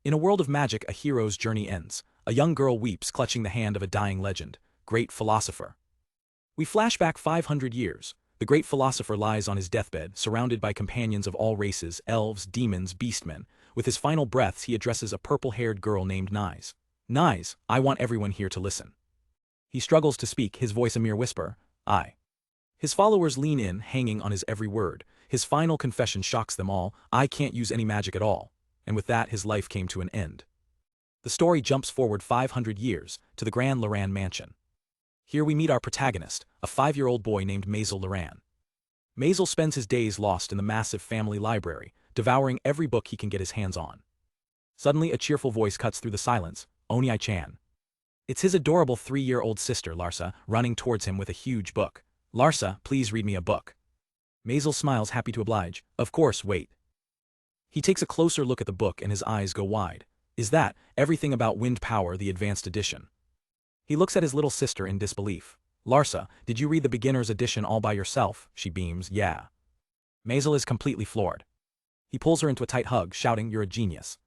In a world of magic, a hero's journey ends. A young girl weeps, clutching the hand of a dying legend. Great philosopher. We flash back 500 years. The great philosopher lies on his deathbed, surrounded by companions of all races, elves, demons, beastmen. With his final breaths, he addresses a purple-haired girl named Nise. Nise, I want everyone here to listen. He struggles to speak, his voice a mere whisper. I. His followers lean in, hanging on his every word. His final confession shocks them all. I can't use any magic at all. And with that, his life came to an end. The story jumps forward 500 years, to the Grand Laran mansion. Here we meet our protagonist, a 5-year-old boy named Masel Laran. Masel spends his days lost in the massive family library, devouring every book he can get his hands on. Suddenly a cheerful voice cuts through the silence. Oni-chan. It's his adorable 3-year-old sister, Larsa, running towards him with a huge book. Larsa, please read me a book. Masel smiles, happy to oblige. Of course, wait. He takes a closer look at the book and his eyes go wide. Is that Everything About Wind Power, the Advanced Edition? He looks at his little sister in disbelief. Larsa, did you read the beginner's edition all by yourself? She beams. Yeah. Masel is completely floored. He pulls her into a tight hug, shouting, you're a genius.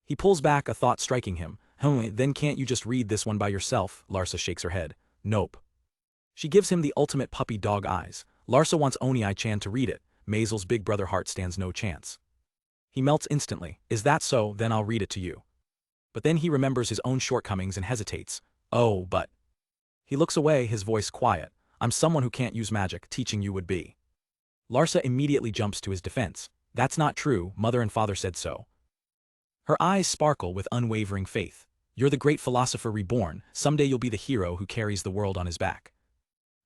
He pulls back, a thought striking him. Then can't you just read this one by yourself? Larsa shakes her head. Nope. She gives him the ultimate puppy dog eyes. Larsa wants Oni-chan to read it. Masel's big brother heart stands no chance. He melts instantly. Is that so? Then I'll read it to you. But then he remembers his own shortcomings and hesitates. Oh, but. He looks away, his voice quiet. I'm someone who can't use magic, teaching you would be. Larsa immediately jumps to his defense. That's not true, mother and father said so. Her eyes sparkle with unwavering faith. You're the great philosopher reborn, someday you'll be the hero who carries the world on his back.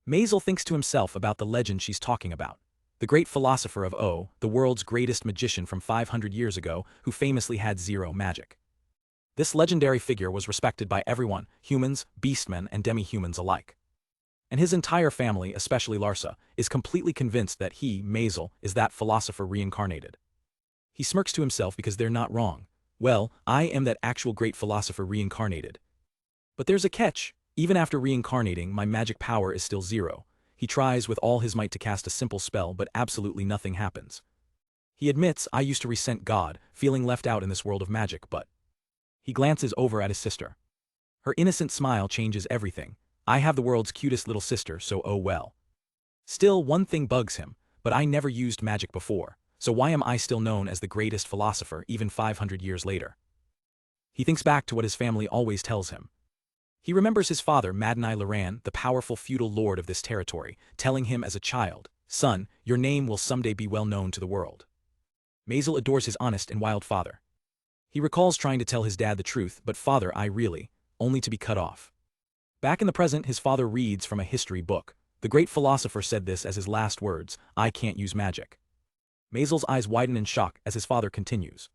Masel thinks to himself about the legend she's talking about. The great philosopher of O, the world's greatest magician from 500 years ago, who famously had zero magic. This legendary figure was respected by everyone, humans, beastmen, and demi-humans alike. And his entire family, especially Larsa, is completely convinced that he, Masel, is that philosopher reincarnated. He smirks to himself because they're not wrong. Well, I am that actual great philosopher reincarnated. But there's a catch. Even after reincarnating, my magic power is still zero. He tries with all his might to cast a simple spell, but absolutely nothing happens. He admits, I used to resent God, feeling left out in this world of magic, but... He glances over at his sister. Her innocent smile changes everything. I have the world's cutest little sister, so oh well. Still, one thing bugs him, but I never used magic before, so why am I still known as the greatest philosopher even 500 years later? He thinks back to what his family always tells him. He remembers his father, Madnai Laran, the powerful feudal lord of this territory, telling him as a child, son, your name will someday be well known to the world. Masel adores his honest and wild father. He recalls trying to tell his dad the truth, but father, I really, only to be cut off. Back in the present, his father reads from a history book. The great philosopher said this as his last words, I can't use magic. Masel's eyes widen in shock as his father continues.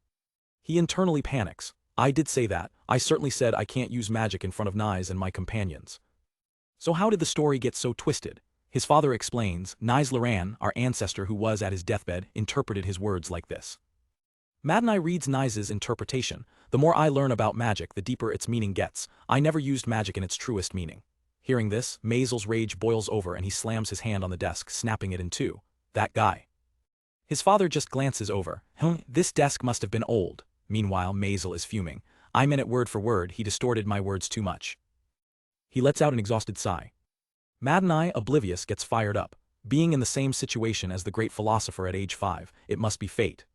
He internally panics. I did say that. I certainly said I can't use magic in front of Nise and my companions. So how did the story get so twisted? His father explains, Nise Laran, our ancestor who was at his deathbed, interpreted his words like this. Madnai reads Nise's interpretation. The more I learn about magic, the deeper its meaning gets. I never used magic in its truest meaning. Hearing this, Masel's rage boils over and he slams his hand on the desk, snapping it in two. That guy. His father just glances over. This desk must have been old. Meanwhile, Masel is fuming. I meant it word for word, he distorted my words too much. He lets out an exhausted sigh. Madnai, oblivious, gets fired up. Being in the same situation as the great philosopher at age 5, it must be fate.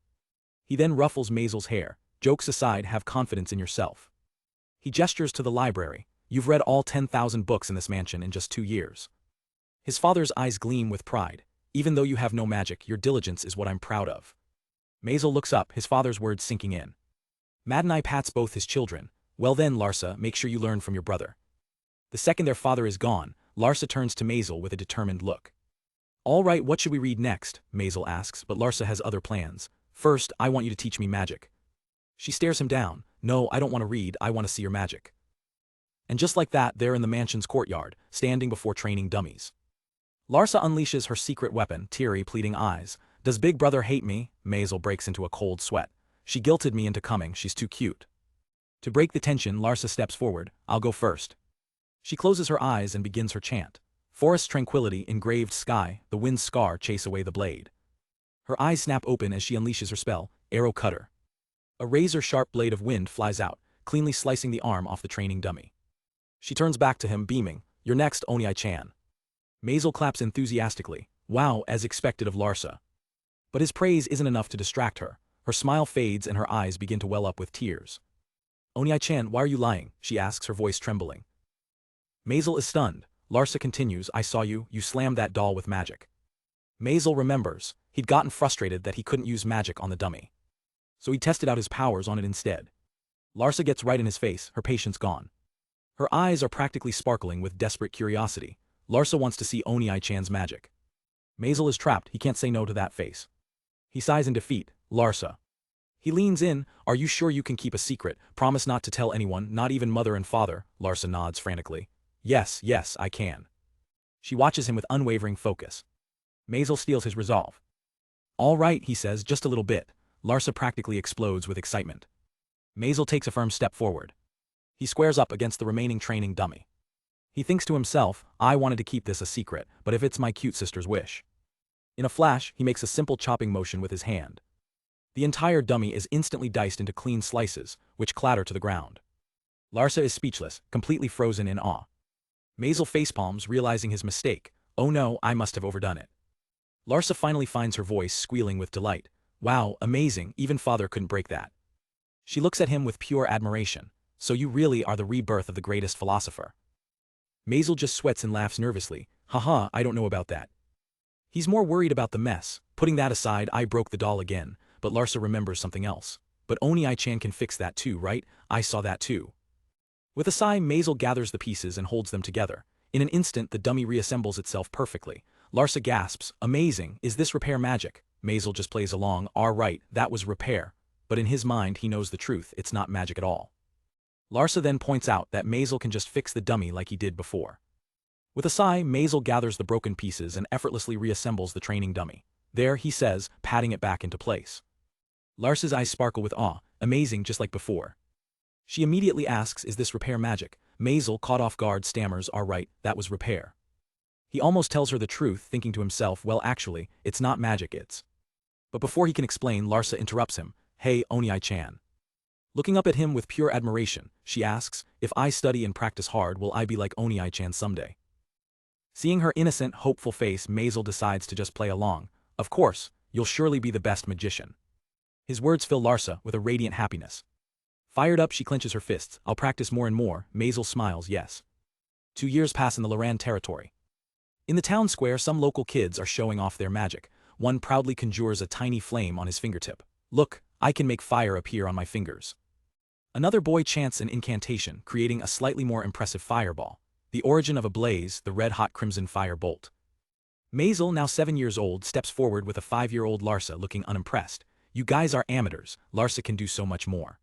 He then ruffles Masel's hair. Jokes aside, have confidence in yourself. He gestures to the library. You've read all 10,000 books in this mansion in just 2 years. His father's eyes gleam with pride. Even though you have no magic, your diligence is what I'm proud of. Masel looks up, his father's words sinking in. Madnai pats both his children. Well then, Larsa, make sure you learn from your brother. The second their father is gone, Larsa turns to Masel with a determined look. All right, what should we read next? Masel asks, but Larsa has other plans. First, I want you to teach me magic. She stares him down. No, I don't want to read, I want to see your magic. And just like that, they're in the mansion's courtyard, standing before training dummies. Larsa unleashes her secret weapon, teary, pleading eyes. Does Big Brother hate me? Masel breaks into a cold sweat. She guilted me into coming, she's too cute. To break the tension, Larsa steps forward. I'll go first. She closes her eyes and begins her chant. Forest tranquility, engraved sky, the wind's scar chase away the blade. Her eyes snap open as she unleashes her spell, Arrow Cutter. A razor-sharp blade of wind flies out, cleanly slicing the arm off the training dummy. She turns back to him, beaming, "You're next, Oni-chan." Masel claps enthusiastically, "Wow," as expected of Larsa. But his praise isn't enough to distract her. Her smile fades and her eyes begin to well up with tears. "Oni-chan, why are you lying?" she asks, her voice trembling. Masel is stunned. Larsa continues, "I saw you slammed that doll with magic." Masel remembers. He'd gotten frustrated that he couldn't use magic on the dummy. So he tested out his powers on it instead. Larsa gets right in his face, her patience gone. Her eyes are practically sparkling with desperate curiosity. Larsa wants to see Oni-chan's magic. Masel is trapped, he can't say no to that face. He sighs in defeat, "Larsa." He leans in, "Are you sure you can keep a secret? Promise not to tell anyone, not even mother and father." Larsa nods frantically. Yes, I can." She watches him with unwavering focus. Masel steals his resolve. "All right," he says, "just a little bit." Larsa practically explodes with excitement. Masel takes a firm step forward. He squares up against the remaining training dummy. He thinks to himself, "I wanted to keep this a secret, but if it's my cute sister's wish." In a flash, he makes a simple chopping motion with his hand. The entire dummy is instantly diced into clean slices, which clatter to the ground. Larsa is speechless, completely frozen in awe. Masel facepalms, realizing his mistake. "Oh no, I must have overdone it." Larsa finally finds her voice, squealing with delight. "Wow, amazing, even father couldn't break that." She looks at him with pure admiration. "So you really are the rebirth of the greatest philosopher." Masel just sweats and laughs nervously. "Haha, I don't know about that." He's more worried about the mess. Putting that aside, I broke the doll again, but Larsa remembers something else. "But Oni-chan can fix that too, right? I saw that too." With a sigh, Masel gathers the pieces and holds them together. In an instant, the dummy reassembles itself perfectly. Larsa gasps, "Amazing, is this repair magic?" Masel just plays along, "All right, that was repair." But in his mind, he knows the truth, it's not magic at all. Larsa then points out that Masel can just fix the dummy like he did before. With a sigh, Masel gathers the broken pieces and effortlessly reassembles the training dummy. "There," he says, patting it back into place. Larsa's eyes sparkle with awe, "Amazing, just like before." She immediately asks, "Is this repair magic?" Masel, caught off guard, stammers, "All right, that was repair." He almost tells her the truth, thinking to himself, well actually, it's not magic, it's... But before he can explain, Larsa interrupts him. "Hey, Oni-chan." Looking up at him with pure admiration, she asks, "If I study and practice hard, will I be like Oni-chan someday?" Seeing her innocent, hopeful face, Masel decides to just play along. "Of course, you'll surely be the best magician." His words fill Larsa with a radiant happiness. Fired up, she clenches her fists. "I'll practice more and more." Masel smiles, yes. 2 years pass in the Larsa territory. In the town square, some local kids are showing off their magic. One proudly conjures a tiny flame on his fingertip. "Look, I can make fire appear on my fingers." Another boy chants an incantation, creating a slightly more impressive fireball. The origin of a blaze, the red-hot crimson fire bolt. Masel, now 7 years old, steps forward with a 5-year-old Larsa looking unimpressed. "You guys are amateurs, Larsa can do so much more."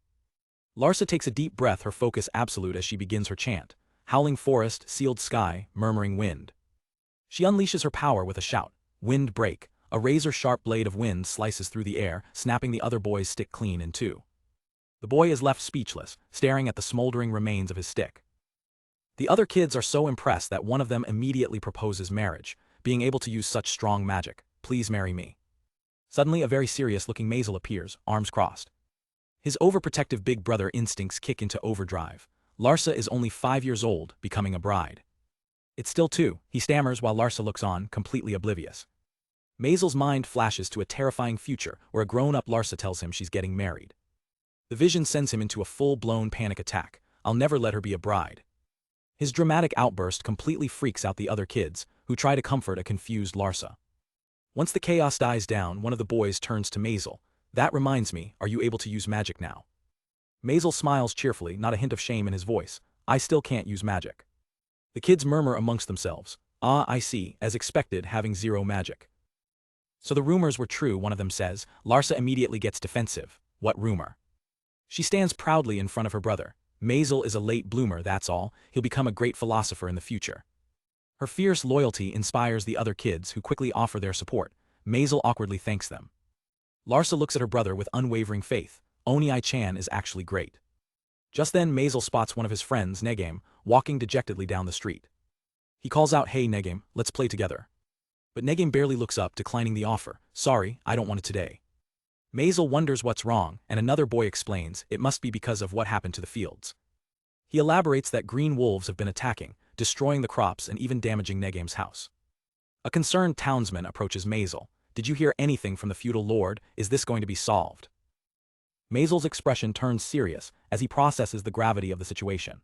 Larsa takes a deep breath, her focus absolute as she begins her chant. Howling forest, sealed sky, murmuring wind. She unleashes her power with a shout. Wind break. A razor-sharp blade of wind slices through the air, snapping the other boy's stick clean in two. The boy is left speechless, staring at the smoldering remains of his stick. The other kids are so impressed that one of them immediately proposes marriage. "Being able to use such strong magic, please marry me." Suddenly, a very serious-looking Masel appears, arms crossed. His overprotective big brother instincts kick into overdrive. Larsa is only 5 years old, becoming a bride. "It's still 2, he stammers while Larsa looks on, completely oblivious. Masel's mind flashes to a terrifying future where a grown-up Larsa tells him she's getting married. The vision sends him into a full-blown panic attack. "I'll never let her be a bride." His dramatic outburst completely freaks out the other kids, who try to comfort a confused Larsa. Once the chaos dies down, one of the boys turns to Masel. "That reminds me, are you able to use magic now?" Masel smiles cheerfully, not a hint of shame in his voice. "I still can't use magic." The kids murmur amongst themselves. "Ah, I see, as expected, having zero magic." "So the rumors were true," one of them says. Larsa immediately gets defensive. "What rumor?" She stands proudly in front of her brother. "Masel is a late bloomer, that's all. He'll become a great philosopher in the future." Her fierce loyalty inspires the other kids, who quickly offer their support. Masel awkwardly thanks them. Larsa looks at her brother with unwavering faith. Oni-chan is actually great. Just then, Masel spots one of his friends, Negame, walking dejectedly down the street. He calls out, "Hey Negame, let's play together." But Negame barely looks up, declining the offer. "Sorry, I don't want it today." Masel wonders what's wrong, and another boy explains it must be because of what happened to the fields. He elaborates that green wolves have been attacking, destroying the crops and even damaging Negame's house. A concerned townsman approaches Masel. Did you hear anything from the feudal lord? Is this going to be solved? Masel's expression turns serious as he processes the gravity of the situation.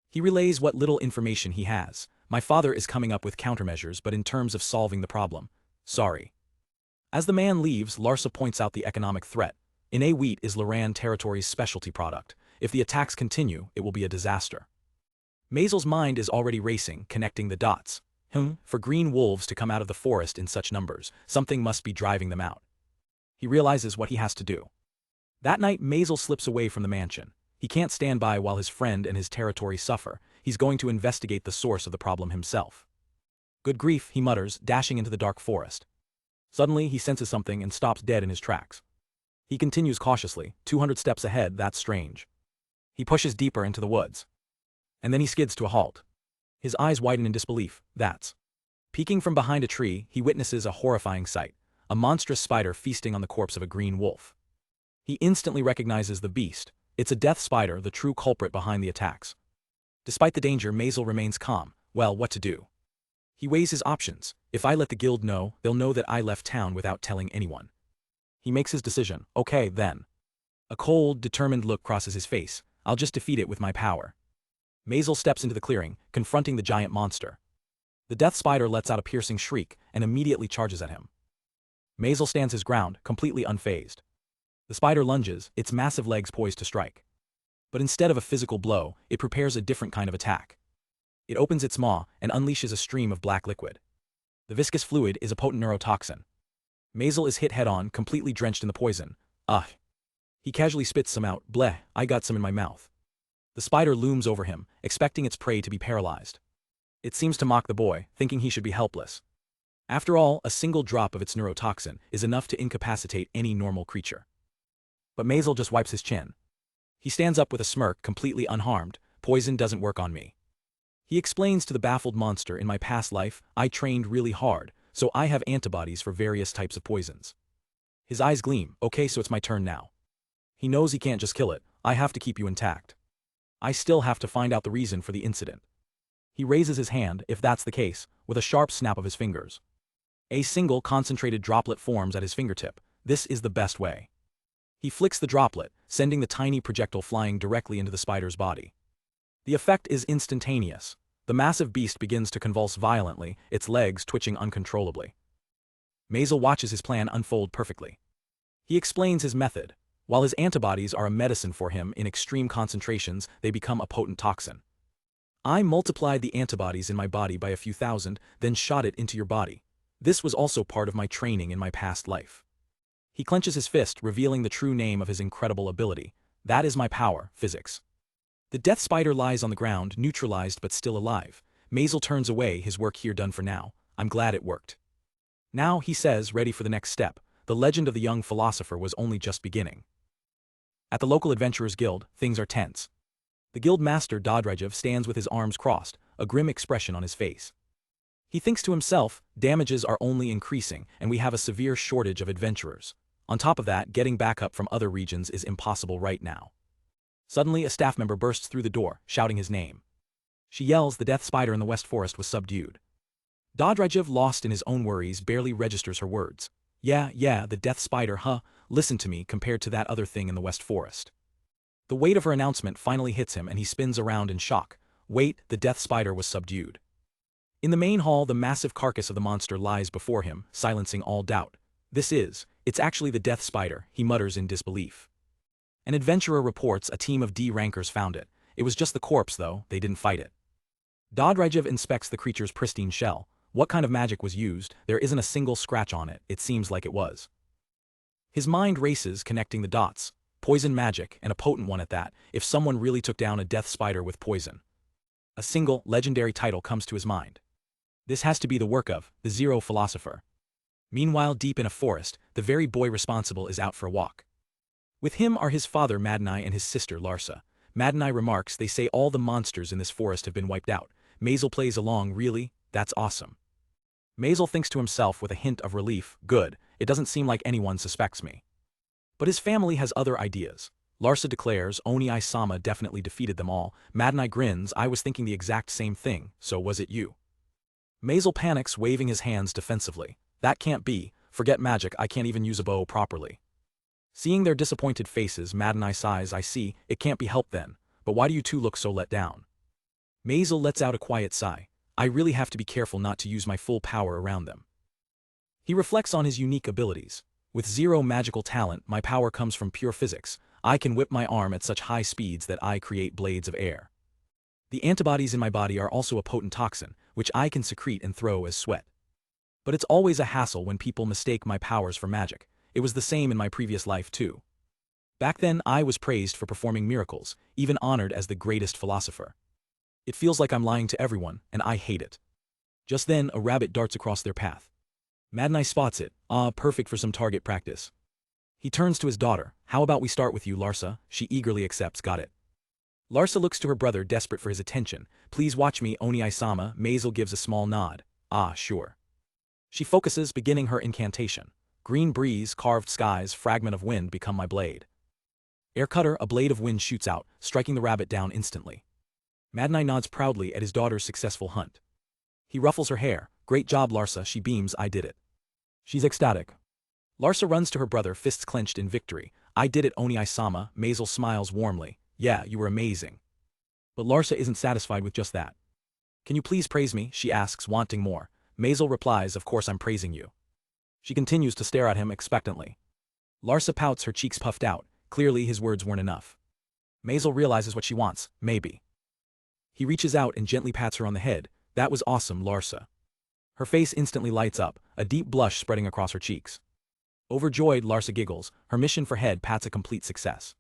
He relays what little information he has. My father is coming up with countermeasures, but in terms of solving the problem, sorry. As the man leaves, Larsa points out the economic threat. Wheat is Loran territory's specialty product. If the attacks continue, it will be a disaster. Masel's mind is already racing, connecting the dots. For green wolves to come out of the forest in such numbers, something must be driving them out. He realizes what he has to do. That night, Masel slips away from the mansion. He can't stand by while his friend and his territory suffer. He's going to investigate the source of the problem himself. Good grief, he mutters, dashing into the dark forest. Suddenly, he senses something and stops dead in his tracks. He continues cautiously, 200 steps ahead. That's strange. He pushes deeper into the woods. And then he skids to a halt. His eyes widen in disbelief. That's. Peeking from behind a tree, he witnesses a horrifying sight. A monstrous spider feasting on the corpse of a green wolf. He instantly recognizes the beast. It's a death spider, the true culprit behind the attacks. Despite the danger, Masel remains calm. Well, what to do? He weighs his options. If I let the guild know, they'll know that I left town without telling anyone. He makes his decision. Okay, then. A cold, determined look crosses his face. I'll just defeat it with my power. Masel steps into the clearing, confronting the giant monster. The death spider lets out a piercing shriek and immediately charges at him. Masel stands his ground, completely unfazed. The spider lunges, its massive legs poised to strike. But instead of a physical blow, it prepares a different kind of attack. It opens its maw and unleashes a stream of black liquid. The viscous fluid is a potent neurotoxin. Masel is hit head-on, completely drenched in the poison. Ugh. He casually spits some out. Bleh, I got some in my mouth. The spider looms over him, expecting its prey to be paralyzed. It seems to mock the boy, thinking he should be helpless. After all, a single drop of its neurotoxin is enough to incapacitate any normal creature. But Masel just wipes his chin. He stands up with a smirk, completely unharmed. Poison doesn't work on me. He explains to the baffled monster, in my past life, I trained really hard, so I have antibodies for various types of poisons. His eyes gleam. Okay, so it's my turn now. He knows he can't just kill it. I have to keep you intact. I still have to find out the reason for the incident. He raises his hand, if that's the case, with a sharp snap of his fingers. A single concentrated droplet forms at his fingertip. This is the best way. He flicks the droplet, sending the tiny projectile flying directly into the spider's body. The effect is instantaneous. The massive beast begins to convulse violently, its legs twitching uncontrollably. Masel watches his plan unfold perfectly. He explains his method. While his antibodies are a medicine for him, in extreme concentrations, they become a potent toxin. I multiplied the antibodies in my body by a few thousand, then shot it into your body. This was also part of my training in my past life. He clenches his fist, revealing the true name of his incredible ability. That is my power, physics. The death spider lies on the ground, neutralized but still alive. Masel turns away, his work here done for now. I'm glad it worked. Now, he says, ready for the next step. The legend of the young philosopher was only just beginning. At the local adventurers guild, things are tense. The guild master Dodrejev stands with his arms crossed, a grim expression on his face. He thinks to himself, damages are only increasing, and we have a severe shortage of adventurers. On top of that, getting backup from other regions is impossible right now. Suddenly, a staff member bursts through the door, shouting his name. She yells the death spider in the West Forest was subdued. Dodrejev, lost in his own worries, barely registers her words. Yeah, the death spider, huh? Listen to me, compared to that other thing in the West Forest. The weight of her announcement finally hits him and he spins around in shock. Wait, the death spider was subdued. In the main hall, the massive carcass of the monster lies before him, silencing all doubt. It's actually the death spider, he mutters in disbelief. An adventurer reports a team of D rankers found it. It was just the corpse though, they didn't fight it. Dodrejev inspects the creature's pristine shell. What kind of magic was used? There isn't a single scratch on it, it seems like it was. His mind races, connecting the dots. Poison magic, and a potent one at that, if someone really took down a death spider with poison. A single, legendary title comes to his mind. This has to be the work of the Zero Philosopher. Meanwhile, deep in a forest, the very boy responsible is out for a walk. With him are his father Madnai and his sister Larsa. Madnai remarks, they say all the monsters in this forest have been wiped out. Masel plays along, really? That's awesome. Masel thinks to himself with a hint of relief, good, it doesn't seem like anyone suspects me. But his family has other ideas. Larsa declares Oni-sama definitely defeated them all. Mad grins, I was thinking the exact same thing, so was it you? Masel panics, waving his hands defensively. That can't be, forget magic, I can't even use a bow properly. Seeing their disappointed faces, Mad sighs, I see, it can't be helped then, but why do you two look so let down? Masel lets out a quiet sigh. I really have to be careful not to use my full power around them. He reflects on his unique abilities. With zero magical talent, my power comes from pure physics. I can whip my arm at such high speeds that I create blades of air. The antibodies in my body are also a potent toxin, which I can secrete and throw as sweat. But it's always a hassle when people mistake my powers for magic. It was the same in my previous life too. Back then I was praised for performing miracles, even honored as the greatest philosopher. It feels like I'm lying to everyone, and I hate it. Just then a rabbit darts across their path. Mad spots it, perfect for some target practice. He turns to his daughter, how about we start with you, Larsa? She eagerly accepts, got it. Larsa looks to her brother, desperate for his attention. Please watch me, Oni-sama. Masel gives a small nod. Ah, sure. She focuses, beginning her incantation. Green breeze, carved skies, fragment of wind become my blade. Air cutter, a blade of wind shoots out, striking the rabbit down instantly. Mad nods proudly at his daughter's successful hunt. He ruffles her hair. Great job, Larsa, she beams, I did it. She's ecstatic. Larsa runs to her brother, fists clenched in victory. I did it, Oni-sama. Masel smiles warmly. Yeah, you were amazing. But Larsa isn't satisfied with just that. Can you please praise me, she asks, wanting more. Masel replies, of course I'm praising you. She continues to stare at him expectantly. Larsa pouts, her cheeks puffed out. Clearly his words weren't enough. Masel realizes what she wants, maybe. He reaches out and gently pats her on the head. That was awesome, Larsa. Her face instantly lights up, a deep blush spreading across her cheeks. Overjoyed, Larsa giggles, her mission for head pats a complete success.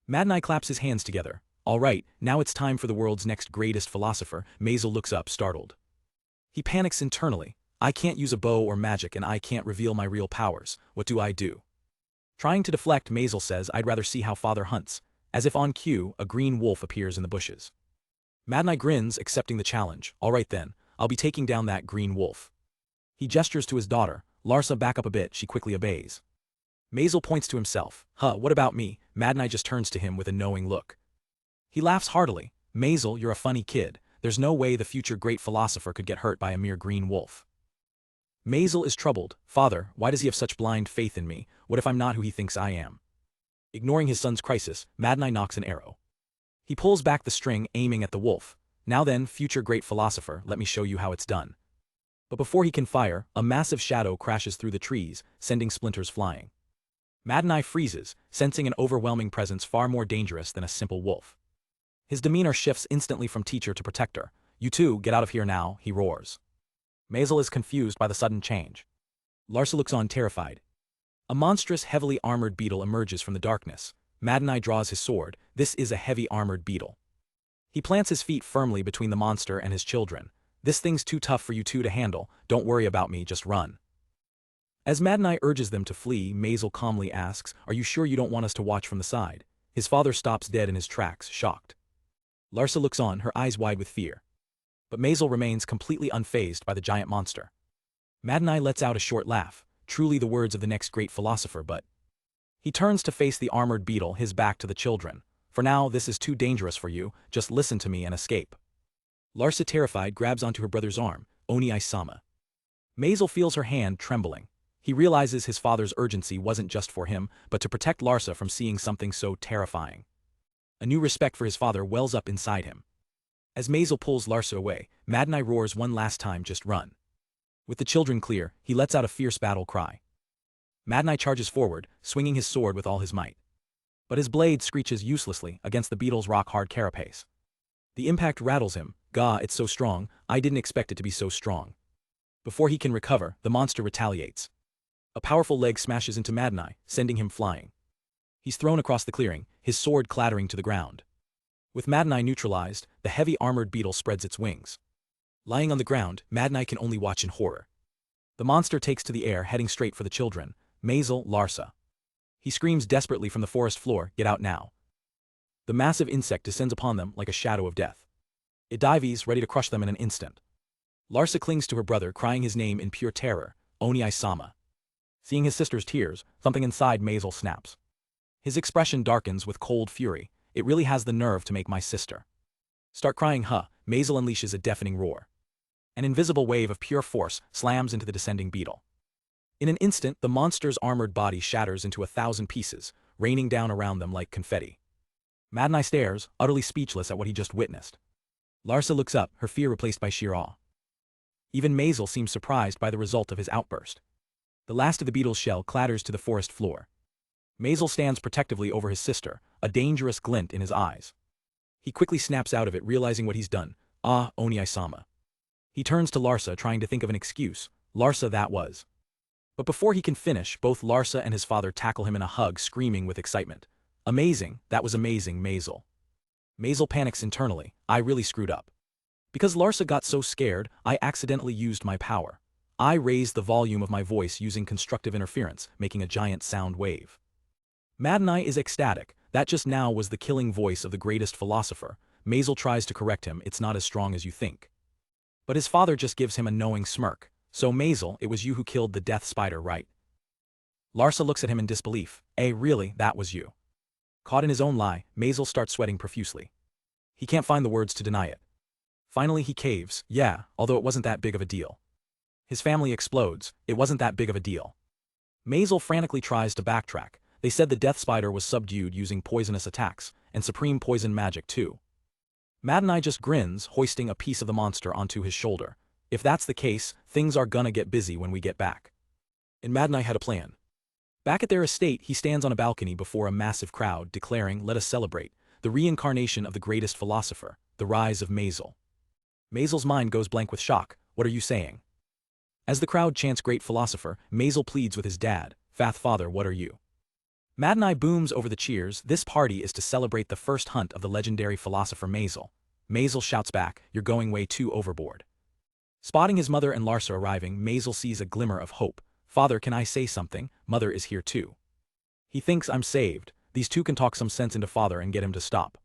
Mad claps his hands together. All right, now it's time for the world's next greatest philosopher. Masel looks up, startled. He panics internally. I can't use a bow or magic and I can't reveal my real powers. What do I do? Trying to deflect, Masel says, I'd rather see how father hunts. As if on cue, a green wolf appears in the bushes. Mad grins, accepting the challenge. All right then, I'll be taking down that green wolf. He gestures to his daughter. Larsa, back up a bit, she quickly obeys. Masel points to himself. What about me? Mad just turns to him with a knowing look. He laughs heartily. Masel, you're a funny kid. There's no way the future great philosopher could get hurt by a mere green wolf. Masel is troubled. Father, why does he have such blind faith in me? What if I'm not who he thinks I am? Ignoring his son's crisis, Mad nocks an arrow. He pulls back the string, aiming at the wolf. Now then, future great philosopher, let me show you how it's done. But before he can fire, a massive shadow crashes through the trees, sending splinters flying. Mad freezes, sensing an overwhelming presence far more dangerous than a simple wolf. His demeanor shifts instantly from teacher to protector. You two, get out of here now, he roars. Masel is confused by the sudden change. Larsa looks on, terrified. A monstrous, heavily armored beetle emerges from the darkness. Mad draws his sword. This is a heavy armored beetle. He plants his feet firmly between the monster and his children. This thing's too tough for you two to handle, don't worry about me, just run. As Mad urges them to flee, Masel calmly asks, are you sure you don't want us to watch from the side? His father stops dead in his tracks, shocked. Larsa looks on, her eyes wide with fear. But Masel remains completely unfazed by the giant monster. Mad lets out a short laugh, truly the words of the next great philosopher, but... He turns to face the armored beetle, his back to the children. For now, this is too dangerous for you, just listen to me and escape. Larsa, terrified, grabs onto her brother's arm. Oni-sama. Masel feels her hand trembling. He realizes his father's urgency wasn't just for him, but to protect Larsa from seeing something so terrifying. A new respect for his father wells up inside him. As Masel pulls Larsa away, Mad roars one last time, just run. With the children clear, he lets out a fierce battle cry. Mad charges forward, swinging his sword with all his might. But his blade screeches uselessly against the beetle's rock-hard carapace. The impact rattles him. Gah, it's so strong, I didn't expect it to be so strong. Before he can recover, the monster retaliates. A powerful leg smashes into Mad, sending him flying. He's thrown across the clearing, his sword clattering to the ground. With Mad neutralized, the heavy armored beetle spreads its wings. Lying on the ground, Mad can only watch in horror. The monster takes to the air, heading straight for the children. Masel, Larsa. He screams desperately from the forest floor, get out now. The massive insect descends upon them like a shadow of death. It dives, ready to crush them in an instant. Larsa clings to her brother, crying his name in pure terror, Oni-sama. Seeing his sister's tears, something inside Masel snaps. His expression darkens with cold fury. It really has the nerve to make my sister start crying, huh? Masel unleashes a deafening roar. An invisible wave of pure force slams into the descending beetle. In an instant, the monster's armored body shatters into 1,000 pieces, raining down around them like confetti. Mad Eye stares, utterly speechless at what he just witnessed. Larsa looks up, her fear replaced by sheer awe. Even Masel seems surprised by the result of his outburst. The last of the beetle's shell clatters to the forest floor. Masel stands protectively over his sister, a dangerous glint in his eyes. He quickly snaps out of it, realizing what he's done. Ah, Oni-sama. He turns to Larsa, trying to think of an excuse. Larsa, that was. But before he can finish, both Larsa and his father tackle him in a hug, screaming with excitement. Amazing, that was amazing, Masel. Masel panics internally. I really screwed up. Because Larsa got so scared, I accidentally used my power. I raised the volume of my voice using constructive interference, making a giant sound wave. Mad Eye is ecstatic. That just now was the killing voice of the greatest philosopher. Masel tries to correct him, it's not as strong as you think. But his father just gives him a knowing smirk. So Masel, it was you who killed the death spider, right? Larsa looks at him in disbelief. Really, that was you. Caught in his own lie, Masel starts sweating profusely. He can't find the words to deny it. Finally he caves. Yeah, although it wasn't that big of a deal. His family explodes. It wasn't that big of a deal. Masel frantically tries to backtrack. They said the death spider was subdued using poisonous attacks, and supreme poison magic too. Mad Eye just grins, hoisting a piece of the monster onto his shoulder. If that's the case, things are gonna get busy when we get back. And Mad Eye had a plan. Back at their estate, he stands on a balcony before a massive crowd, declaring, let us celebrate, the reincarnation of the greatest philosopher, the rise of Masel. Masel's mind goes blank with shock. What are you saying? As the crowd chants great philosopher, Masel pleads with his dad, Fath father, what are you? Mad Eye booms over the cheers. This party is to celebrate the first hunt of the legendary philosopher Masel. Masel shouts back, you're going way too overboard. Spotting his mother and Larsa arriving, Masel sees a glimmer of hope. Father, can I say something? Mother is here too. He thinks I'm saved. These two can talk some sense into father and get him to stop.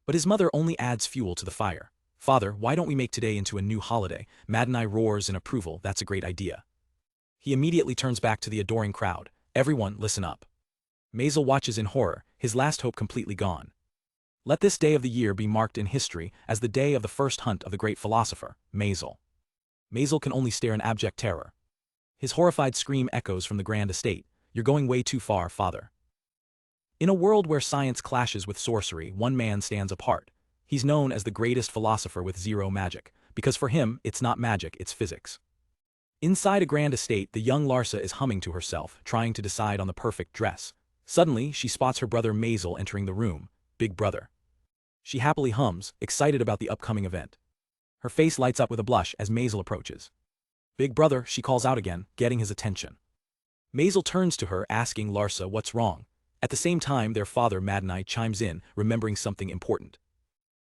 But his mother only adds fuel to the fire. Father, why don't we make today into a new holiday? Mad Eye roars in approval. That's a great idea. He immediately turns back to the adoring crowd. Everyone, listen up. Masel watches in horror, his last hope completely gone. Let this day of the year be marked in history as the day of the first hunt of the great philosopher, Masel. Masel can only stare in abject terror. His horrified scream echoes from the grand estate. You're going way too far, father. In a world where science clashes with sorcery, one man stands apart. He's known as the greatest philosopher with zero magic, because for him, it's not magic, it's physics. Inside a grand estate, the young Larsa is humming to herself, trying to decide on the perfect dress. Suddenly, she spots her brother Masel entering the room. Big brother. She happily hums, excited about the upcoming event. Her face lights up with a blush as Masel approaches. Big brother, she calls out again, getting his attention. Masel turns to her, asking Larsa what's wrong. At the same time, their father Mad Eye chimes in, remembering something important.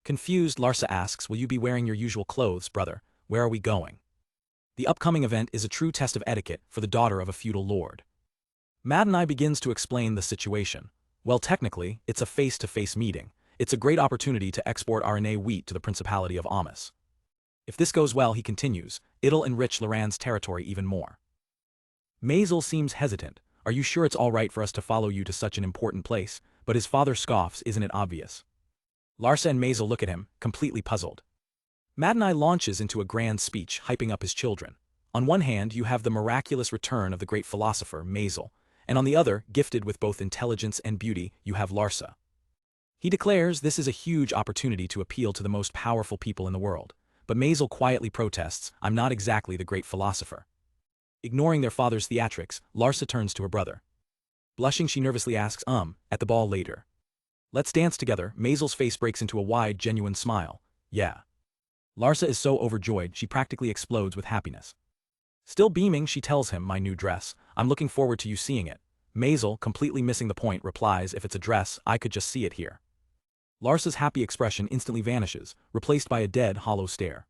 Confused, Larsa asks, will you be wearing your usual clothes, brother? Where are we going? The upcoming event is a true test of etiquette for the daughter of a feudal lord. Mad Eye begins to explain the situation. Well, technically, it's a face-to-face meeting. It's a great opportunity to export RNA wheat to the Principality of Amas. If this goes well, he continues, it'll enrich Loran's territory even more. Masel seems hesitant. Are you sure it's all right for us to follow you to such an important place? But his father scoffs, isn't it obvious? Larsa and Masel look at him, completely puzzled. Mad Eye launches into a grand speech, hyping up his children. On one hand, you have the miraculous return of the great philosopher, Masel, and on the other, gifted with both intelligence and beauty, you have Larsa. He declares this is a huge opportunity to appeal to the most powerful people in the world. But Masel quietly protests, I'm not exactly the great philosopher. Ignoring their father's theatrics, Larsa turns to her brother. Blushing, she nervously asks, at the ball later. Let's dance together. Masel's face breaks into a wide, genuine smile. Yeah. Larsa is so overjoyed, she practically explodes with happiness. Still beaming, she tells him, my new dress. I'm looking forward to you seeing it. Masel, completely missing the point, replies, if it's a dress, I could just see it here. Larsa's happy expression instantly vanishes, replaced by a dead, hollow stare.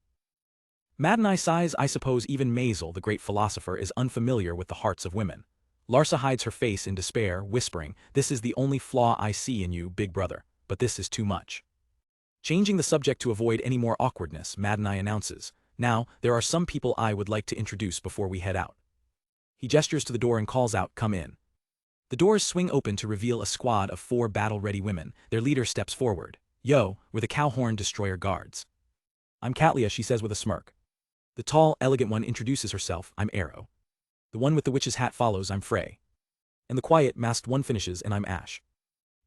Mad Eye sighs. I suppose even Masel, the great philosopher, is unfamiliar with the hearts of women. Larsa hides her face in despair, whispering, this is the only flaw I see in you, big brother, but this is too much. Changing the subject to avoid any more awkwardness, Mad Eye announces, now, there are some people I would like to introduce before we head out. He gestures to the door and calls out, come in. The doors swing open to reveal a squad of 4 battle-ready women. Their leader steps forward. "Yo, we're the Cowhorn Destroyer Guards." "I'm Katlia," she says with a smirk. The tall, elegant one introduces herself. "I'm Arrow." The one with the witch's hat follows. "I'm Frey." And the quiet, masked one finishes. "And I'm Ash."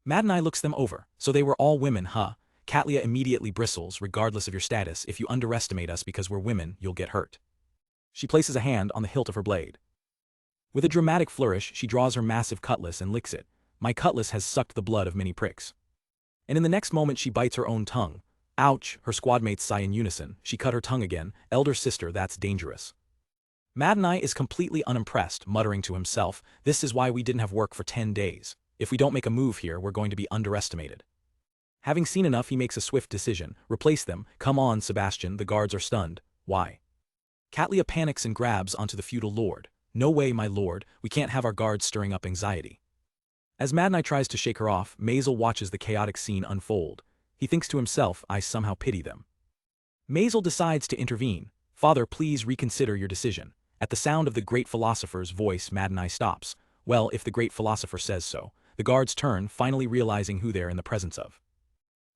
Mad and I looks them over. "So they were all women, huh?" Katlia immediately bristles. "Regardless of your status, if you underestimate us because we're women, you'll get hurt." She places a hand on the hilt of her blade. With a dramatic flourish, she draws her massive cutlass and licks it. "My cutlass has sucked the blood of many pricks." And in the next moment she bites her own tongue. "Ouch," her squadmates sigh in unison. "She cut her tongue again. Elder sister, that's dangerous." Mad and I is completely unimpressed, muttering to himself, "This is why we didn't have work for 10 days. If we don't make a move here, we're going to be underestimated." Having seen enough, he makes a swift decision. "Replace them." "Come on, Sebastian," the guards are stunned. "Why?" Katlia panics and grabs onto the feudal lord. "No way, my lord, we can't have our guards stirring up anxiety." As Mad Eye tries to shake her off, Masel watches the chaotic scene unfold. He thinks to himself, "I somehow pity them." Masel decides to intervene. "Father, please reconsider your decision." At the sound of the great philosopher's voice, Mad Eye stops. "Well, if the great philosopher says so." The guards turn, finally realizing who they're in the presence of.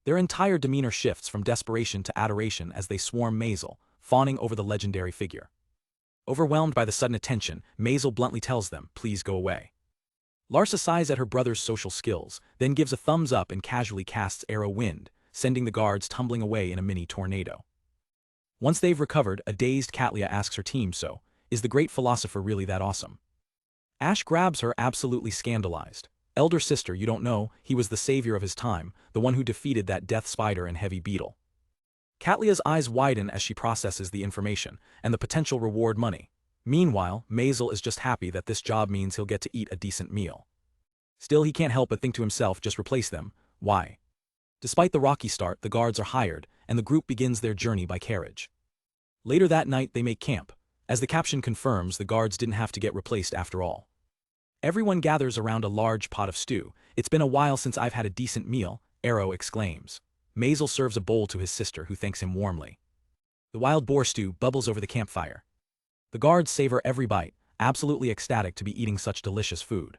Their entire demeanor shifts from desperation to adoration as they swarm Masel, fawning over the legendary figure. Overwhelmed by the sudden attention, Masel bluntly tells them, "Please go away." Larsa sighs at her brother's social skills, then gives a thumbs up and casually casts Arrow Wind, sending the guards tumbling away in a mini tornado. Once they've recovered, a dazed Katlia asks her team, "So, is the great philosopher really that awesome?" Ash grabs her, absolutely scandalized. "Elder sister, you don't know, he was the savior of his time, the one who defeated that death spider and heavy beetle." Katlia's eyes widen as she processes the information, and the potential reward money. Meanwhile, Masel is just happy that this job means he'll get to eat a decent meal. Still, he can't help but think to himself, just replace them. Why? Despite the rocky start, the guards are hired, and the group begins their journey by carriage. Later that night, they make camp. As the caption confirms, the guards didn't have to get replaced after all. Everyone gathers around a large pot of stew. "It's been a while since I've had a decent meal," Arrow exclaims. Masel serves a bowl to his sister, who thanks him warmly. The wild boar stew bubbles over the campfire. The guards savor every bite, absolutely ecstatic to be eating such delicious food.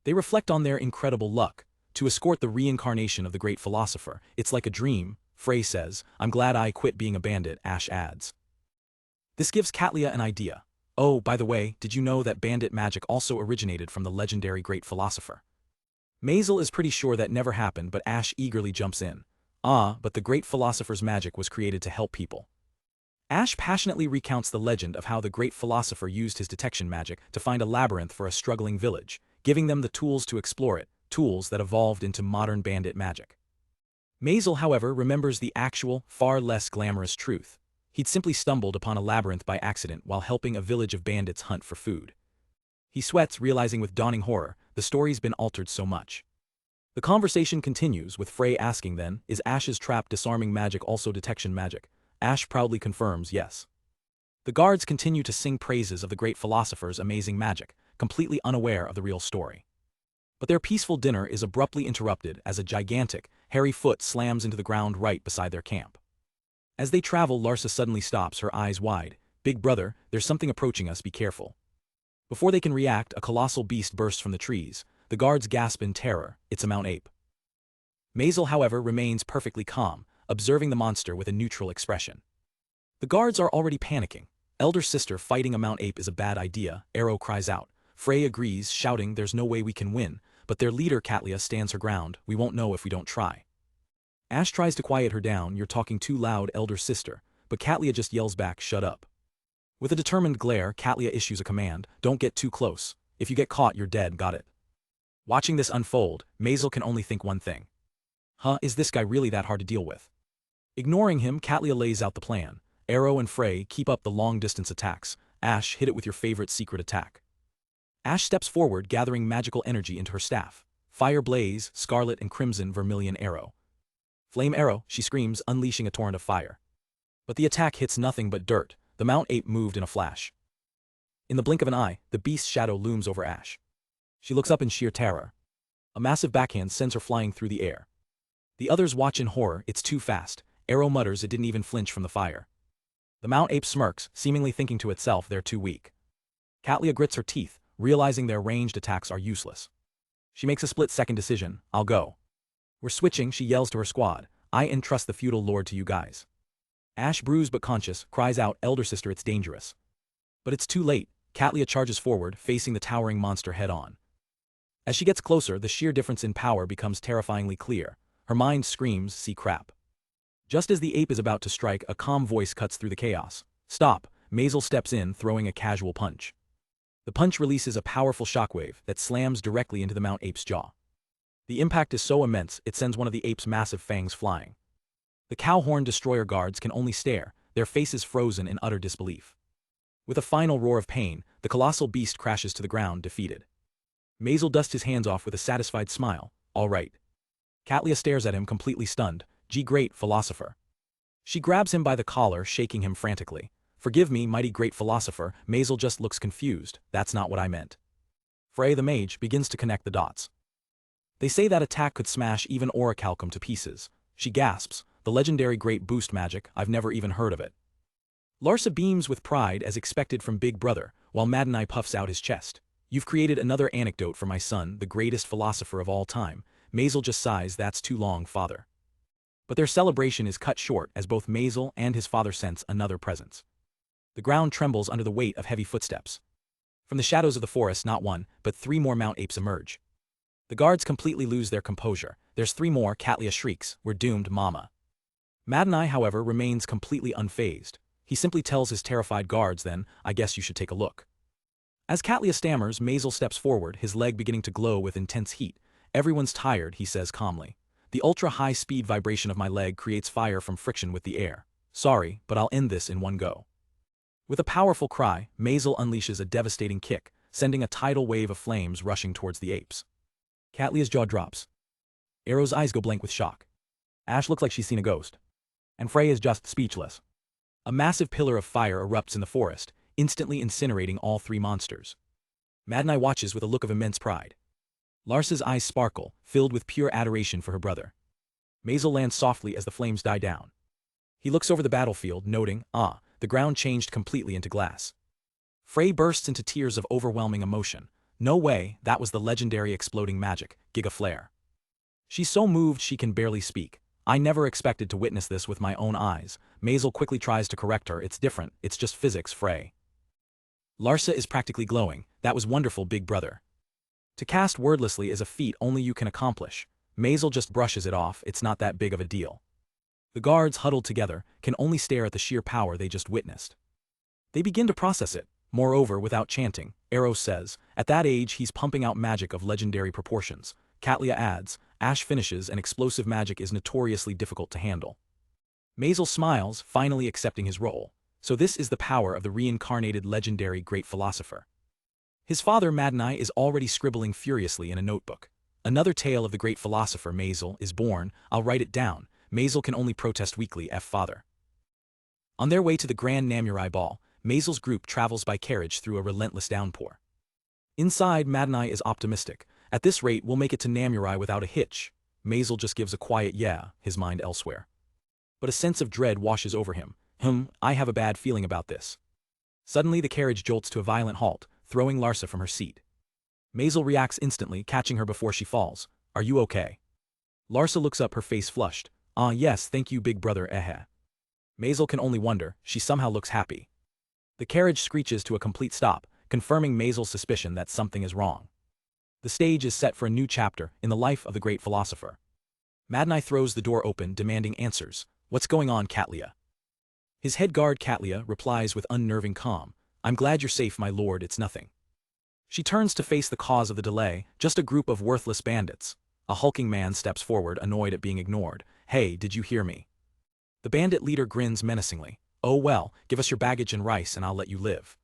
They reflect on their incredible luck. To escort the reincarnation of the great philosopher, it's like a dream, Frey says. "I'm glad I quit being a bandit," Ash adds. This gives Katlia an idea. "Oh, by the way, did you know that bandit magic also originated from the legendary great philosopher?" Masel is pretty sure that never happened, but Ash eagerly jumps in. But the great philosopher's magic was created to help people." Ash passionately recounts the legend of how the great philosopher used his detection magic to find a labyrinth for a struggling village, giving them the tools to explore it, tools that evolved into modern bandit magic. Masel, however, remembers the actual, far less glamorous truth. He'd simply stumbled upon a labyrinth by accident while helping a village of bandits hunt for food. He sweats, realizing with dawning horror, the story's been altered so much. The conversation continues, with Frey asking then, "Is Ash's trap disarming magic also detection magic?" Ash proudly confirms yes. The guards continue to sing praises of the great philosopher's amazing magic, completely unaware of the real story. But their peaceful dinner is abruptly interrupted as a gigantic, hairy foot slams into the ground right beside their camp. As they travel, Larsa suddenly stops, her eyes wide. "Big brother, there's something approaching us, be careful." Before they can react, a colossal beast bursts from the trees. The guards gasp in terror. It's a mount ape. Masel, however, remains perfectly calm, observing the monster with a neutral expression. The guards are already panicking. "Elder sister, fighting a mount ape is a bad idea," Arrow cries out. Frey agrees, shouting, "There's no way we can win," but their leader Katlia stands her ground. "We won't know if we don't try." Ash tries to quiet her down. "You're talking too loud, elder sister," but Katlia just yells back, "Shut up." With a determined glare, Katlia issues a command, "Don't get too close. If you get caught, you're dead, got it?" Watching this unfold, Masel can only think one thing. Is this guy really that hard to deal with? Ignoring him, Katlia lays out the plan. Arrow and Frey keep up the long-distance attacks. Ash, hit it with your favorite secret attack. Ash steps forward, gathering magical energy into her staff. Fire blaze, scarlet and crimson vermilion arrow. "Flame arrow," she screams, unleashing a torrent of fire. But the attack hits nothing but dirt. The mount ape moved in a flash. In the blink of an eye, the beast's shadow looms over Ash. She looks up in sheer terror. A massive backhand sends her flying through the air. The others watch in horror. "It's too fast." Arrow mutters, "It didn't even flinch from the fire." The mount ape smirks, seemingly thinking to itself, "They're too weak." Katlia grits her teeth, realizing their ranged attacks are useless. She makes a split-second decision. I'll go. We're switching, she yells to her squad. I entrust the feudal lord to you guys. Ash, bruised but conscious, cries out, Elder sister, it's dangerous. But it's too late. Katlia charges forward, facing the towering monster head-on. As she gets closer, the sheer difference in power becomes terrifyingly clear. Her mind screams, see crap. Just as the ape is about to strike, a calm voice cuts through the chaos. Stop. Masel steps in, throwing a casual punch. The punch releases a powerful shockwave that slams directly into the mount ape's jaw. The impact is so immense, it sends one of the ape's massive fangs flying. The cow-horn destroyer guards can only stare, their faces frozen in utter disbelief. With a final roar of pain, the colossal beast crashes to the ground, defeated. Masel dusts his hands off with a satisfied smile. All right. Katlia stares at him, completely stunned. Gee, great philosopher. She grabs him by the collar, shaking him frantically. Forgive me, mighty great philosopher. Masel just looks confused. That's not what I meant. Frey the mage begins to connect the dots. They say that attack could smash even orichalcum to pieces. She gasps. The legendary great boost magic, I've never even heard of it. Larsa beams with pride as expected from Big Brother, while Manhwa puffs out his chest. You've created another anecdote for my son, the greatest philosopher of all time. Masel just sighs, that's too long, father. But their celebration is cut short as both Masel and his father sense another presence. The ground trembles under the weight of heavy footsteps. From the shadows of the forest, not one, but 3 more mount apes emerge. The guards completely lose their composure. There's 3 more, Katlia shrieks, we're doomed, mama. Manhwa, however, remains completely unfazed. He simply tells his terrified guards then, I guess you should take a look. As Katlia stammers, Masel steps forward, his leg beginning to glow with intense heat. Everyone's tired, he says calmly. The ultra-high-speed vibration of my leg creates fire from friction with the air. Sorry, but I'll end this in one go. With a powerful cry, Masel unleashes a devastating kick, sending a tidal wave of flames rushing towards the apes. Katlia's jaw drops. Arrow's eyes go blank with shock. Ash looks like she's seen a ghost. And Frey is just speechless. A massive pillar of fire erupts in the forest, instantly incinerating all 3 monsters. Manhwa watches with a look of immense pride. Larsa's eyes sparkle, filled with pure adoration for her brother. Masel lands softly as the flames die down. He looks over the battlefield, noting, the ground changed completely into glass. Frey bursts into tears of overwhelming emotion. No way, that was the legendary exploding magic, Giga Flare. She's so moved she can barely speak. I never expected to witness this with my own eyes. Masel quickly tries to correct her, it's different, it's just physics, Frey. Larsa is practically glowing, that was wonderful, Big Brother. To cast wordlessly is a feat only you can accomplish. Masel just brushes it off, it's not that big of a deal. The guards, huddled together, can only stare at the sheer power they just witnessed. They begin to process it, moreover without chanting. Arrow says, at that age he's pumping out magic of legendary proportions. Katlia adds, Ash finishes, and explosive magic is notoriously difficult to handle. Masel smiles, finally accepting his role. So this is the power of the reincarnated legendary great philosopher. His father, Manhwa, is already scribbling furiously in a notebook. Another tale of the great philosopher, Masel, is born. I'll write it down. Masel can only protest weakly, father. On their way to the Grand Namurai ball, Masel's group travels by carriage through a relentless downpour. Inside, Manhwa is optimistic. At this rate, we'll make it to Namurai without a hitch. Masel just gives a quiet yeah, his mind elsewhere. But a sense of dread washes over him. I have a bad feeling about this. Suddenly the carriage jolts to a violent halt, throwing Larsa from her seat. Masel reacts instantly, catching her before she falls. Are you okay? Larsa looks up, her face flushed. Yes, thank you, Big Brother, Masel can only wonder, she somehow looks happy. The carriage screeches to a complete stop, confirming Masel's suspicion that something is wrong. The stage is set for a new chapter in the life of the great philosopher. Manhwa throws the door open, demanding answers. What's going on, Katlia? His head guard, Katlia, replies with unnerving calm. I'm glad you're safe, my lord, it's nothing. She turns to face the cause of the delay, just a group of worthless bandits. A hulking man steps forward, annoyed at being ignored. Hey, did you hear me? The bandit leader grins menacingly. Oh well, give us your baggage and rice and I'll let you live.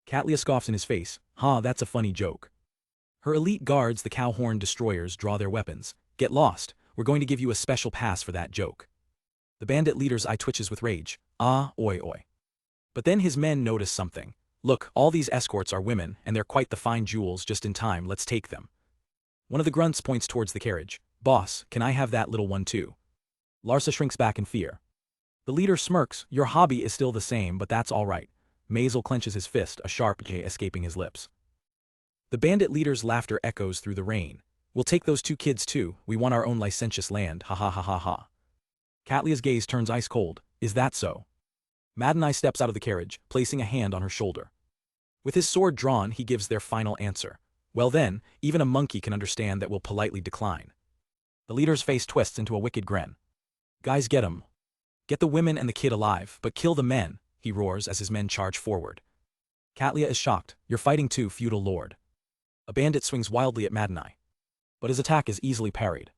Katlia scoffs in his face. That's a funny joke. Her elite guards, the cow-horn destroyers, draw their weapons. Get lost, we're going to give you a special pass for that joke. The bandit leader's eye twitches with rage. Oi. But then his men notice something. Look, all these escorts are women, and they're quite the fine jewels, just in time, let's take them. One of the grunts points towards the carriage. Boss, can I have that little one too? Larsa shrinks back in fear. The leader smirks. Your hobby is still the same, but that's all right. Masel clenches his fist, a sharp J escaping his lips. The bandit leader's laughter echoes through the rain. We'll take those 2 kids too, we want our own licentious land, ha ha ha ha ha. Katlia's gaze turns ice cold. Is that so? Manhwa steps out of the carriage, placing a hand on her shoulder. With his sword drawn, he gives their final answer. Well then, even a monkey can understand that we'll politely decline. The leader's face twists into a wicked grin. Guys, get 'em. Get the women and the kid alive, but kill the men, he roars as his men charge forward. Katlia is shocked. You're fighting too, feudal lord. A bandit swings wildly at Manhwa. But his attack is easily parried.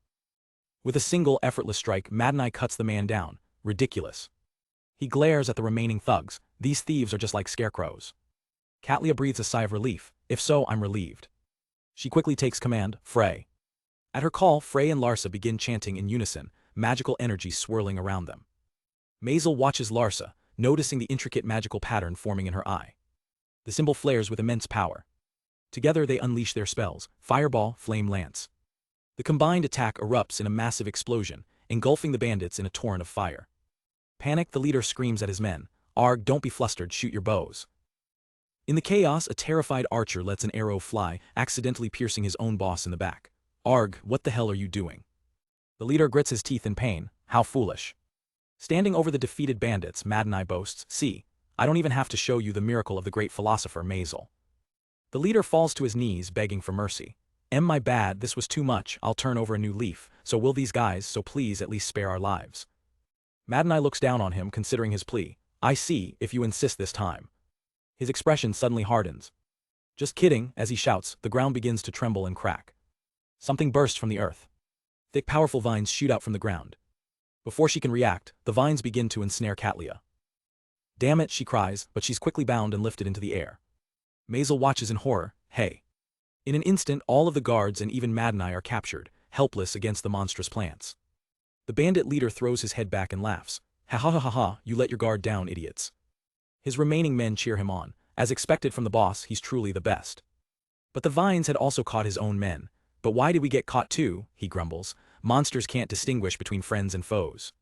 With a single effortless strike, Manhwa cuts the man down. Ridiculous. He glares at the remaining thugs. These thieves are just like scarecrows. Katlia breathes a sigh of relief. If so, I'm relieved. She quickly takes command. Frey. At her call, Frey and Larsa begin chanting in unison, magical energy swirling around them. Masel watches Larsa, noticing the intricate magical pattern forming in her eye. The symbol flares with immense power. Together they unleash their spells, Fireball, Flame Lance. The combined attack erupts in a massive explosion, engulfing the bandits in a torrent of fire. Panicked, the leader screams at his men, Arg, don't be flustered, shoot your bows. In the chaos, a terrified archer lets an arrow fly, accidentally piercing his own boss in the back. Arg, what the hell are you doing? The leader grits his teeth in pain. How foolish. Standing over the defeated bandits, Manhwa boasts, see, I don't even have to show you the miracle of the great philosopher Masel. The leader falls to his knees, begging for mercy. My bad, this was too much, I'll turn over a new leaf, so will these guys, so please at least spare our lives. Manhwa looks down on him, considering his plea. I see, if you insist this time. His expression suddenly hardens. Just kidding, as he shouts, the ground begins to tremble and crack. Something bursts from the earth. Thick, powerful vines shoot out from the ground. Before she can react, the vines begin to ensnare Katlia. Damn it, she cries, but she's quickly bound and lifted into the air. Masel watches in horror. Hey. In an instant, all of the guards and even Manhwa are captured, helpless against the monstrous plants. The bandit leader throws his head back and laughs. Ha ha ha ha ha, you let your guard down, idiots. His remaining men cheer him on. As expected from the boss, he's truly the best. But the vines had also caught his own men. But why did we get caught too, he grumbles. Monsters can't distinguish between friends and foes.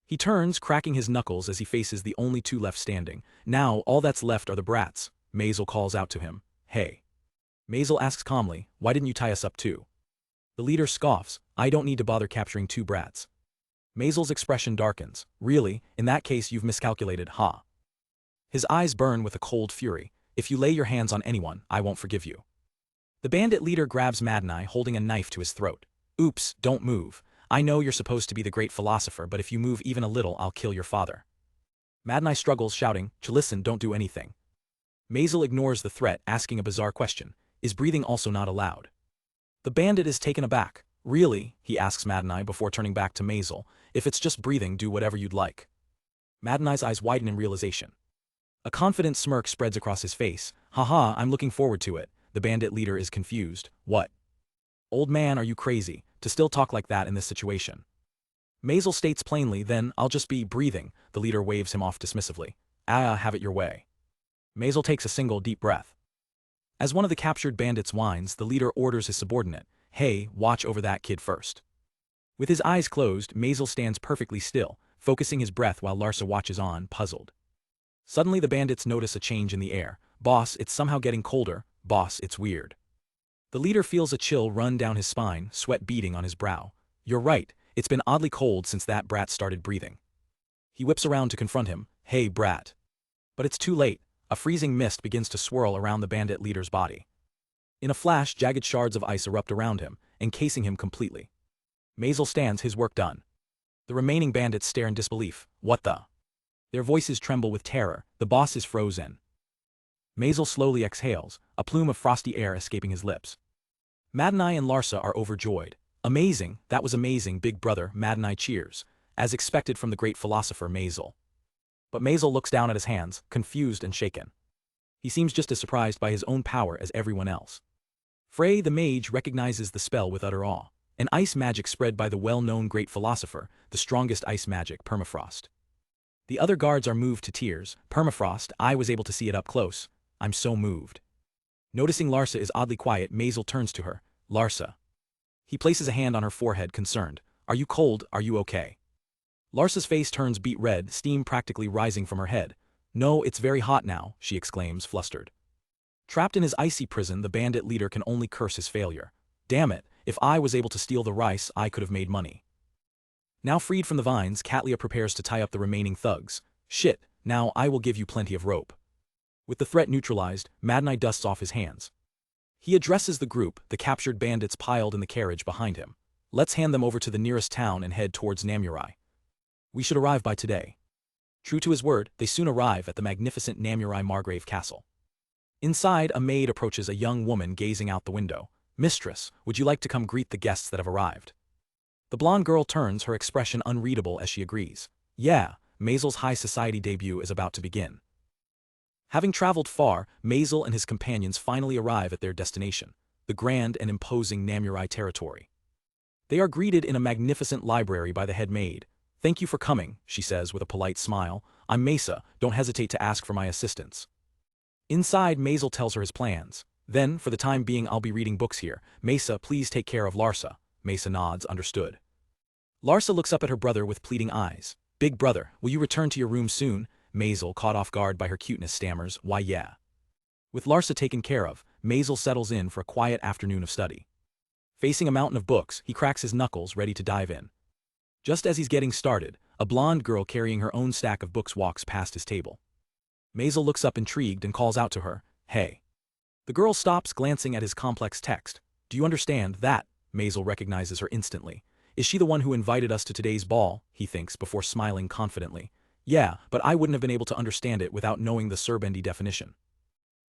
He turns, cracking his knuckles as he faces the only 2 left standing. Now, all that's left are the brats. Masel calls out to him. Hey. Masel asks calmly, why didn't you tie us up too? The leader scoffs, I don't need to bother capturing 2 brats. Masel's expression darkens. Really, in that case you've miscalculated, ha. His eyes burn with a cold fury. If you lay your hands on anyone, I won't forgive you. The bandit leader grabs Manhwa, holding a knife to his throat. Oops, don't move. I know you're supposed to be the great philosopher, but if you move even a little, I'll kill your father. Manhwa struggles, shouting, listen, don't do anything. Masel ignores the threat, asking a bizarre question. Is breathing also not allowed? The bandit is taken aback. Really, he asks Manhwa before turning back to Masel. If it's just breathing, do whatever you'd like. Manhwa's eyes widen in realization. A confident smirk spreads across his face. Haha, I'm looking forward to it. The bandit leader is confused. What? Old man, are you crazy, to still talk like that in this situation? Masel states plainly, then, I'll just be breathing. The leader waves him off dismissively. Have it your way. Masel takes a single deep breath. As one of the captured bandits whines, the leader orders his subordinate, hey, watch over that kid first. With his eyes closed, Masel stands perfectly still, focusing his breath while Larsa watches on, puzzled. Suddenly the bandits notice a change in the air. Boss, it's somehow getting colder. Boss, it's weird. The leader feels a chill run down his spine, sweat beading on his brow. You're right, it's been oddly cold since that brat started breathing. He whips around to confront him. Hey, brat. But it's too late. A freezing mist begins to swirl around the bandit leader's body. In a flash, jagged shards of ice erupt around him, encasing him completely. Masel stands, his work done. The remaining bandits stare in disbelief. What the? Their voices tremble with terror. The boss is frozen. Masel slowly exhales, a plume of frosty air escaping his lips. Manhwa and Larsa are overjoyed. Amazing, that was amazing, big brother, Manhwa cheers, as expected from the great philosopher Masel. But Masel looks down at his hands, confused and shaken. He seems just as surprised by his own power as everyone else. Frey the mage recognizes the spell with utter awe. An ice magic spread by the well-known great philosopher, the strongest ice magic, permafrost. The other guards are moved to tears. Permafrost, I was able to see it up close. I'm so moved. Noticing Larsa is oddly quiet, Masel turns to her. Larsa. He places a hand on her forehead, concerned. Are you cold? Are you okay? Larsa's face turns beet red, steam practically rising from her head. No, it's very hot now, she exclaims, flustered. Trapped in his icy prison, the bandit leader can only curse his failure. Damn it, If I was able to steal the rice, I could have made money. Now freed from the vines, Katlia prepares to tie up the remaining thugs. Shit, now I will give you plenty of rope. With the threat neutralized, Mad Eye dusts off his hands. He addresses the group, the captured bandits piled in the carriage behind him. Let's hand them over to the nearest town and head towards Namurai. We should arrive by today. True to his word, they soon arrive at the magnificent Namurai Margrave Castle. Inside, a maid approaches a young woman gazing out the window. Mistress, would you like to come greet the guests that have arrived? The blonde girl turns, her expression unreadable as she agrees. Yeah, Masel's high society debut is about to begin. Having traveled far, Masel and his companions finally arrive at their destination, the grand and imposing Namurai territory. They are greeted in a magnificent library by the head maid. Thank you for coming, she says with a polite smile. I'm Mesa, don't hesitate to ask for my assistance. Inside, Masel tells her his plans. Then, for the time being, I'll be reading books here. Mesa, please take care of Larsa. Mesa nods, understood. Larsa looks up at her brother with pleading eyes. Big brother, will you return to your room soon? Masel, caught off guard by her cuteness, stammers, why yeah. With Larsa taken care of, Masel settles in for a quiet afternoon of study. Facing a mountain of books, he cracks his knuckles, ready to dive in. Just as he's getting started, a blonde girl carrying her own stack of books walks past his table. Masel looks up intrigued and calls out to her, hey. The girl stops, glancing at his complex text. Do you understand that? Masel recognizes her instantly. Is she the one who invited us to today's ball? He thinks before smiling confidently. Yeah, but I wouldn't have been able to understand it without knowing the Surbendi definition.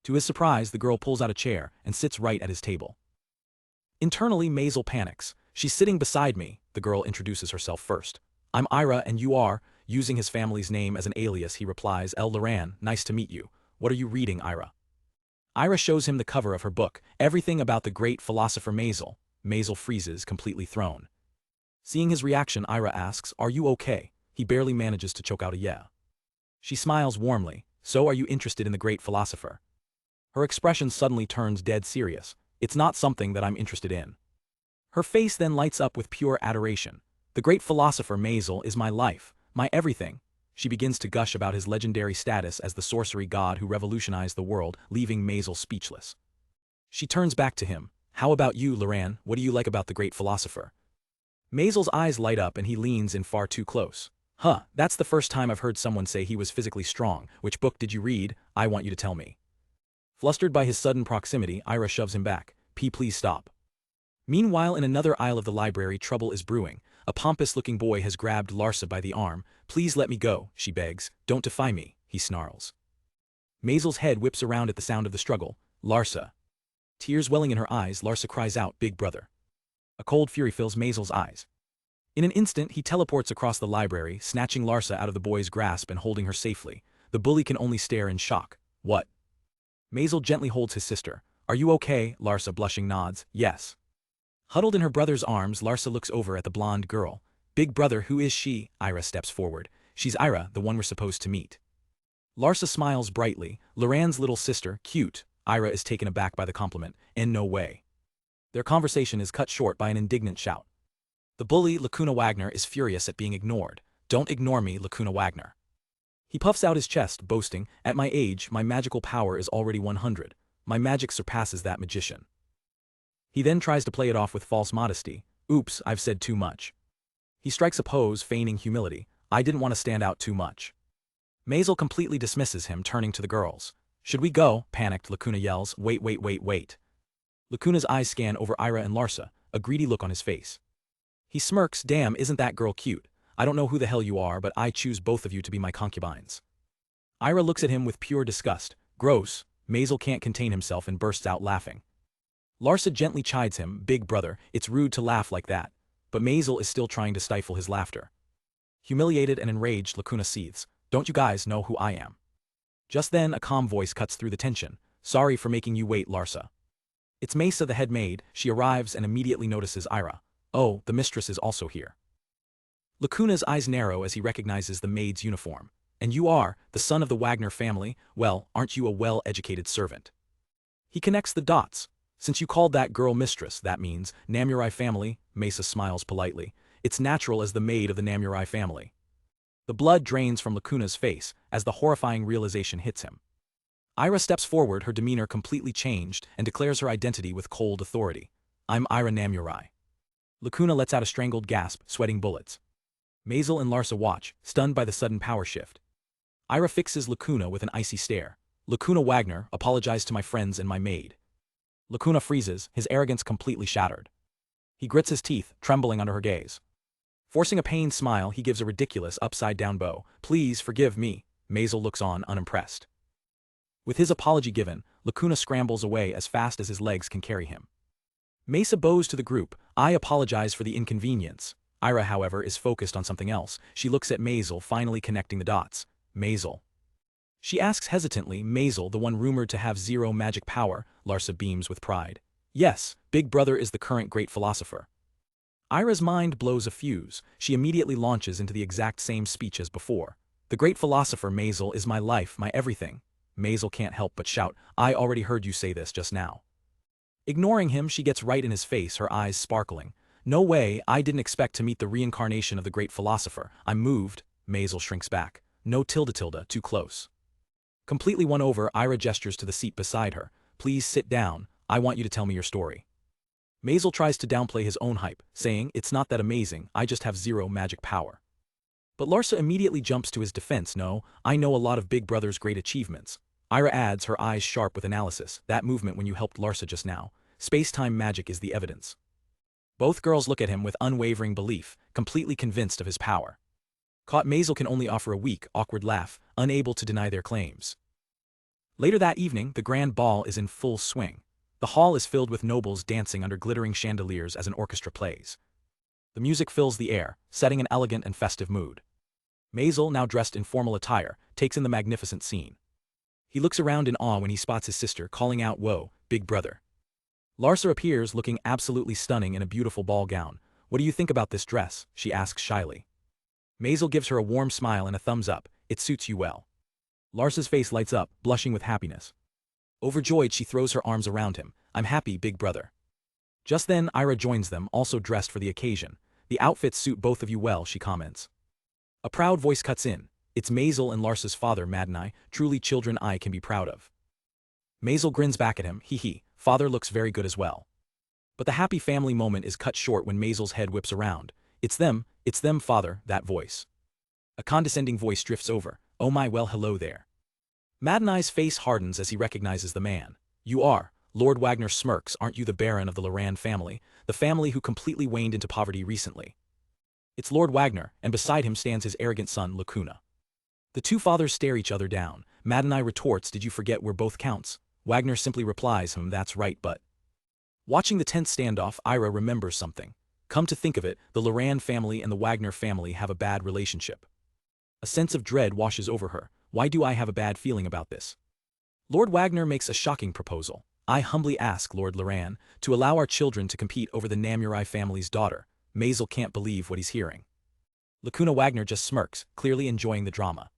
To his surprise, the girl pulls out a chair and sits right at his table. Internally, Masel panics. She's sitting beside me, the girl introduces herself first. I'm Ira and you are, using his family's name as an alias, he replies, El Laran, nice to meet you. What are you reading, Ira? Ira shows him the cover of her book, Everything About the Great Philosopher Masel. Masel freezes, completely thrown. Seeing his reaction, Ira asks, are you okay? He barely manages to choke out a yeah. She smiles warmly. So are you interested in the great philosopher? Her expression suddenly turns dead serious. It's not something that I'm interested in. Her face then lights up with pure adoration. The great philosopher Masel is my life, my everything. She begins to gush about his legendary status as the sorcery god who revolutionized the world, leaving Masel speechless. She turns back to him. How about you, Laran? What do you like about the great philosopher? Masel's eyes light up and he leans in far too close. Huh, that's the first time I've heard someone say he was physically strong. Which book did you read? I want you to tell me. Flustered by his sudden proximity, Ira shoves him back. Please stop. Meanwhile, in another aisle of the library, trouble is brewing. A pompous-looking boy has grabbed Larsa by the arm. Please let me go, she begs. Don't defy me, he snarls. Masel's head whips around at the sound of the struggle. Larsa. Tears welling in her eyes, Larsa cries out, Big brother. A cold fury fills Masel's eyes. In an instant, he teleports across the library, snatching Larsa out of the boy's grasp and holding her safely. The bully can only stare in shock. What? Masel gently holds his sister. Are you okay? Larsa blushing nods. Yes. Huddled in her brother's arms, Larsa looks over at the blonde girl. Big brother, who is she? Ira steps forward. She's Ira, the one we're supposed to meet. Larsa smiles brightly. Laran's little sister, cute. Ira is taken aback by the compliment. In no way. Their conversation is cut short by an indignant shout. The bully, Lacuna Wagner, is furious at being ignored. Don't ignore me, Lacuna Wagner. He puffs out his chest, boasting, at my age, my magical power is already 100. My magic surpasses that magician. He then tries to play it off with false modesty. Oops, I've said too much. He strikes a pose, feigning humility. I didn't want to stand out too much. Masel completely dismisses him, turning to the girls. Should we go? Panicked, Lacuna yells. Wait. Lacuna's eyes scan over Ira and Larsa, a greedy look on his face. He smirks, damn, isn't that girl cute? I don't know who the hell you are, but I choose both of you to be my concubines. Ira looks at him with pure disgust. Gross. Masel can't contain himself and bursts out laughing. Larsa gently chides him, Big brother, it's rude to laugh like that. But Masel is still trying to stifle his laughter. Humiliated and enraged, Lacuna seethes. Don't you guys know who I am? Just then, a calm voice cuts through the tension. Sorry for making you wait, Larsa. It's Mesa, the head maid. She arrives and immediately notices Ira. Oh, the mistress is also here. Lacuna's eyes narrow as he recognizes the maid's uniform. And you are, the son of the Wagner family? Well, aren't you a well-educated servant? He connects the dots. Since you called that girl mistress, that means Namurai family. Mesa smiles politely. It's natural as the maid of the Namurai family. The blood drains from Lacuna's face as the horrifying realization hits him. Ira steps forward, her demeanor completely changed, and declares her identity with cold authority. I'm Airan Namurai. Lacuna lets out a strangled gasp, sweating bullets. Masel and Larsa watch, stunned by the sudden power shift. Ira fixes Lacuna with an icy stare. Lacuna Wagner, apologize to my friends and my maid. Lacuna freezes, his arrogance completely shattered. He grits his teeth, trembling under her gaze. Forcing a pained smile, he gives a ridiculous upside-down bow. Please forgive me. Masel looks on, unimpressed. With his apology given, Lacuna scrambles away as fast as his legs can carry him. Mesa bows to the group. I apologize for the inconvenience. Ira, however, is focused on something else. She looks at Masel, finally connecting the dots. Masel. She asks hesitantly, Masel, the one rumored to have zero magic power. Larsa beams with pride. Yes, Big Brother is the current great philosopher. Ira's mind blows a fuse. She immediately launches into the exact same speech as before. The great philosopher Masel is my life, my everything. Masel can't help but shout, I already heard you say this just now. Ignoring him, she gets right in his face, her eyes sparkling. No way, I didn't expect to meet the reincarnation of the great philosopher. I'm moved. Masel shrinks back. No tilde, too close. Completely won over, Ira gestures to the seat beside her. Please sit down, I want you to tell me your story. Masel tries to downplay his own hype, saying, it's not that amazing, I just have zero magic power. But Larsa immediately jumps to his defense. No, I know a lot of Big Brother's great achievements. Ira adds, her eyes sharp with analysis. That movement when you helped Larsa just now. Space-time magic is the evidence. Both girls look at him with unwavering belief, completely convinced of his power. Caught Masel can only offer a weak, awkward laugh, unable to deny their claims. Later that evening, the grand ball is in full swing. The hall is filled with nobles dancing under glittering chandeliers as an orchestra plays. The music fills the air, setting an elegant and festive mood. Masel, now dressed in formal attire, takes in the magnificent scene. He looks around in awe when he spots his sister, calling out, Whoa, Big Brother. Larsa appears, looking absolutely stunning in a beautiful ball gown. What do you think about this dress? She asks shyly. Masel gives her a warm smile and a thumbs up. It suits you well. Larsa's face lights up, blushing with happiness. Overjoyed, she throws her arms around him. I'm happy, Big Brother. Just then, Ira joins them, also dressed for the occasion. The outfits suit both of you well, she comments. A proud voice cuts in. It's Masel and Larsa's father, Madnai, truly children I can be proud of. Masel grins back at him, hee, father looks very good as well. But the happy family moment is cut short when Masel's head whips around. It's them, father, that voice. A condescending voice drifts over. Oh my, well, hello there. Madnai's face hardens as he recognizes the man. You are. Lord Wagner smirks, aren't you the Baron of the Loran family, the family who completely waned into poverty recently? It's Lord Wagner, and beside him stands his arrogant son, Lacuna. The two fathers stare each other down. Madnai retorts, did you forget we're both counts? Wagner simply replies, that's right, but... Watching the tense standoff, Ira remembers something. Come to think of it, the Loran family and the Wagner family have a bad relationship. A sense of dread washes over her. Why do I have a bad feeling about this? Lord Wagner makes a shocking proposal. I humbly ask Lord Loran to allow our children to compete over the Namurai family's daughter. Masel can't believe what he's hearing. Lacuna Wagner just smirks, clearly enjoying the drama.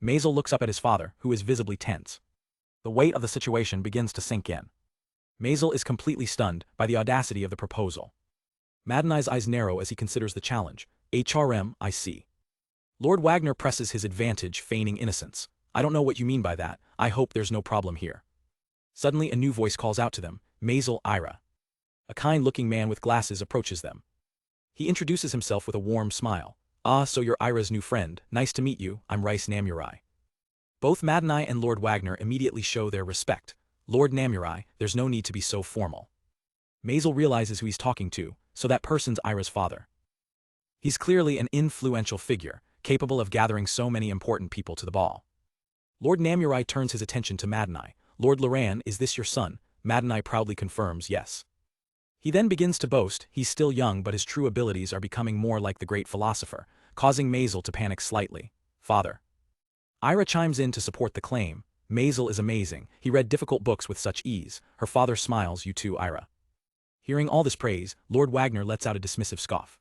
Masel looks up at his father, who is visibly tense. The weight of the situation begins to sink in. Masel is completely stunned by the audacity of the proposal. Madnai's eyes narrow as he considers the challenge. HRM, I see. Lord Wagner presses his advantage, feigning innocence. I don't know what you mean by that, I hope there's no problem here. Suddenly a new voice calls out to them, Masel, Ira. A kind-looking man with glasses approaches them. He introduces himself with a warm smile. Ah, so you're Ira's new friend, nice to meet you, I'm Rice Namurai. Both Madnai and Lord Wagner immediately show their respect. Lord Namurai, there's no need to be so formal. Masel realizes who he's talking to, so that person's Ira's father. He's clearly an influential figure, capable of gathering so many important people to the ball. Lord Namurai turns his attention to Madnai. Lord Loran, is this your son? Madnai proudly confirms yes. He then begins to boast, he's still young but his true abilities are becoming more like the great philosopher, causing Masel to panic slightly. Father. Ira chimes in to support the claim. Masel is amazing, he read difficult books with such ease. Her father smiles, you too, Ira. Hearing all this praise, Lord Wagner lets out a dismissive scoff.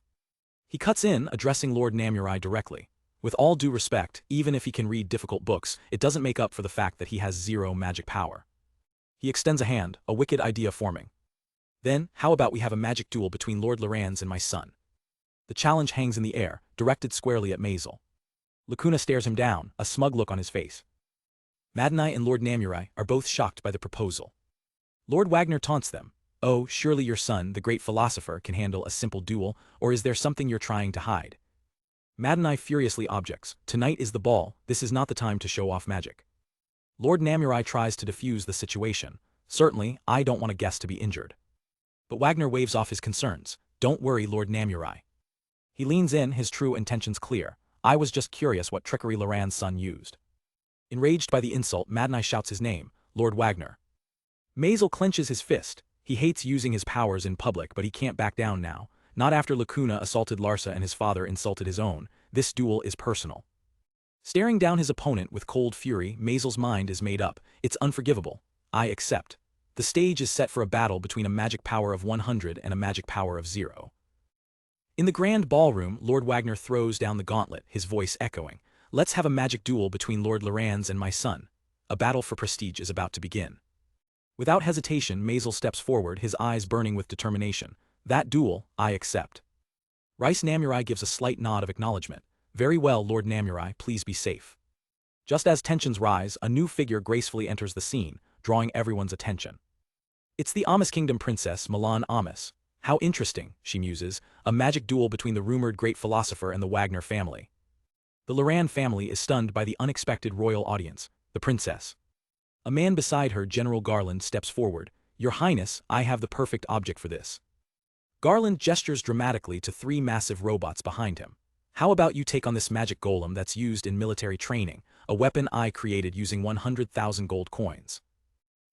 He cuts in, addressing Lord Namurai directly. With all due respect, even if he can read difficult books, it doesn't make up for the fact that he has zero magic power. He extends a hand, a wicked idea forming. Then, how about we have a magic duel between Lord Loran's and my son? The challenge hangs in the air, directed squarely at Masel. Lacuna stares him down, a smug look on his face. Madnai and Lord Namurai are both shocked by the proposal. Lord Wagner taunts them. Oh, surely your son, the great philosopher, can handle a simple duel, or is there something you're trying to hide? Manhwa furiously objects. Tonight is the ball, this is not the time to show off magic. Lord Namurai tries to defuse the situation. Certainly, I don't want a guest to be injured. But Wagner waves off his concerns. Don't worry, Lord Namurai. He leans in, his true intentions clear. I was just curious what trickery Loran's son used. Enraged by the insult, Manhwa shouts his name, Lord Wagner. Masel clenches his fist. He hates using his powers in public, but he can't back down now. Not after Lacuna assaulted Larsa and his father insulted his own. This duel is personal. Staring down his opponent with cold fury, Masel's mind is made up. It's unforgivable. I accept. The stage is set for a battle between a magic power of 100 and a magic power of 0. In the grand ballroom, Lord Wagner throws down the gauntlet, his voice echoing. Let's have a magic duel between Lord Loran's and my son. A battle for prestige is about to begin. Without hesitation, Masel steps forward, his eyes burning with determination. That duel, I accept. Rice Namurai gives a slight nod of acknowledgement. Very well, Lord Namurai, please be safe. Just as tensions rise, a new figure gracefully enters the scene, drawing everyone's attention. It's the Amos Kingdom princess, Milan Amos. How interesting, she muses, a magic duel between the rumored great philosopher and the Wagner family. The Loran family is stunned by the unexpected royal audience, the princess. A man beside her, General Garland, steps forward. Your Highness, I have the perfect object for this. Garland gestures dramatically to 3 massive robots behind him. How about you take on this magic golem that's used in military training, a weapon I created using 100,000 gold coins.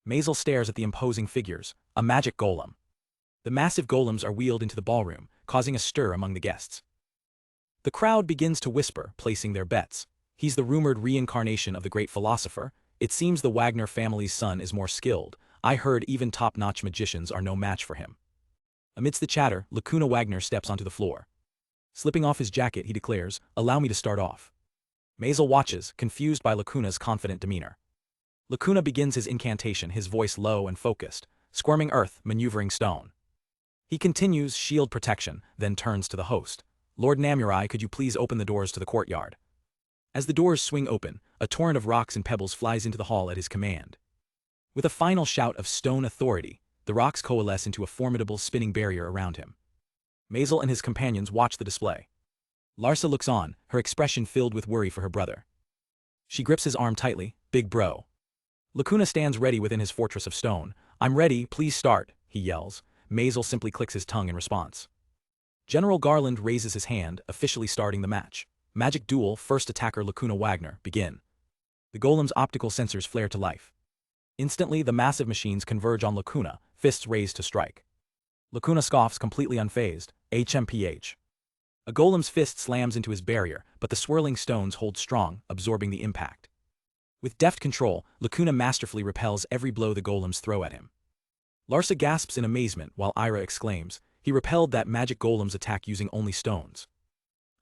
Masel stares at the imposing figures, a magic golem. The massive golems are wheeled into the ballroom, causing a stir among the guests. The crowd begins to whisper, placing their bets. He's the rumored reincarnation of the great philosopher. It seems the Wagner family's son is more skilled. I heard even top-notch magicians are no match for him. Amidst the chatter, Lacuna Wagner steps onto the floor. Slipping off his jacket, he declares, allow me to start off. Masel watches, confused by Lacuna's confident demeanor. Lacuna begins his incantation, his voice low and focused, squirming earth, maneuvering stone. He continues shield protection, then turns to the host. Lord Namurai, could you please open the doors to the courtyard? As the doors swing open, a torrent of rocks and pebbles flies into the hall at his command. With a final shout of stone authority, the rocks coalesce into a formidable spinning barrier around him. Masel and his companions watch the display. Larsa looks on, her expression filled with worry for her brother. She grips his arm tightly. Big bro. Lacuna stands ready within his fortress of stone. I'm ready, please start, he yells. Masel simply clicks his tongue in response. General Garland raises his hand, officially starting the match. Magic duel, first attacker Lacuna Wagner, begin. The golem's optical sensors flare to life. Instantly, the massive machines converge on Lacuna, fists raised to strike. Lacuna scoffs, completely unfazed. HMPH. A golem's fist slams into his barrier, but the swirling stones hold strong, absorbing the impact. With deft control, Lacuna masterfully repels every blow the golems throw at him. Larsa gasps in amazement while Airan exclaims, he repelled that magic golem's attack using only stones.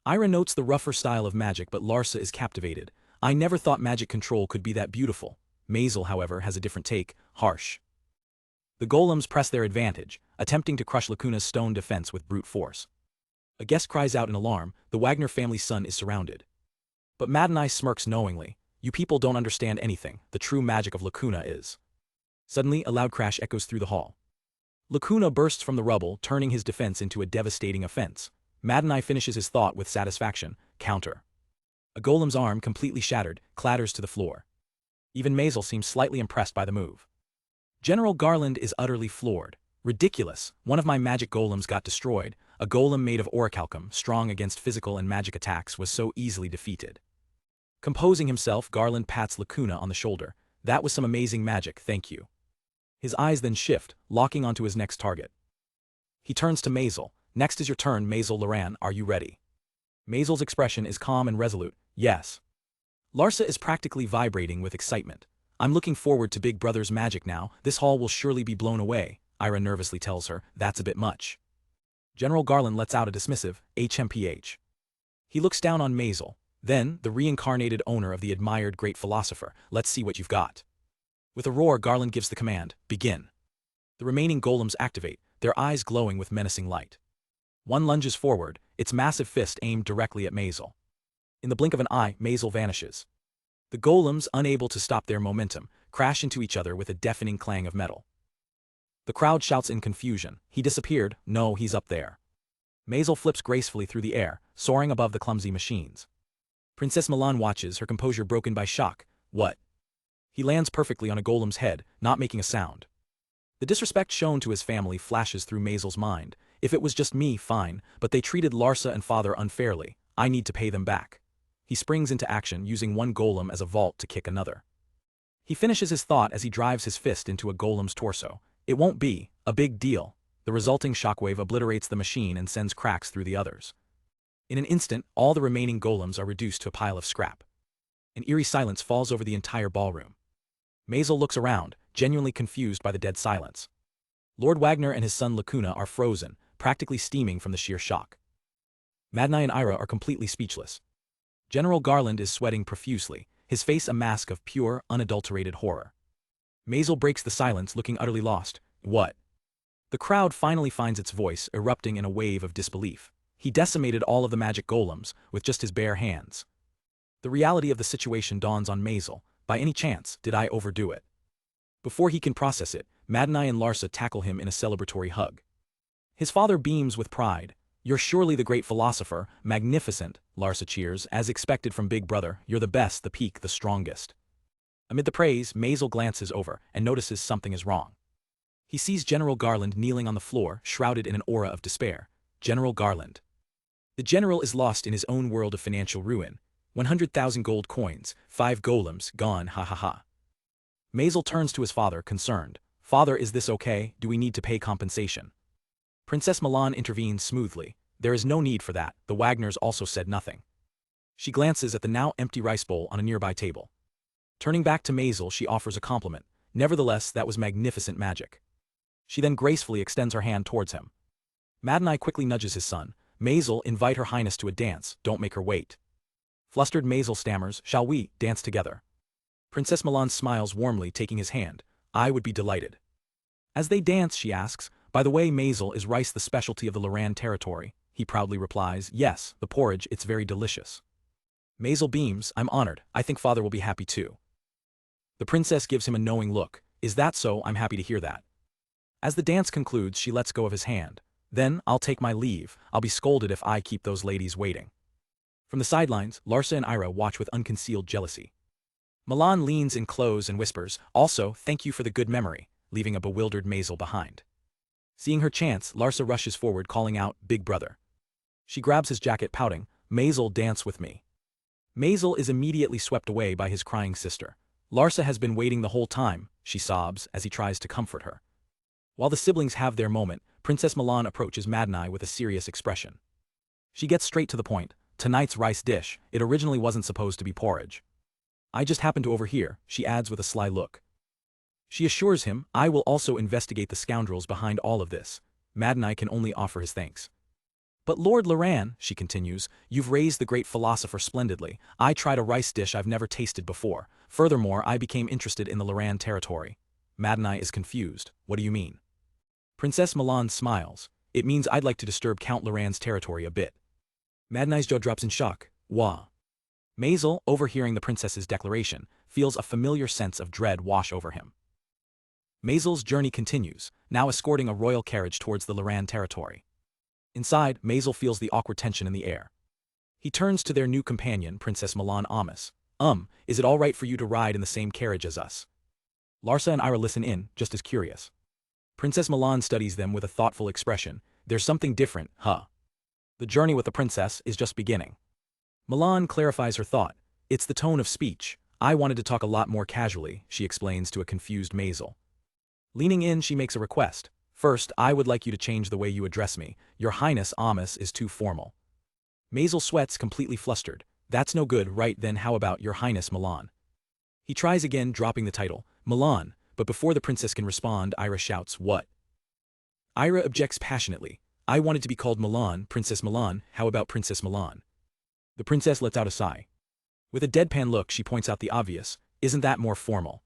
Airan notes the rougher style of magic, but Larsa is captivated. I never thought magic control could be that beautiful. Masel, however, has a different take, harsh. The golems press their advantage, attempting to crush Lacuna's stone defense with brute force. A guest cries out in alarm, the Wagner family's son is surrounded. But Manhwa smirks knowingly. You people don't understand anything, the true magic of Lacuna is. Suddenly, a loud crash echoes through the hall. Lacuna bursts from the rubble, turning his defense into a devastating offense. Manhwa finishes his thought with satisfaction, counter. A golem's arm, completely shattered, clatters to the floor. Even Masel seems slightly impressed by the move. General Garland is utterly floored. Ridiculous, one of my magic golems got destroyed. A golem made of orichalcum, strong against physical and magic attacks, was so easily defeated. Composing himself, Garland pats Lacuna on the shoulder. That was some amazing magic, thank you. His eyes then shift, locking onto his next target. He turns to Masel. Next is your turn, Masel Loran, are you ready? Masel's expression is calm and resolute. Yes. Larsa is practically vibrating with excitement. I'm looking forward to Big Brother's magic now, this hall will surely be blown away, Airan nervously tells her, that's a bit much. General Garland lets out a dismissive, HMPH. He looks down on Masel. Then, the reincarnated owner of the admired great philosopher, let's see what you've got. With a roar, Garland gives the command, begin. The remaining golems activate, their eyes glowing with menacing light. One lunges forward, its massive fist aimed directly at Masel. In the blink of an eye, Masel vanishes. The golems, unable to stop their momentum, crash into each other with a deafening clang of metal. The crowd shouts in confusion. He disappeared. No, he's up there. Masel flips gracefully through the air, soaring above the clumsy machines. Princess Milan watches, her composure broken by shock. What? He lands perfectly on a golem's head, not making a sound. The disrespect shown to his family flashes through Masel's mind. If it was just me, fine, but they treated Larsa and father unfairly. I need to pay them back. He springs into action, using one golem as a vault to kick another. He finishes his thought as he drives his fist into a golem's torso. It won't be a big deal. The resulting shockwave obliterates the machine and sends cracks through the others. In an instant, all the remaining golems are reduced to a pile of scrap. An eerie silence falls over the entire ballroom. Masel looks around, genuinely confused by the dead silence. Lord Wagner and his son Lacuna are frozen, practically steaming from the sheer shock. Madnai and Ira are completely speechless. General Garland is sweating profusely, his face a mask of pure, unadulterated horror. Masel breaks the silence, looking utterly lost. What? The crowd finally finds its voice, erupting in a wave of disbelief. He decimated all of the magic golems, with just his bare hands. The reality of the situation dawns on Masel. By any chance, did I overdo it? Before he can process it, Madnai and Larsa tackle him in a celebratory hug. His father beams with pride. You're surely the great philosopher, magnificent, Larsa cheers, as expected from Big Brother. You're the best, the peak, the strongest. Amid the praise, Masel glances over and notices something is wrong. He sees General Garland kneeling on the floor, shrouded in an aura of despair. General Garland. The general is lost in his own world of financial ruin. 100,000 gold coins, 5 golems, gone, ha ha ha. Masel turns to his father, concerned. Father, is this okay? Do we need to pay compensation? Princess Milan intervenes smoothly. There is no need for that. The Wagners also said nothing. She glances at the now empty rice bowl on a nearby table. Turning back to Masel, she offers a compliment. Nevertheless, that was magnificent magic. She then gracefully extends her hand towards him. Madnai quickly nudges his son. Masel, invite Her Highness to a dance, don't make her wait. Flustered Masel stammers, shall we dance together? Princess Milan smiles warmly, taking his hand. I would be delighted. As they dance, she asks, by the way, Masel, is rice the specialty of the Loran territory? He proudly replies, yes, the porridge, it's very delicious. Masel beams, I'm honored, I think father will be happy too. The princess gives him a knowing look. Is that so? I'm happy to hear that. As the dance concludes, she lets go of his hand. Then, I'll take my leave, I'll be scolded if I keep those ladies waiting. From the sidelines, Larsa and Ira watch with unconcealed jealousy. Milan leans in close and whispers, also, thank you for the good memory, leaving a bewildered Masel behind. Seeing her chance, Larsa rushes forward, calling out, Big Brother. She grabs his jacket, pouting, Masel, dance with me. Masel is immediately swept away by his crying sister. Larsa has been waiting the whole time, she sobs as he tries to comfort her. While the siblings have their moment, Princess Milan approaches Madnai with a serious expression. She gets straight to the point. Tonight's rice dish, it originally wasn't supposed to be porridge. I just happened to overhear, she adds with a sly look. She assures him, I will also investigate the scoundrels behind all of this. Madnai can only offer his thanks. But Lord Loran, she continues, you've raised the great philosopher splendidly. I tried a rice dish I've never tasted before. Furthermore, I became interested in the Loran territory. Madnai is confused. What do you mean? Princess Milan smiles. It means I'd like to disturb Count Loran's territory a bit. Madnai's jaw drops in shock. Wah. Masel, overhearing the princess's declaration, feels a familiar sense of dread wash over him. Masel's journey continues, now escorting a royal carriage towards the Loran territory. Inside, Masel feels the awkward tension in the air. He turns to their new companion, Princess Milan Amos. Is it all right for you to ride in the same carriage as us? Larsa and Ira listen in, just as curious. Princess Milan studies them with a thoughtful expression. There's something different, huh? The journey with the princess is just beginning. Milan clarifies her thought. It's the tone of speech. I wanted to talk a lot more casually, she explains to a confused Masel. Leaning in, she makes a request. First, I would like you to change the way you address me. Your Highness Amos is too formal. Masel sweats, completely flustered. That's no good, right? Then how about Your Highness Milan? He tries again, dropping the title, Milan, but before the princess can respond, Ira shouts, what? Ira objects passionately. I wanted to be called Milan, Princess Milan, how about Princess Milan? The princess lets out a sigh. With a deadpan look, she points out the obvious, isn't that more formal?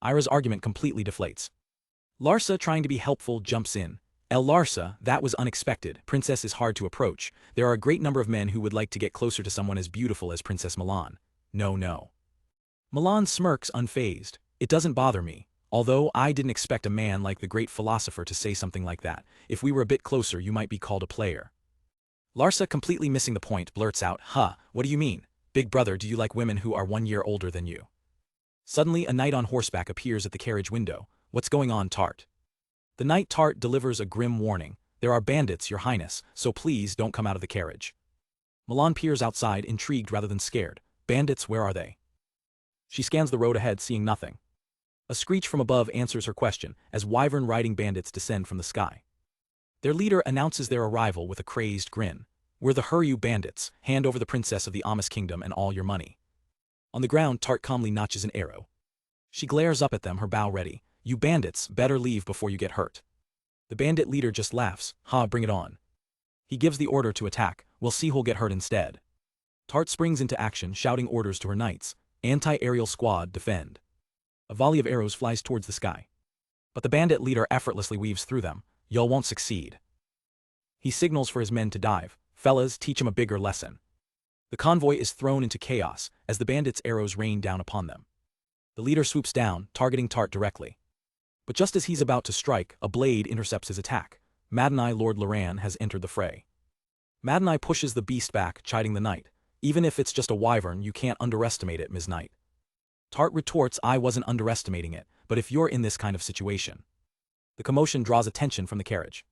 Ira's argument completely deflates. Larsa, trying to be helpful, jumps in. Larsa, that was unexpected. Princess is hard to approach. There are a great number of men who would like to get closer to someone as beautiful as Princess Milan. No. Milan smirks, unfazed. It doesn't bother me. Although I didn't expect a man like the great philosopher to say something like that. If we were a bit closer you might be called a player. Larsa, completely missing the point, blurts out, what do you mean? Big brother, do you like women who are 1 year older than you? Suddenly a knight on horseback appears at the carriage window. What's going on, Tart? The knight Tart delivers a grim warning. There are bandits, your highness, so please don't come out of the carriage. Milan peers outside, intrigued rather than scared. Bandits, where are they? She scans the road ahead, seeing nothing. A screech from above answers her question, as Wyvern riding bandits descend from the sky. Their leader announces their arrival with a crazed grin. We're the Huryu bandits, hand over the princess of the Amos kingdom and all your money. On the ground, Tart calmly notches an arrow. She glares up at them, her bow ready. You bandits, better leave before you get hurt. The bandit leader just laughs. Bring it on. He gives the order to attack. We'll see who'll get hurt instead. Tart springs into action, shouting orders to her knights. Anti-aerial squad, defend. A volley of arrows flies towards the sky. But the bandit leader effortlessly weaves through them. Y'all won't succeed. He signals for his men to dive. Fellas, teach him a bigger lesson. The convoy is thrown into chaos as the bandits' arrows rain down upon them. The leader swoops down, targeting Tart directly. But just as he's about to strike, a blade intercepts his attack. Madani Lord Loran has entered the fray. Madani pushes the beast back, chiding the knight. Even if it's just a wyvern, you can't underestimate it, Ms. Knight. Tart retorts, I wasn't underestimating it, but if you're in this kind of situation. The commotion draws attention from the carriage.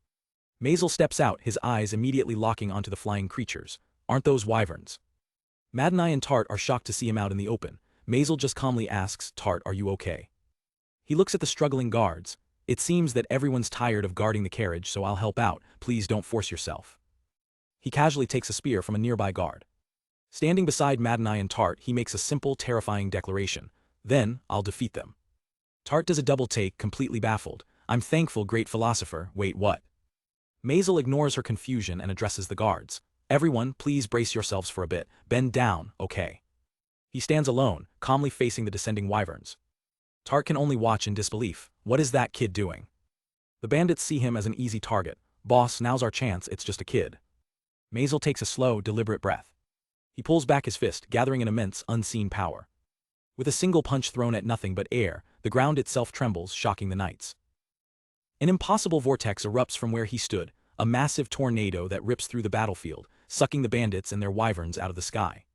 Masel steps out, his eyes immediately locking onto the flying creatures. Aren't those wyverns? Madani and Tart are shocked to see him out in the open. Masel just calmly asks, Tart, are you okay? He looks at the struggling guards. It seems that everyone's tired of guarding the carriage, so I'll help out. Please don't force yourself. He casually takes a spear from a nearby guard. Standing beside Madani and Tart, he makes a simple, terrifying declaration. Then, I'll defeat them. Tart does a double take, completely baffled. I'm thankful, great philosopher. Wait, what? Masel ignores her confusion and addresses the guards. Everyone, please brace yourselves for a bit. Bend down, okay? He stands alone, calmly facing the descending wyverns. Tart can only watch in disbelief. What is that kid doing? The bandits see him as an easy target. Boss, now's our chance, it's just a kid. Masel takes a slow, deliberate breath. He pulls back his fist, gathering an immense, unseen power. With a single punch thrown at nothing but air, the ground itself trembles, shocking the knights. An impossible vortex erupts from where he stood, a massive tornado that rips through the battlefield, sucking the bandits and their wyverns out of the sky.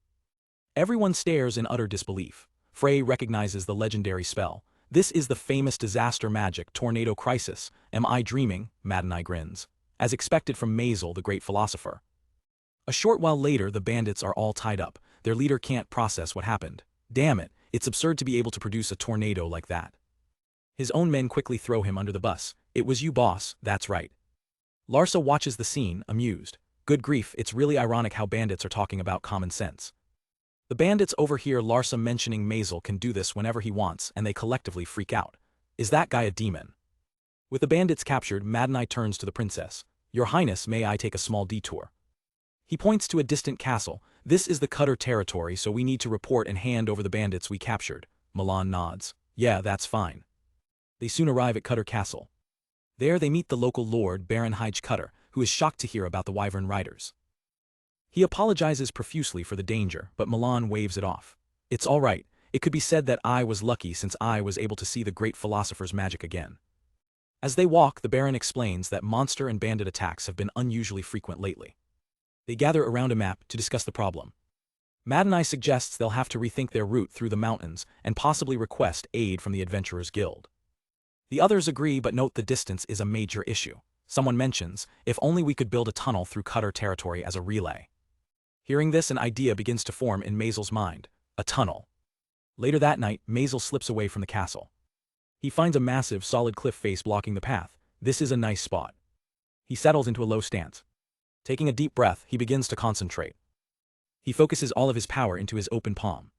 Everyone stares in utter disbelief. Frey recognizes the legendary spell. This is the famous disaster magic, Tornado Crisis. Am I dreaming? Madani grins. As expected from Masel, the great philosopher. A short while later, the bandits are all tied up. Their leader can't process what happened. Damn it, it's absurd to be able to produce a tornado like that. His own men quickly throw him under the bus. It was you, boss, that's right. Larsa watches the scene, amused. Good grief, it's really ironic how bandits are talking about common sense. The bandits overhear Larsa mentioning Masel can do this whenever he wants, and they collectively freak out. Is that guy a demon? With the bandits captured, Madani turns to the princess. Your Highness, may I take a small detour? He points to a distant castle. This is the Cutter territory, so we need to report and hand over the bandits we captured. Milan nods. Yeah, that's fine. They soon arrive at Cutter Castle. There they meet the local lord, Baron Hyge Cutter, who is shocked to hear about the wyvern riders. He apologizes profusely for the danger, but Milan waves it off. It's all right. It could be said that I was lucky since I was able to see the great philosopher's magic again. As they walk, the Baron explains that monster and bandit attacks have been unusually frequent lately. They gather around a map to discuss the problem. Madani suggests they'll have to rethink their route through the mountains and possibly request aid from the Adventurers Guild. The others agree but note the distance is a major issue. Someone mentions, if only we could build a tunnel through Cutter territory as a relay. Hearing this, an idea begins to form in Masel's mind. A tunnel. Later that night, Masel slips away from the castle. He finds a massive, solid cliff face blocking the path. This is a nice spot. He settles into a low stance. Taking a deep breath, he begins to concentrate. He focuses all of his power into his open palm.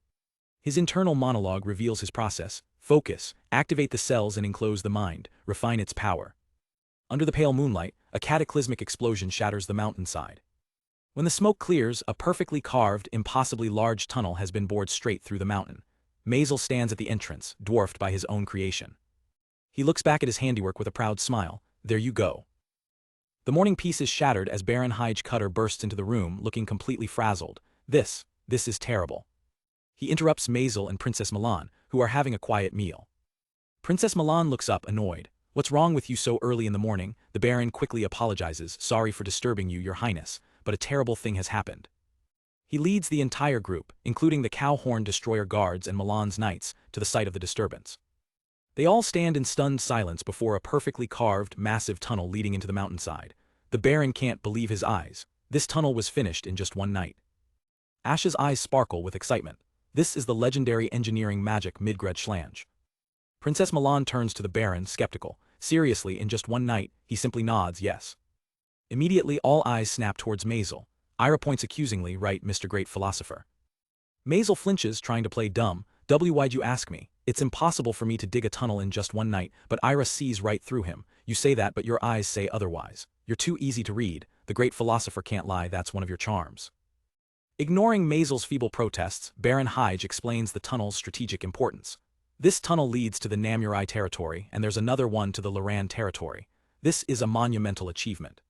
His internal monologue reveals his process. Focus, activate the cells and enclose the mind, refine its power. Under the pale moonlight, a cataclysmic explosion shatters the mountainside. When the smoke clears, a perfectly carved, impossibly large tunnel has been bored straight through the mountain. Masel stands at the entrance, dwarfed by his own creation. He looks back at his handiwork with a proud smile. There you go. The morning peace is shattered as Baron Hyge Cutter bursts into the room, looking completely frazzled. This is terrible. He interrupts Masel and Princess Milan, who are having a quiet meal. Princess Milan looks up, annoyed. What's wrong with you so early in the morning? The Baron quickly apologizes. Sorry for disturbing you, Your Highness, but a terrible thing has happened. He leads the entire group, including the cow-horn destroyer guards and Milan's knights, to the site of the disturbance. They all stand in stunned silence before a perfectly carved, massive tunnel leading into the mountainside. The Baron can't believe his eyes. This tunnel was finished in just one night. Ash's eyes sparkle with excitement. This is the legendary engineering magic Midgred Schlange. Princess Milan turns to the Baron, skeptical. Seriously, in just one night? He simply nods yes. Immediately all eyes snap towards Masel. Ira points accusingly, right, Mr. Great Philosopher. Masel flinches, trying to play dumb. Why'd you ask me? It's impossible for me to dig a tunnel in just one night, but Ira sees right through him. You say that, but your eyes say otherwise. You're too easy to read. The Great Philosopher can't lie, that's one of your charms. Ignoring Masel's feeble protests, Baron Hige explains the tunnel's strategic importance. This tunnel leads to the Namurai territory, and there's another one to the Loran territory. This is a monumental achievement.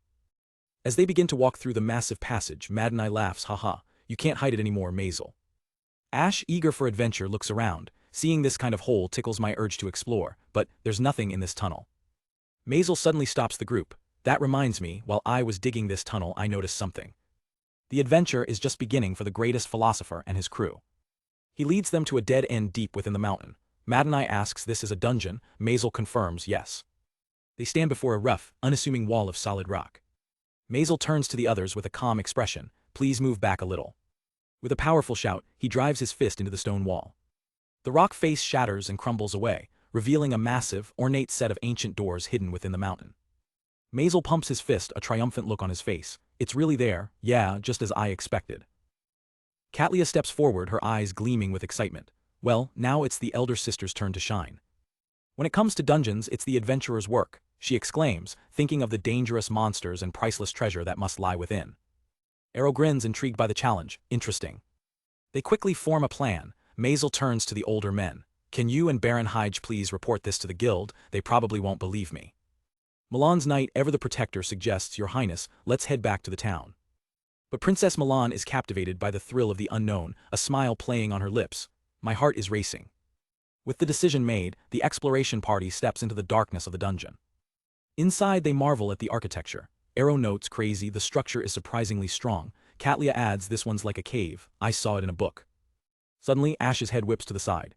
As they begin to walk through the massive passage, Maddenai laughs, haha, you can't hide it anymore, Masel. Ash, eager for adventure, looks around. Seeing this kind of hole tickles my urge to explore, but there's nothing in this tunnel. Masel suddenly stops the group. That reminds me, while I was digging this tunnel, I noticed something. The adventure is just beginning for the greatest philosopher and his crew. He leads them to a dead end deep within the mountain. Maddenai asks this is a dungeon. Masel confirms yes. They stand before a rough, unassuming wall of solid rock. Masel turns to the others with a calm expression. Please move back a little. With a powerful shout, he drives his fist into the stone wall. The rock face shatters and crumbles away, revealing a massive, ornate set of ancient doors hidden within the mountain. Masel pumps his fist, a triumphant look on his face. It's really there, yeah, just as I expected. Katlia steps forward, her eyes gleaming with excitement. Well, now it's the elder sister's turn to shine. When it comes to dungeons, it's the adventurer's work, she exclaims, thinking of the dangerous monsters and priceless treasure that must lie within. Arrow grins, intrigued by the challenge. Interesting. They quickly form a plan. Masel turns to the older men. Can you and Baron Hige please report this to the guild? They probably won't believe me. Milan's knight, ever the protector, suggests, Your Highness, let's head back to the town. But Princess Milan is captivated by the thrill of the unknown, a smile playing on her lips. My heart is racing. With the decision made, the exploration party steps into the darkness of the dungeon. Inside they marvel at the architecture. Arrow notes, crazy, the structure is surprisingly strong. Katlia adds, this one's like a cave, I saw it in a book. Suddenly, Ash's head whips to the side.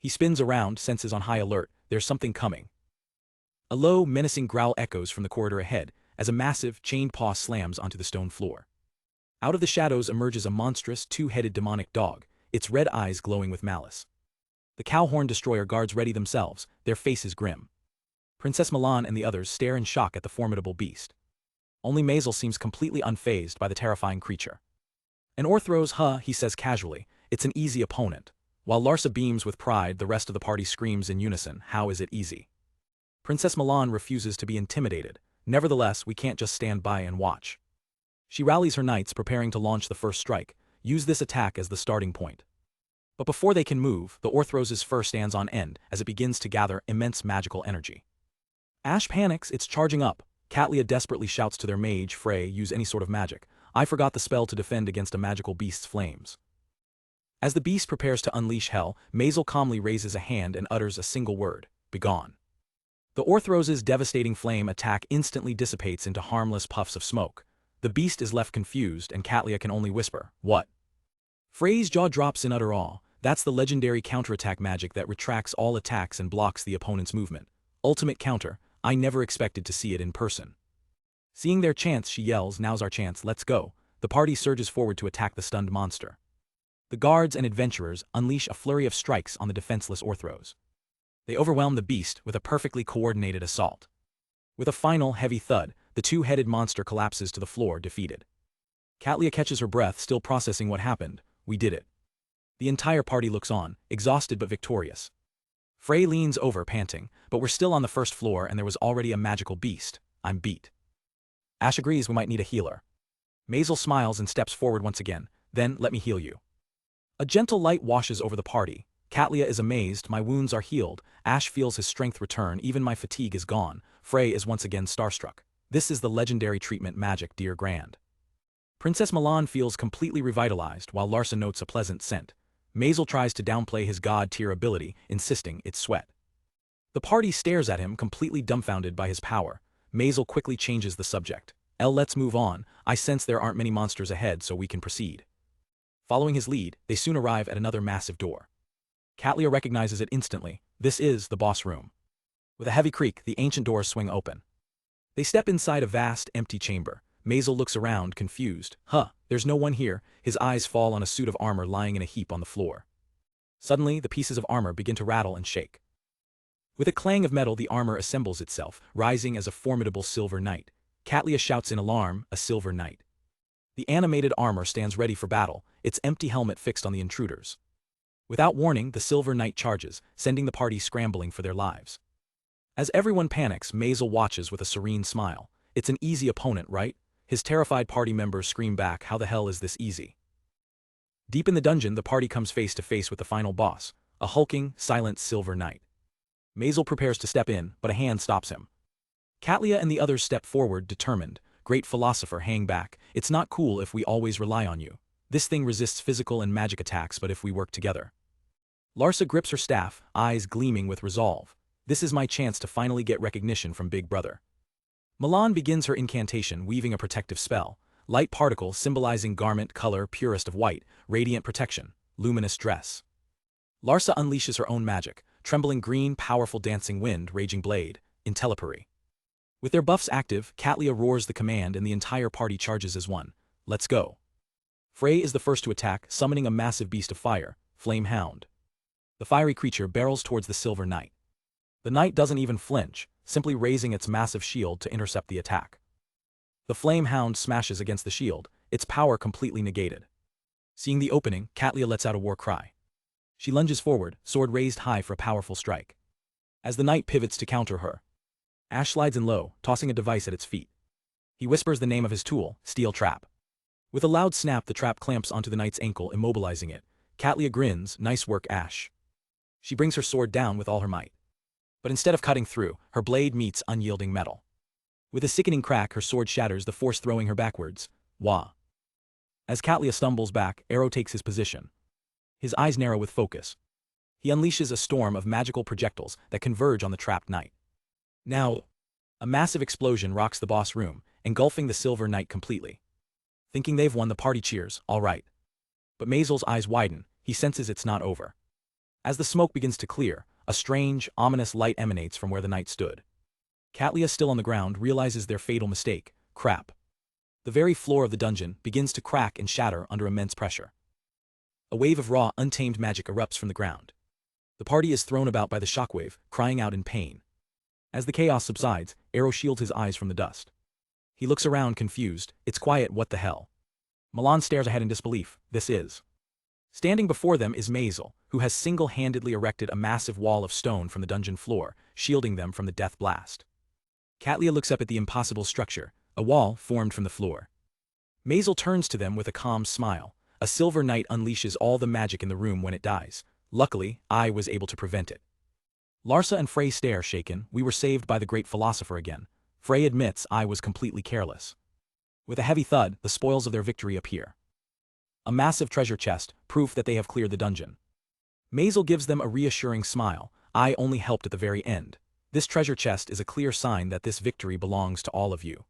He spins around, senses on high alert, there's something coming. A low, menacing growl echoes from the corridor ahead, as a massive, chained paw slams onto the stone floor. Out of the shadows emerges a monstrous, two-headed demonic dog, its red eyes glowing with malice. The cow-horn destroyer guards ready themselves, their faces grim. Princess Milan and the others stare in shock at the formidable beast. Only Masel seems completely unfazed by the terrifying creature. An Orthros, he says casually, it's an easy opponent. While Larsa beams with pride, the rest of the party screams in unison, how is it easy? Princess Milan refuses to be intimidated. Nevertheless, we can't just stand by and watch. She rallies her knights, preparing to launch the first strike. Use this attack as the starting point. But before they can move, the Orthros' fur stands on end as it begins to gather immense magical energy. Ash panics, it's charging up. Katlia desperately shouts to their mage, Frey, use any sort of magic. I forgot the spell to defend against a magical beast's flames. As the beast prepares to unleash hell, Masel calmly raises a hand and utters a single word, begone. The Orthros' devastating flame attack instantly dissipates into harmless puffs of smoke. The beast is left confused and Katlia can only whisper, what? Frey's jaw drops in utter awe. That's the legendary counterattack magic that retracts all attacks and blocks the opponent's movement. Ultimate counter, I never expected to see it in person. Seeing their chance, she yells, now's our chance, let's go. The party surges forward to attack the stunned monster. The guards and adventurers unleash a flurry of strikes on the defenseless Orthros. They overwhelm the beast with a perfectly coordinated assault. With a final, heavy thud, the two-headed monster collapses to the floor, defeated. Katlia catches her breath, still processing what happened. We did it. The entire party looks on, exhausted but victorious. Frey leans over, panting, but we're still on the first floor and there was already a magical beast. I'm beat. Ash agrees we might need a healer. Masel smiles and steps forward once again. Then, let me heal you. A gentle light washes over the party. Katlia is amazed, my wounds are healed. Ash feels his strength return, even my fatigue is gone. Frey is once again starstruck. This is the legendary treatment magic, dear Grand. Princess Milan feels completely revitalized, while Larsa notes a pleasant scent. Masel tries to downplay his god-tier ability, insisting it's sweat. The party stares at him, completely dumbfounded by his power. Masel quickly changes the subject. Let's move on. I sense there aren't many monsters ahead, so we can proceed. Following his lead, they soon arrive at another massive door. Katlia recognizes it instantly. This is the boss room. With a heavy creak, the ancient doors swing open. They step inside a vast, empty chamber. Masel looks around, confused. There's no one here. His eyes fall on a suit of armor lying in a heap on the floor. Suddenly, the pieces of armor begin to rattle and shake. With a clang of metal, the armor assembles itself, rising as a formidable silver knight. Katlia shouts in alarm, a silver knight. The animated armor stands ready for battle, its empty helmet fixed on the intruders. Without warning, the silver knight charges, sending the party scrambling for their lives. As everyone panics, Masel watches with a serene smile. It's an easy opponent, right? His terrified party members scream back, how the hell is this easy? Deep in the dungeon, the party comes face to face with the final boss, a hulking, silent silver knight. Masel prepares to step in, but a hand stops him. Katlia and the others step forward, determined. Great philosopher, hang back. It's not cool if we always rely on you. This thing resists physical and magic attacks, but if we work together. Larsa grips her staff, eyes gleaming with resolve. This is my chance to finally get recognition from Big Brother. Milan begins her incantation, weaving a protective spell. Light particle symbolizing garment color purest of white, radiant protection, luminous dress. Larsa unleashes her own magic, trembling green, powerful dancing wind, raging blade, intelepery. With their buffs active, Katlia roars the command and the entire party charges as one. Let's go. Frey is the first to attack, summoning a massive beast of fire, Flame Hound. The fiery creature barrels towards the silver knight. The knight doesn't even flinch, simply raising its massive shield to intercept the attack. The Flame Hound smashes against the shield, its power completely negated. Seeing the opening, Katlia lets out a war cry. She lunges forward, sword raised high for a powerful strike. As the knight pivots to counter her, Ash slides in low, tossing a device at its feet. He whispers the name of his tool, Steel Trap. With a loud snap, the trap clamps onto the knight's ankle, immobilizing it. Katlia grins, nice work, Ash. She brings her sword down with all her might. But instead of cutting through, her blade meets unyielding metal. With a sickening crack, her sword shatters, the force throwing her backwards. Wah. As Katlia stumbles back, Arrow takes his position. His eyes narrow with focus. He unleashes a storm of magical projectiles that converge on the trapped knight. Now, a massive explosion rocks the boss room, engulfing the silver knight completely. Thinking they've won, the party cheers, all right. But Masel's eyes widen, he senses it's not over. As the smoke begins to clear, a strange, ominous light emanates from where the knight stood. Katlia, still on the ground, realizes their fatal mistake. Crap. The very floor of the dungeon begins to crack and shatter under immense pressure. A wave of raw, untamed magic erupts from the ground. The party is thrown about by the shockwave, crying out in pain. As the chaos subsides, Arrow shields his eyes from the dust. He looks around, confused. It's quiet, what the hell? Milan stares ahead in disbelief. This is. Standing before them is Masel, who has single-handedly erected a massive wall of stone from the dungeon floor, shielding them from the death blast. Katlia looks up at the impossible structure, a wall formed from the floor. Masel turns to them with a calm smile. A silver knight unleashes all the magic in the room when it dies. Luckily, I was able to prevent it. Larsa and Frey stare, shaken. We were saved by the great philosopher again. Frey admits I was completely careless. With a heavy thud, the spoils of their victory appear. A massive treasure chest, proof that they have cleared the dungeon. Masel gives them a reassuring smile. I only helped at the very end. This treasure chest is a clear sign that this victory belongs to all of you.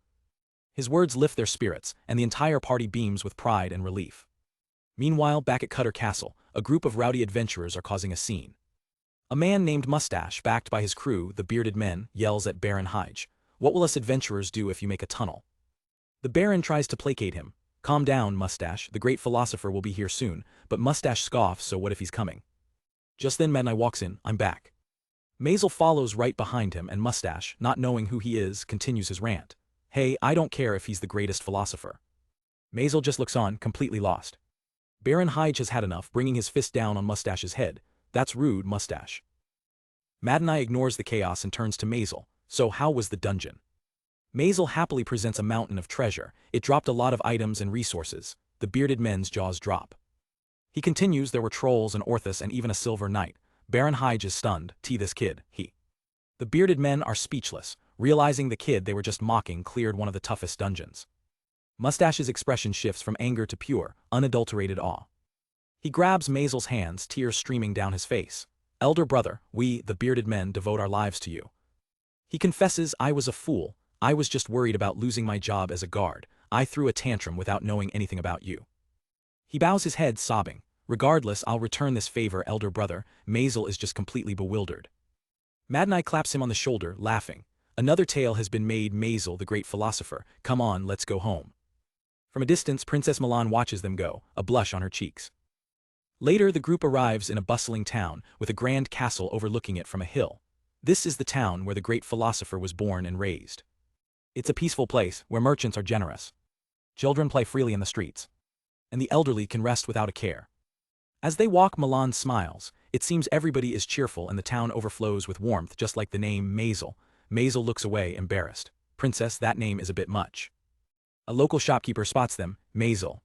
His words lift their spirits, and the entire party beams with pride and relief. Meanwhile, back at Cutter Castle, a group of rowdy adventurers are causing a scene. A man named Mustache, backed by his crew, the Bearded Men, yells at Baron Hyde. What will us adventurers do if you make a tunnel? The Baron tries to placate him. Calm down, Mustache, the great philosopher will be here soon, but Mustache scoffs, so what if he's coming? Just then Mad Eye walks in, I'm back. Masel follows right behind him, and Mustache, not knowing who he is, continues his rant. Hey, I don't care if he's the greatest philosopher. Masel just looks on, completely lost. Baron Hyde has had enough, bringing his fist down on Mustache's head. That's rude, Mustache. Mad Eye ignores the chaos and turns to Masel. So how was the dungeon? Masel happily presents a mountain of treasure. It dropped a lot of items and resources. The Bearded Men's jaws drop. He continues, there were trolls, an Orthus, and even a silver knight. Baron Hyde is stunned. This kid, he. The Bearded Men are speechless, realizing the kid they were just mocking cleared one of the toughest dungeons. Mustache's expression shifts from anger to pure, unadulterated awe. He grabs Masel's hands, tears streaming down his face. Elder brother, we, the bearded men, devote our lives to you. He confesses, I was a fool, I was just worried about losing my job as a guard, I threw a tantrum without knowing anything about you. He bows his head, sobbing. Regardless, I'll return this favor, elder brother. Masel is just completely bewildered. Mad Eye claps him on the shoulder, laughing. Another tale has been made, Masel, the great philosopher. Come on, let's go home. From a distance, Princess Milan watches them go, a blush on her cheeks. Later, the group arrives in a bustling town, with a grand castle overlooking it from a hill. This is the town where the great philosopher was born and raised. It's a peaceful place, where merchants are generous. Children play freely in the streets. And the elderly can rest without a care. As they walk, Milan smiles. It seems everybody is cheerful and the town overflows with warmth, just like the name Masel. Masel looks away, embarrassed. Princess, that name is a bit much. A local shopkeeper spots them. Masel.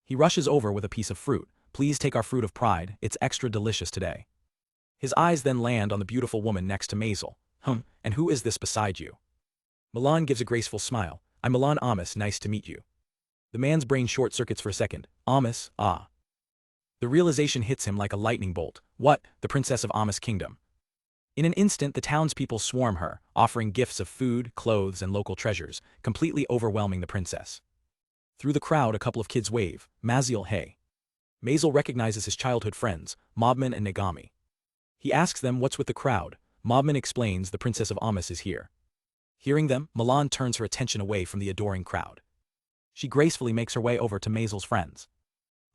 He rushes over with a piece of fruit. Please take our fruit of pride, it's extra delicious today. His eyes then land on the beautiful woman next to Masel. And who is this beside you? Milan gives a graceful smile. I'm Milan Amos, nice to meet you. The man's brain short-circuits for a second. Amos, ah. The realization hits him like a lightning bolt. What? The princess of Amos' kingdom. In an instant, the townspeople swarm her, offering gifts of food, clothes, and local treasures, completely overwhelming the princess. Through the crowd, a couple of kids wave. Masel, hey. Masel recognizes his childhood friends, Mobman and Nagami. He asks them what's with the crowd. Mobman explains the princess of Amos is here. Hearing them, Milan turns her attention away from the adoring crowd. She gracefully makes her way over to Masel's friends.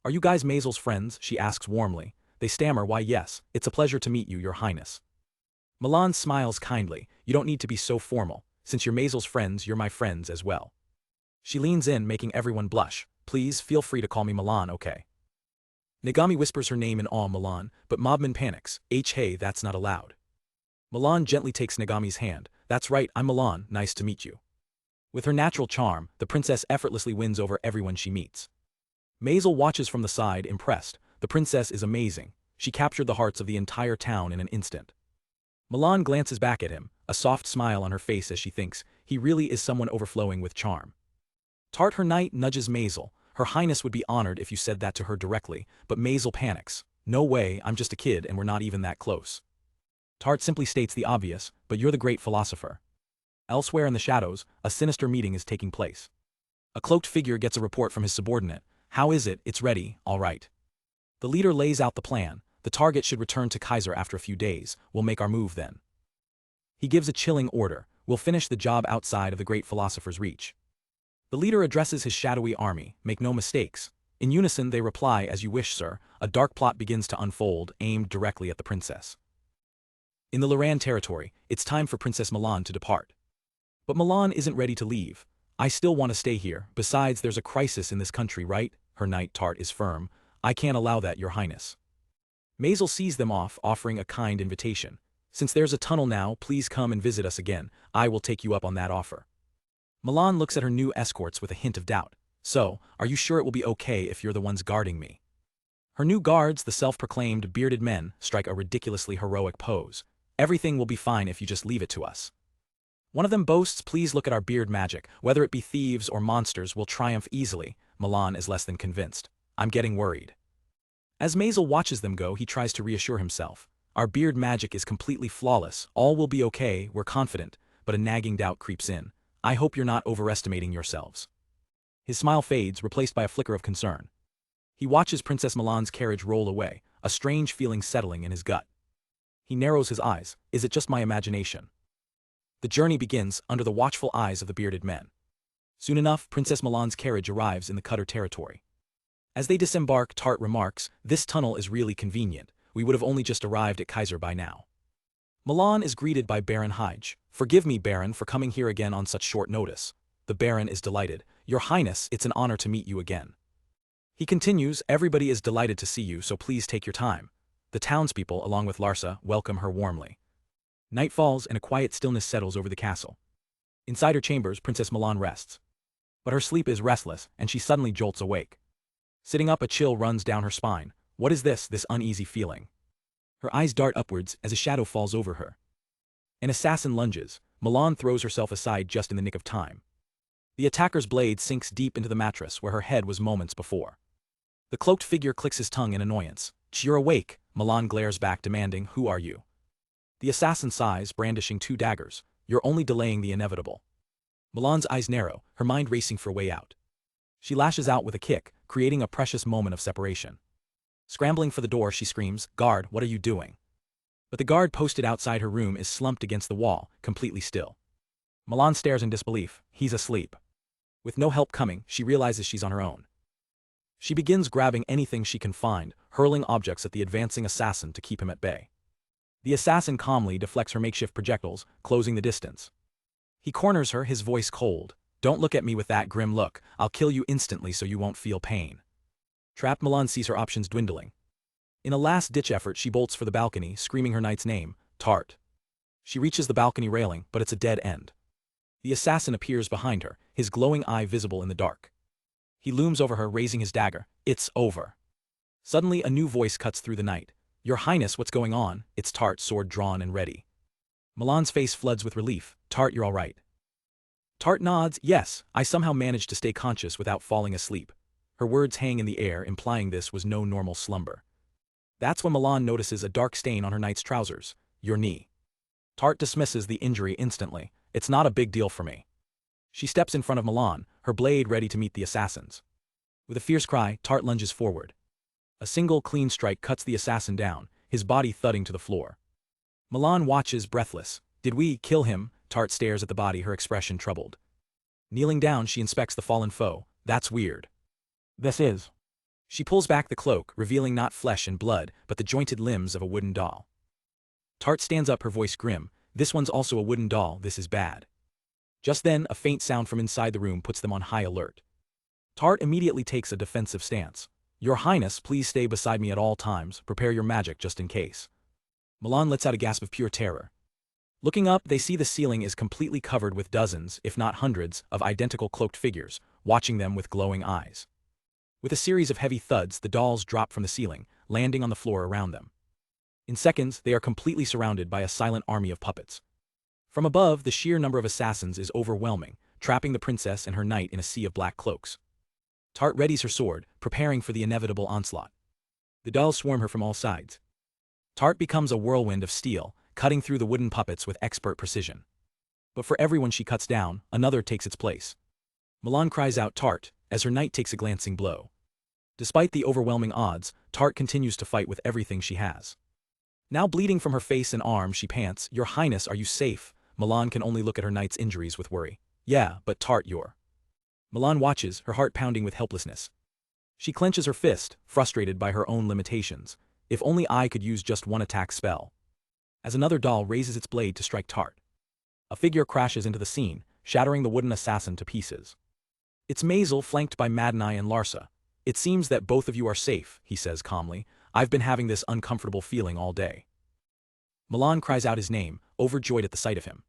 Are you guys Masel's friends? She asks warmly. They stammer, why yes, it's a pleasure to meet you, your highness. Milan smiles kindly, you don't need to be so formal, since you're Masel's friends, you're my friends as well. She leans in, making everyone blush. Please, feel free to call me Milan, okay? Nagami whispers her name in awe, Milan, but Mobman panics. Hey, that's not allowed. Milan gently takes Nagami's hand. That's right, I'm Milan, nice to meet you. With her natural charm, the princess effortlessly wins over everyone she meets. Masel watches from the side, impressed. The princess is amazing. She captured the hearts of the entire town in an instant. Milan glances back at him, a soft smile on her face as she thinks, he really is someone overflowing with charm. Tart, her knight, nudges Masel. Her highness would be honored if you said that to her directly, but Masel panics. No way, I'm just a kid and we're not even that close. Tart simply states the obvious, but you're the great philosopher. Elsewhere in the shadows, a sinister meeting is taking place. A cloaked figure gets a report from his subordinate. How is it? It's ready, all right. The leader lays out the plan. The target should return to Kaiser after a few days. We'll make our move then. He gives a chilling order. We'll finish the job outside of the great philosopher's reach. The leader addresses his shadowy army. Make no mistakes. In unison they reply, as you wish, sir. A dark plot begins to unfold, aimed directly at the princess. In the Larsa territory, it's time for Princess Milan to depart. But Milan isn't ready to leave. I still want to stay here, besides there's a crisis in this country, right? Her knight Tart is firm. I can't allow that, your highness. Masel sees them off, offering a kind invitation. Since there's a tunnel now, please come and visit us again. I will take you up on that offer. Milan looks at her new escorts with a hint of doubt. So, are you sure it will be okay if you're the ones guarding me? Her new guards, the self-proclaimed bearded men, strike a ridiculously heroic pose. Everything will be fine if you just leave it to us. One of them boasts, please look at our beard magic, whether it be thieves or monsters will triumph easily. Milan is less than convinced. I'm getting worried. As Masel watches them go, he tries to reassure himself. Our beard magic is completely flawless, all will be okay, we're confident, but a nagging doubt creeps in. I hope you're not overestimating yourselves. His smile fades, replaced by a flicker of concern. He watches Princess Milan's carriage roll away, a strange feeling settling in his gut. He narrows his eyes. Is it just my imagination? The journey begins under the watchful eyes of the bearded men. Soon enough, Princess Milan's carriage arrives in the Cutter territory. As they disembark, Tart remarks, this tunnel is really convenient. We would have only just arrived at Kaiser by now. Milan is greeted by Baron Hige. Forgive me, Baron, for coming here again on such short notice. The Baron is delighted. Your Highness, it's an honor to meet you again. He continues, everybody is delighted to see you, so please take your time. The townspeople, along with Larsa, welcome her warmly. Night falls and a quiet stillness settles over the castle. Inside her chambers, Princess Milan rests. But her sleep is restless, and she suddenly jolts awake. Sitting up, a chill runs down her spine. What is this uneasy feeling? Her eyes dart upwards as a shadow falls over her. An assassin lunges. Milan throws herself aside just in the nick of time. The attacker's blade sinks deep into the mattress where her head was moments before. The cloaked figure clicks his tongue in annoyance. You're awake. Milan glares back demanding, "Who are you?" The assassin sighs, brandishing 2 daggers. "You're only delaying the inevitable." Milan's eyes narrow, her mind racing for a way out. She lashes out with a kick, creating a precious moment of separation. Scrambling for the door, she screams, "Guard, what are you doing?" But the guard posted outside her room is slumped against the wall, completely still. Milan stares in disbelief. He's asleep. With no help coming, she realizes she's on her own. She begins grabbing anything she can find, hurling objects at the advancing assassin to keep him at bay. The assassin calmly deflects her makeshift projectiles, closing the distance. He corners her, his voice cold. "Don't look at me with that grim look. I'll kill you instantly so you won't feel pain." Trapped, Milan sees her options dwindling. In a last-ditch effort, she bolts for the balcony, screaming her knight's name, Tart. She reaches the balcony railing, but it's a dead end. The assassin appears behind her, his glowing eye visible in the dark. He looms over her, raising his dagger. "It's over." Suddenly, a new voice cuts through the night. "Your Highness, what's going on?" It's Tart, sword drawn and ready. Milan's face floods with relief. "Tart, you're all right." Tart nods. "Yes, I somehow managed to stay conscious without falling asleep." Her words hang in the air, implying this was no normal slumber. That's when Milan notices a dark stain on her knight's trousers. "Your knee." Tart dismisses the injury instantly. "It's not a big deal for me." She steps in front of Milan, her blade ready to meet the assassin's. With a fierce cry, Tart lunges forward. A single clean strike cuts the assassin down, his body thudding to the floor. Milan watches, breathless. "Did we kill him?" Tart stares at the body, her expression troubled. Kneeling down, she inspects the fallen foe. "That's weird." "This is." She pulls back the cloak, revealing not flesh and blood, but the jointed limbs of a wooden doll. Tart stands up, her voice grim. "This one's also a wooden doll, this is bad." Just then, a faint sound from inside the room puts them on high alert. Tart immediately takes a defensive stance. "Your Highness, please stay beside me at all times, prepare your magic just in case." Milan lets out a gasp of pure terror. Looking up, they see the ceiling is completely covered with dozens, if not hundreds, of identical cloaked figures, watching them with glowing eyes. With a series of heavy thuds, the dolls drop from the ceiling, landing on the floor around them. In seconds, they are completely surrounded by a silent army of puppets. From above, the sheer number of assassins is overwhelming, trapping the princess and her knight in a sea of black cloaks. Tart readies her sword, preparing for the inevitable onslaught. The dolls swarm her from all sides. Tart becomes a whirlwind of steel, cutting through the wooden puppets with expert precision. But for everyone she cuts down, another takes its place. Milan cries out, "Tart," as her knight takes a glancing blow. Despite the overwhelming odds, Tart continues to fight with everything she has. Now bleeding from her face and arms, she pants, "Your Highness, are you safe?" Milan can only look at her knight's injuries with worry. "Yeah, but Tart, you're..." Milan watches, her heart pounding with helplessness. She clenches her fist, frustrated by her own limitations. "If only I could use just one attack spell." As another doll raises its blade to strike Tart. A figure crashes into the scene, shattering the wooden assassin to pieces. It's Masel, flanked by Manhwa and Larsa. "It seems that both of you are safe," he says calmly. "I've been having this uncomfortable feeling all day." Milan cries out his name, overjoyed at the sight of him.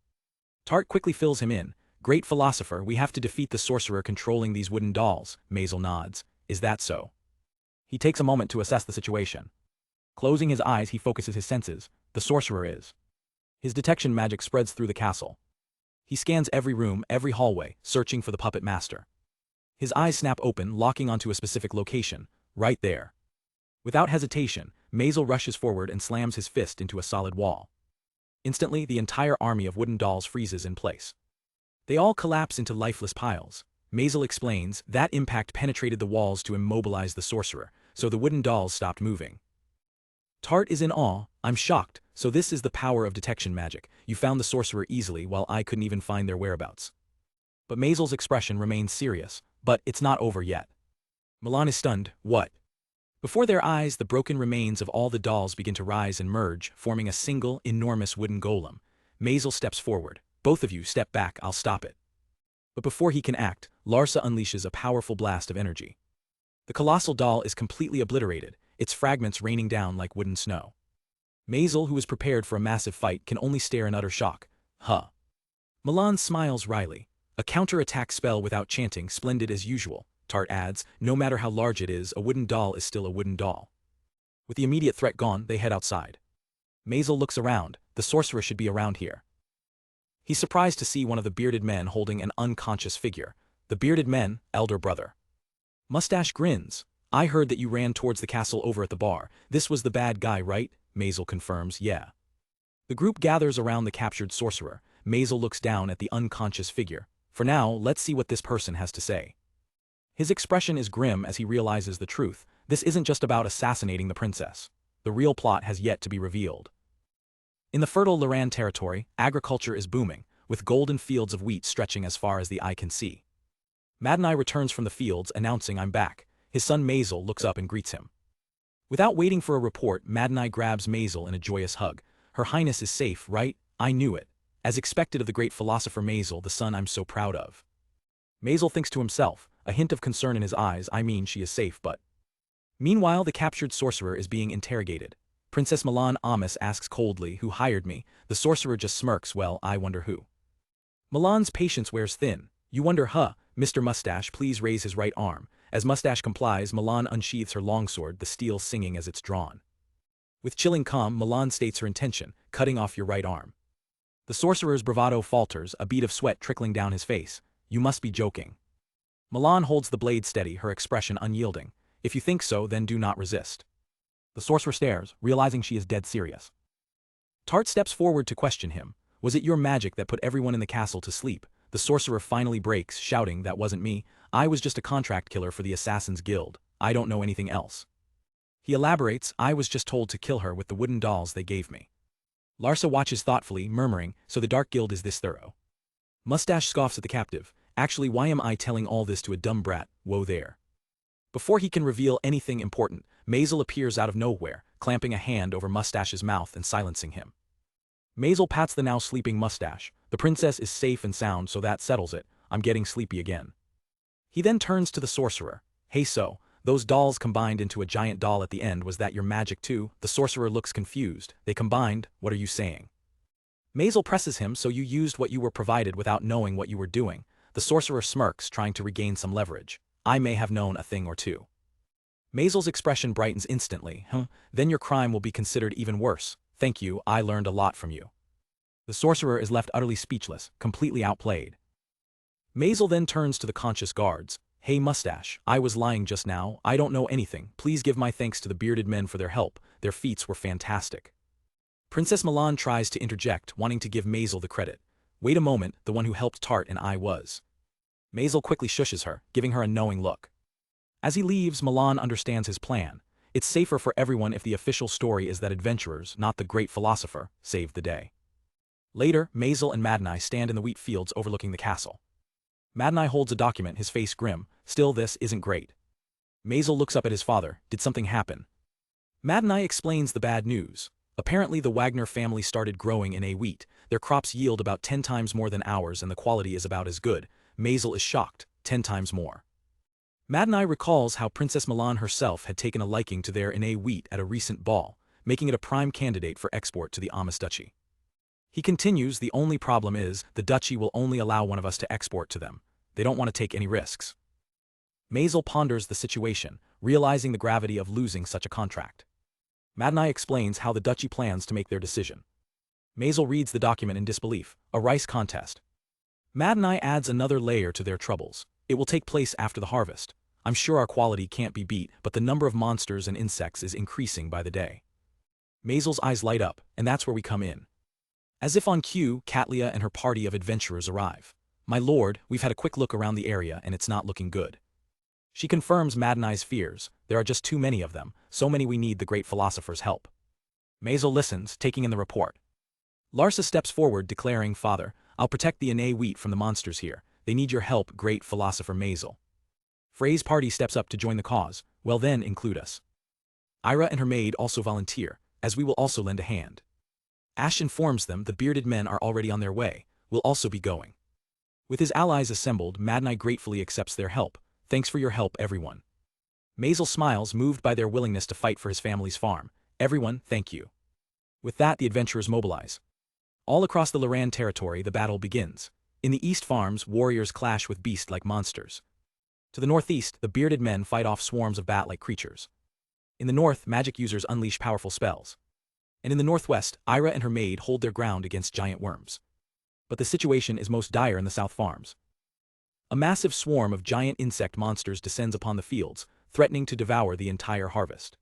Tart quickly fills him in. "Great philosopher, we have to defeat the sorcerer controlling these wooden dolls." Masel nods. "Is that so?" He takes a moment to assess the situation. Closing his eyes, he focuses his senses. The sorcerer is. His detection magic spreads through the castle. He scans every room, every hallway, searching for the puppet master. His eyes snap open, locking onto a specific location. Right there. Without hesitation, Masel rushes forward and slams his fist into a solid wall. Instantly, the entire army of wooden dolls freezes in place. They all collapse into lifeless piles. Masel explains, "That impact penetrated the walls to immobilize the sorcerer, so the wooden dolls stopped moving." Tart is in awe. "I'm shocked, so this is the power of detection magic. You found the sorcerer easily while I couldn't even find their whereabouts." But Masel's expression remains serious. "But it's not over yet." Milan is stunned. "What?" Before their eyes, the broken remains of all the dolls begin to rise and merge, forming a single, enormous wooden golem. Masel steps forward. "Both of you step back, I'll stop it." But before he can act, Larsa unleashes a powerful blast of energy. The colossal doll is completely obliterated, its fragments raining down like wooden snow. Masel, who is prepared for a massive fight, can only stare in utter shock. "Huh." Milan smiles wryly. "A counter-attack spell without chanting, splendid as usual." Tart adds, "No matter how large it is, a wooden doll is still a wooden doll." With the immediate threat gone, they head outside. Masel looks around. The sorcerer should be around here. He's surprised to see one of the bearded men holding an unconscious figure. The bearded men, elder brother. Mustache grins. I heard that you ran towards the castle over at the bar. This was the bad guy, right? Masel confirms, yeah. The group gathers around the captured sorcerer. Masel looks down at the unconscious figure. For now, let's see what this person has to say. His expression is grim as he realizes the truth. This isn't just about assassinating the princess. The real plot has yet to be revealed. In the fertile Larsa territory, agriculture is booming, with golden fields of wheat stretching as far as the eye can see. Manhwa returns from the fields, announcing, "I'm back." His son Masel looks up and greets him. Without waiting for a report, Manhwa grabs Masel in a joyous hug. "Her Highness is safe, right? I knew it. As expected of the great philosopher Masel, the son I'm so proud of." Masel thinks to himself, a hint of concern in his eyes. I mean, she is safe, but... Meanwhile, the captured sorcerer is being interrogated. Princess Milan Amis asks coldly, "Who hired me?" The sorcerer just smirks. "Well, I wonder who." Milan's patience wears thin. "You wonder, huh? Mr. Mustache, please raise his right arm." As Mustache complies, Milan unsheathes her longsword, the steel singing as it's drawn. With chilling calm, Milan states her intention, "Cutting off your right arm." The sorcerer's bravado falters, a bead of sweat trickling down his face. "You must be joking." Milan holds the blade steady, her expression unyielding. "If you think so, then do not resist." The sorcerer stares, realizing she is dead serious. Tart steps forward to question him. "Was it your magic that put everyone in the castle to sleep?" The sorcerer finally breaks, shouting, "That wasn't me. I was just a contract killer for the Assassin's Guild. I don't know anything else." He elaborates, "I was just told to kill her with the wooden dolls they gave me." Larsa watches thoughtfully, murmuring, "So the Dark Guild is this thorough." Mustache scoffs at the captive. "Actually, why am I telling all this to a dumb brat? Whoa there." Before he can reveal anything important, Masel appears out of nowhere, clamping a hand over Mustache's mouth and silencing him. Masel pats the now sleeping Mustache. "The princess is safe and sound, so that settles it. I'm getting sleepy again." He then turns to the sorcerer. "Hey, so, those dolls combined into a giant doll at the end, was that your magic too?" The sorcerer looks confused. "They combined? What are you saying?" Masel presses him. "So you used what you were provided without knowing what you were doing." The sorcerer smirks, trying to regain some leverage. "I may have known a thing or two." Masel's expression brightens instantly. Then your crime will be considered even worse. Thank you, I learned a lot from you." The sorcerer is left utterly speechless, completely outplayed. Masel then turns to the conscious guards. "Hey Mustache, I was lying just now. I don't know anything. Please give my thanks to the bearded men for their help. Their feats were fantastic." Princess Milan tries to interject, wanting to give Masel the credit. "Wait a moment, the one who helped Tart and I was." Masel quickly shushes her, giving her a knowing look. As he leaves, Milan understands his plan. It's safer for everyone if the official story is that adventurers, not the great philosopher, saved the day. Later, Masel and Manhwa stand in the wheat fields overlooking the castle. Manhwa holds a document, his face grim. "Still, this isn't great." Masel looks up at his father. "Did something happen?" Manhwa explains the bad news. Apparently the Wagner family started growing in wheat. Their crops yield about 10 times more than ours and the quality is about as good. Masel is shocked. 10 times more. Manhwa recalls how Princess Milan herself had taken a liking to their wheat at a recent ball, making it a prime candidate for export to the Amis Duchy. He continues, "The only problem is, the duchy will only allow one of us to export to them. They don't want to take any risks." Masel ponders the situation, realizing the gravity of losing such a contract. Manhwa explains how the duchy plans to make their decision. Masel reads the document in disbelief. A rice contest. Manhwa adds another layer to their troubles. It will take place after the harvest. I'm sure our quality can't be beat, but the number of monsters and insects is increasing by the day. Masel's eyes light up, and that's where we come in. As if on cue, Katlia and her party of adventurers arrive. "My lord, we've had a quick look around the area and it's not looking good." She confirms Manhwa's fears. "There are just too many of them, so many we need the great philosopher's help." Masel listens, taking in the report. Larsa steps forward, declaring, "Father, I'll protect the wheat from the monsters here. They need your help, great philosopher Masel." Frey's party steps up to join the cause. "Well then, include us." Airan and her maid also volunteer, "as we will also lend a hand." Ash informs them the bearded men are already on their way, will also be going. With his allies assembled, Manhwa gratefully accepts their help. "Thanks for your help, everyone." Masel smiles, moved by their willingness to fight for his family's farm. "Everyone, thank you." With that, the adventurers mobilize. All across the Larsa territory, the battle begins. In the east farms, warriors clash with beast-like monsters. To the northeast, the bearded men fight off swarms of bat-like creatures. In the north, magic users unleash powerful spells. And in the northwest, Airan and her maid hold their ground against giant worms. But the situation is most dire in the south farms. A massive swarm of giant insect monsters descends upon the fields, threatening to devour the entire harvest.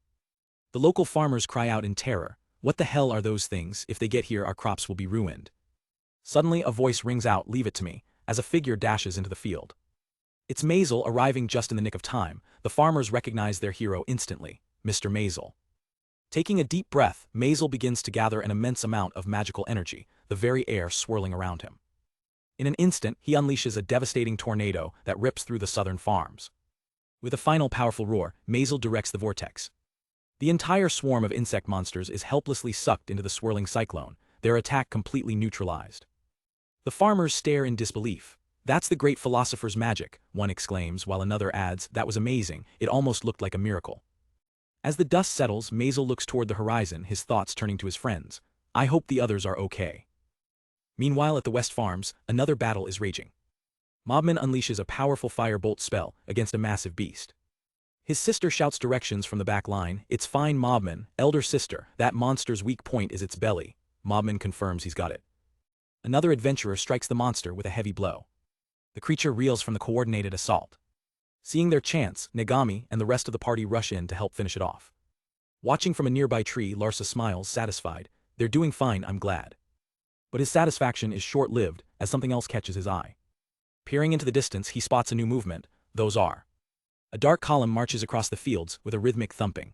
The local farmers cry out in terror, "What the hell are those things? If they get here, our crops will be ruined." Suddenly a voice rings out, "Leave it to me," as a figure dashes into the field. It's Masel, arriving just in the nick of time. The farmers recognize their hero instantly, Mr. Masel. Taking a deep breath, Masel begins to gather an immense amount of magical energy, the very air swirling around him. In an instant, he unleashes a devastating tornado that rips through the southern farms. With a final powerful roar, Masel directs the vortex. The entire swarm of insect monsters is helplessly sucked into the swirling cyclone, their attack completely neutralized. The farmers stare in disbelief. "That's the great philosopher's magic," one exclaims, while another adds, "That was amazing, it almost looked like a miracle." As the dust settles, Masel looks toward the horizon, his thoughts turning to his friends. "I hope the others are okay." Meanwhile at the West Farms, another battle is raging. Mobman unleashes a powerful firebolt spell against a massive beast. His sister shouts directions from the back line, "It's fine, Mobman, elder sister, that monster's weak point is its belly." Mobman confirms he's got it. Another adventurer strikes the monster with a heavy blow. The creature reels from the coordinated assault. Seeing their chance, Negami and the rest of the party rush in to help finish it off. Watching from a nearby tree, Larsa smiles, satisfied. "They're doing fine, I'm glad." But his satisfaction is short-lived, as something else catches his eye. Peering into the distance, he spots a new movement. Those are. A dark column marches across the fields with a rhythmic thumping.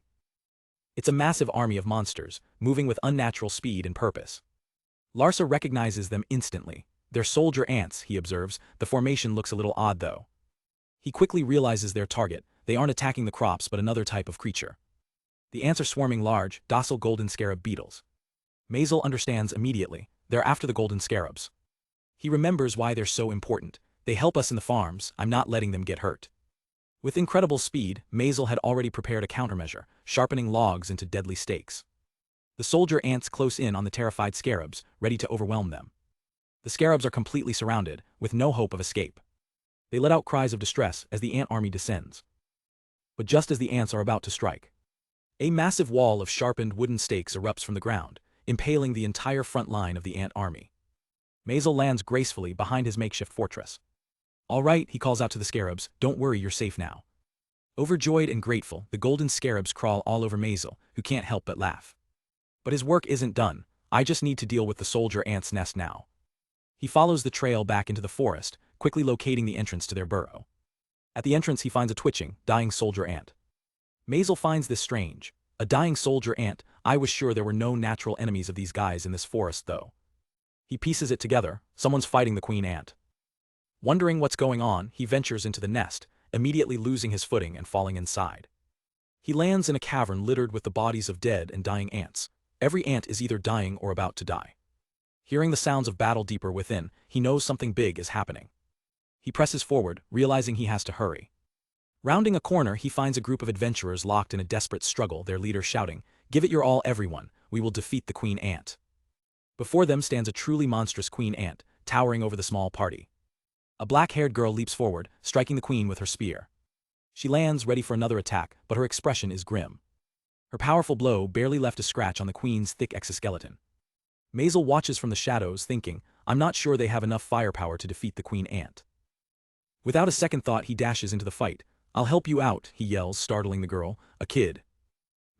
It's a massive army of monsters, moving with unnatural speed and purpose. Larsa recognizes them instantly. "They're soldier ants," he observes. "The formation looks a little odd though." He quickly realizes their target. They aren't attacking the crops but another type of creature. The ants are swarming large, docile golden scarab beetles. Masel understands immediately. They're after the golden scarabs. He remembers why they're so important. "They help us in the farms, I'm not letting them get hurt." With incredible speed, Masel had already prepared a countermeasure, sharpening logs into deadly stakes. The soldier ants close in on the terrified scarabs, ready to overwhelm them. The scarabs are completely surrounded, with no hope of escape. They let out cries of distress as the ant army descends. But just as the ants are about to strike, a massive wall of sharpened wooden stakes erupts from the ground, impaling the entire front line of the ant army. Masel lands gracefully behind his makeshift fortress. "All right," he calls out to the scarabs, "don't worry, you're safe now." Overjoyed and grateful, the golden scarabs crawl all over Masel, who can't help but laugh. But his work isn't done. "I just need to deal with the soldier ant's nest now." He follows the trail back into the forest, quickly locating the entrance to their burrow. At the entrance he finds a twitching, dying soldier ant. Masel finds this strange. A dying soldier ant. I was sure there were no natural enemies of these guys in this forest though. He pieces it together. Someone's fighting the queen ant. Wondering what's going on, he ventures into the nest, immediately losing his footing and falling inside. He lands in a cavern littered with the bodies of dead and dying ants. Every ant is either dying or about to die. Hearing the sounds of battle deeper within, he knows something big is happening. He presses forward, realizing he has to hurry. Rounding a corner, he finds a group of adventurers locked in a desperate struggle, their leader shouting, "Give it your all, everyone, we will defeat the queen ant." Before them stands a truly monstrous queen ant, towering over the small party. A black-haired girl leaps forward, striking the queen with her spear. She lands ready for another attack, but her expression is grim. Her powerful blow barely left a scratch on the queen's thick exoskeleton. Masel watches from the shadows, thinking, "I'm not sure they have enough firepower to defeat the queen ant." Without a second thought, he dashes into the fight. "I'll help you out," he yells, startling the girl. "A kid."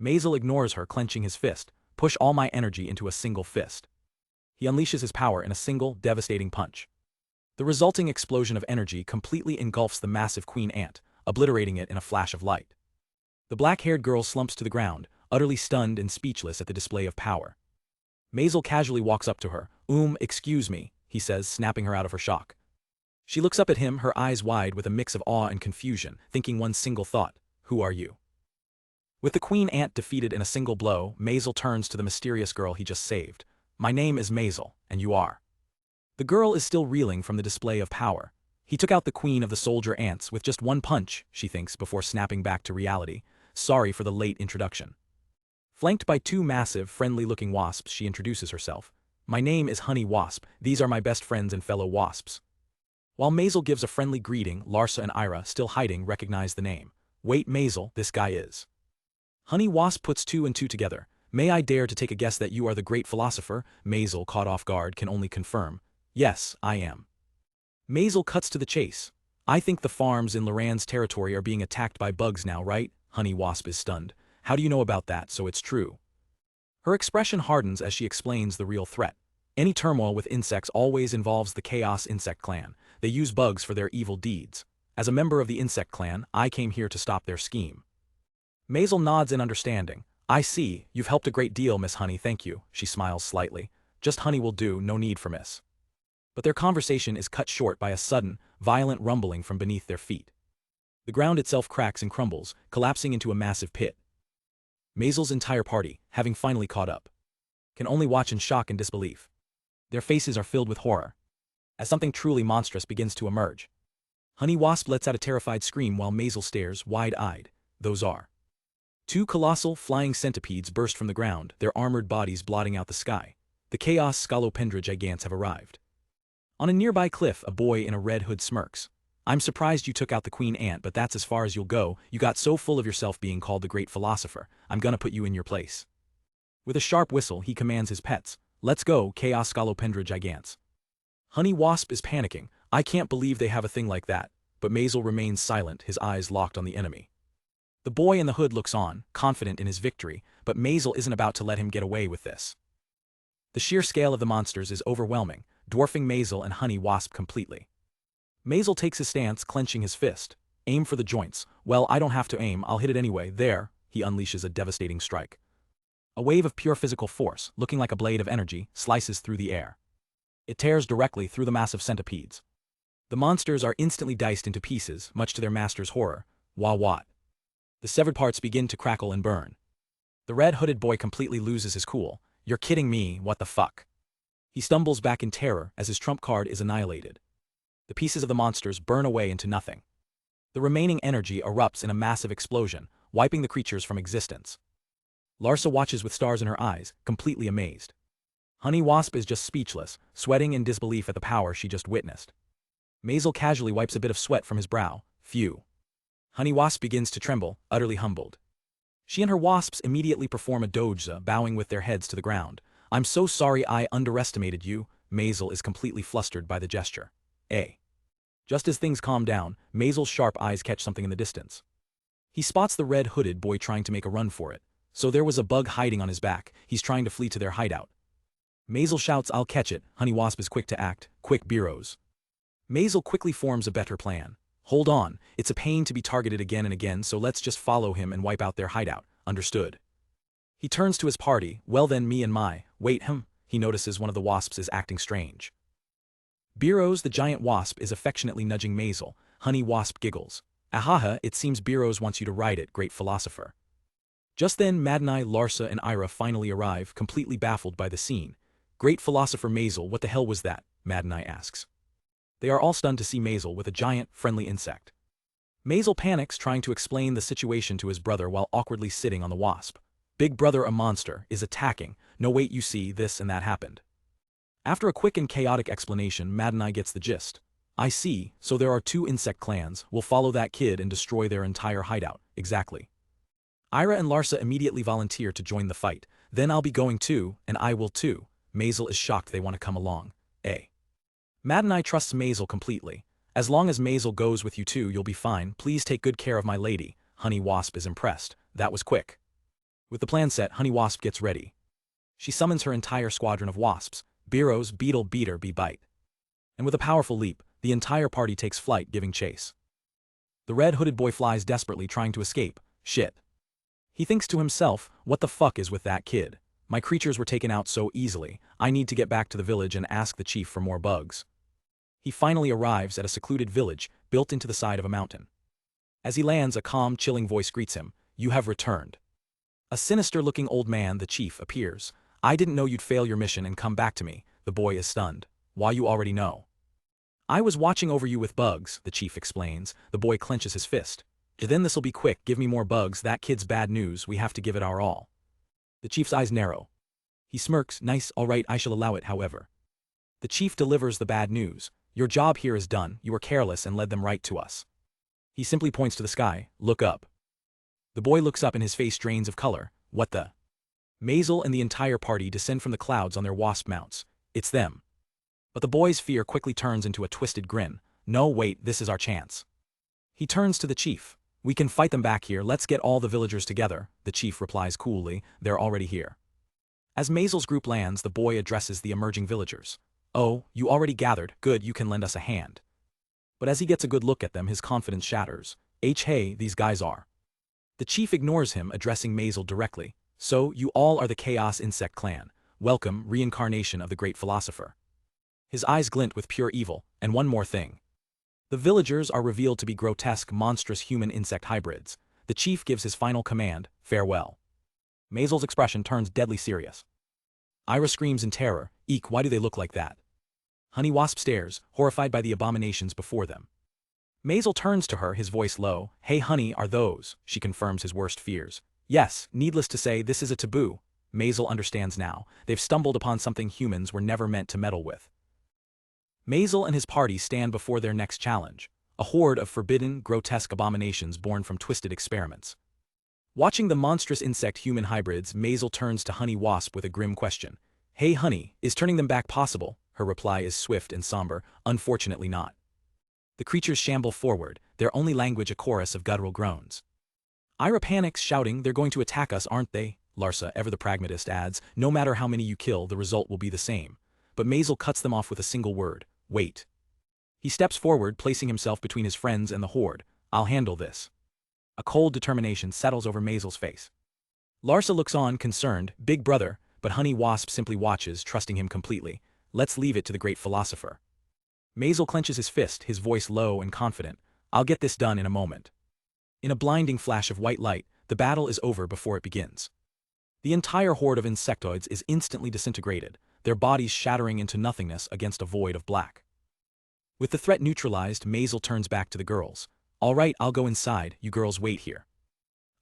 Masel ignores her, clenching his fist. "Push all my energy into a single fist." He unleashes his power in a single, devastating punch. The resulting explosion of energy completely engulfs the massive queen ant, obliterating it in a flash of light. The black-haired girl slumps to the ground, utterly stunned and speechless at the display of power. Masel casually walks up to her. Excuse me," he says, snapping her out of her shock. She looks up at him, her eyes wide with a mix of awe and confusion, thinking one single thought, "Who are you?" With the queen ant defeated in a single blow, Masel turns to the mysterious girl he just saved. "My name is Masel, and you are?" The girl is still reeling from the display of power. He took out the queen of the soldier ants with just one punch, she thinks before snapping back to reality. "Sorry for the late introduction." Flanked by two massive, friendly-looking wasps, she introduces herself. "My name is Honey Wasp. These are my best friends and fellow wasps." While Masel gives a friendly greeting, Larsa and Airan, still hiding, recognize the name. "Wait, Masel, this guy is." Honey Wasp puts two and two together. "May I dare to take a guess that you are the great philosopher?" Masel, caught off guard, can only confirm. "Yes, I am." Masel cuts to the chase. I think the farms in Loran's territory are being attacked by bugs now, right? Honey Wasp is stunned. How do you know about that? So it's true. Her expression hardens as she explains the real threat. Any turmoil with insects always involves the Chaos Insect Clan. They use bugs for their evil deeds. As a member of the Insect Clan, I came here to stop their scheme. Masel nods in understanding. I see, you've helped a great deal, Miss Honey, thank you. She smiles slightly. Just Honey will do, no need for Miss. But their conversation is cut short by a sudden, violent rumbling from beneath their feet. The ground itself cracks and crumbles, collapsing into a massive pit. Masel's entire party, having finally caught up, can only watch in shock and disbelief. Their faces are filled with horror, as something truly monstrous begins to emerge. Honey Wasp lets out a terrified scream while Masel stares wide-eyed. Those are two colossal, flying centipedes burst from the ground, their armored bodies blotting out the sky. The Chaos Scolopendra gigantes have arrived. On a nearby cliff, a boy in a red hood smirks. I'm surprised you took out the queen ant, but that's as far as you'll go. You got so full of yourself being called the great philosopher. I'm gonna put you in your place. With a sharp whistle, he commands his pets. Let's go, Chaos Scolopendra gigantes. Honey Wasp is panicking. I can't believe they have a thing like that. But Masel remains silent, his eyes locked on the enemy. The boy in the hood looks on, confident in his victory, but Masel isn't about to let him get away with this. The sheer scale of the monsters is overwhelming, dwarfing Masel and Honey Wasp completely. Masel takes his stance, clenching his fist. Aim for the joints. Well, I don't have to aim, I'll hit it anyway. There, he unleashes a devastating strike. A wave of pure physical force, looking like a blade of energy, slices through the air. It tears directly through the massive centipedes. The monsters are instantly diced into pieces, much to their master's horror. Wah what? The severed parts begin to crackle and burn. The red-hooded boy completely loses his cool. You're kidding me, what the fuck? He stumbles back in terror as his trump card is annihilated. The pieces of the monsters burn away into nothing. The remaining energy erupts in a massive explosion, wiping the creatures from existence. Larsa watches with stars in her eyes, completely amazed. Honey Wasp is just speechless, sweating in disbelief at the power she just witnessed. Masel casually wipes a bit of sweat from his brow. Phew. Honey Wasp begins to tremble, utterly humbled. She and her wasps immediately perform a doja, bowing with their heads to the ground. I'm so sorry I underestimated you. Masel is completely flustered by the gesture. Just as things calm down, Masel's sharp eyes catch something in the distance. He spots the red-hooded boy trying to make a run for it. So there was a bug hiding on his back. He's trying to flee to their hideout. Masel shouts, I'll catch it. Honey Wasp is quick to act. Quick, Biros. Masel quickly forms a better plan. Hold on, it's a pain to be targeted again and again, so let's just follow him and wipe out their hideout. Understood. He turns to his party. Well then, me and my, wait, he notices one of the wasps is acting strange. Biros the giant wasp is affectionately nudging Masel. Honey Wasp giggles. Ahaha, it seems Biros wants you to ride it, great philosopher. Just then Manhwa, Larsa and Airan finally arrive, completely baffled by the scene. Great philosopher Masel, what the hell was that? Manhwa asks. They are all stunned to see Masel with a giant, friendly insect. Masel panics, trying to explain the situation to his brother while awkwardly sitting on the wasp. Big brother, a monster, is attacking. No wait, you see, this and that happened. After a quick and chaotic explanation, Manhwa gets the gist. I see, so there are two insect clans. We'll follow that kid and destroy their entire hideout. Exactly. Airan and Larsa immediately volunteer to join the fight. Then I'll be going too, and I will too. Masel is shocked they want to come along. Manhwa trusts Masel completely. As long as Masel goes with you too, you'll be fine. Please take good care of my lady. Honey Wasp is impressed. That was quick. With the plan set, Honey Wasp gets ready. She summons her entire squadron of wasps. Biros, beetle, beater, bite. And with a powerful leap, the entire party takes flight, giving chase. The red-hooded boy flies desperately, trying to escape. Shit. He thinks to himself, what the fuck is with that kid? My creatures were taken out so easily. I need to get back to the village and ask the chief for more bugs. He finally arrives at a secluded village, built into the side of a mountain. As he lands, a calm, chilling voice greets him. You have returned. A sinister-looking old man, the chief, appears. I didn't know you'd fail your mission and come back to me. The boy is stunned. Why, you already know. I was watching over you with bugs, the chief explains. The boy clenches his fist. Then this'll be quick, give me more bugs, that kid's bad news, we have to give it our all. The chief's eyes narrow. He smirks, nice, alright, I shall allow it, however. The chief delivers the bad news. Your job here is done, you were careless and led them right to us. He simply points to the sky, look up. The boy looks up and his face drains of color. What the? Masel and the entire party descend from the clouds on their wasp mounts. It's them. But the boy's fear quickly turns into a twisted grin. No, wait, this is our chance. He turns to the chief. We can fight them back here, let's get all the villagers together, the chief replies coolly, they're already here. As Masel's group lands, the boy addresses the emerging villagers. Oh, you already gathered, good, you can lend us a hand. But as he gets a good look at them, his confidence shatters. Hey, these guys are. The chief ignores him, addressing Masel directly. So, you all are the Chaos Insect Clan. Welcome, Reincarnation of the Great Philosopher. His eyes glint with pure evil, and one more thing. The villagers are revealed to be grotesque, monstrous human-insect hybrids. The chief gives his final command, farewell. Masel's expression turns deadly serious. Ira screams in terror, eek, why do they look like that? Honey Wasp stares, horrified by the abominations before them. Masel turns to her, his voice low. Hey honey, are those? She confirms his worst fears. Yes, needless to say, this is a taboo. Masel understands now. They've stumbled upon something humans were never meant to meddle with. Masel and his party stand before their next challenge, a horde of forbidden, grotesque abominations born from twisted experiments. Watching the monstrous insect-human hybrids, Masel turns to Honey Wasp with a grim question. Hey honey, is turning them back possible? Her reply is swift and somber, unfortunately not. The creatures shamble forward, their only language a chorus of guttural groans. Ira panics, shouting, they're going to attack us, aren't they? Larsa, ever the pragmatist, adds, no matter how many you kill, the result will be the same. But Masel cuts them off with a single word. Wait. He steps forward, placing himself between his friends and the horde. I'll handle this. A cold determination settles over Masel's face. Larsa looks on, concerned, big brother, but Honey Wasp simply watches, trusting him completely. Let's leave it to the great philosopher. Masel clenches his fist, his voice low and confident. I'll get this done in a moment. In a blinding flash of white light, the battle is over before it begins. The entire horde of insectoids is instantly disintegrated, their bodies shattering into nothingness against a void of black. With the threat neutralized, Masel turns back to the girls. All right, I'll go inside, you girls wait here.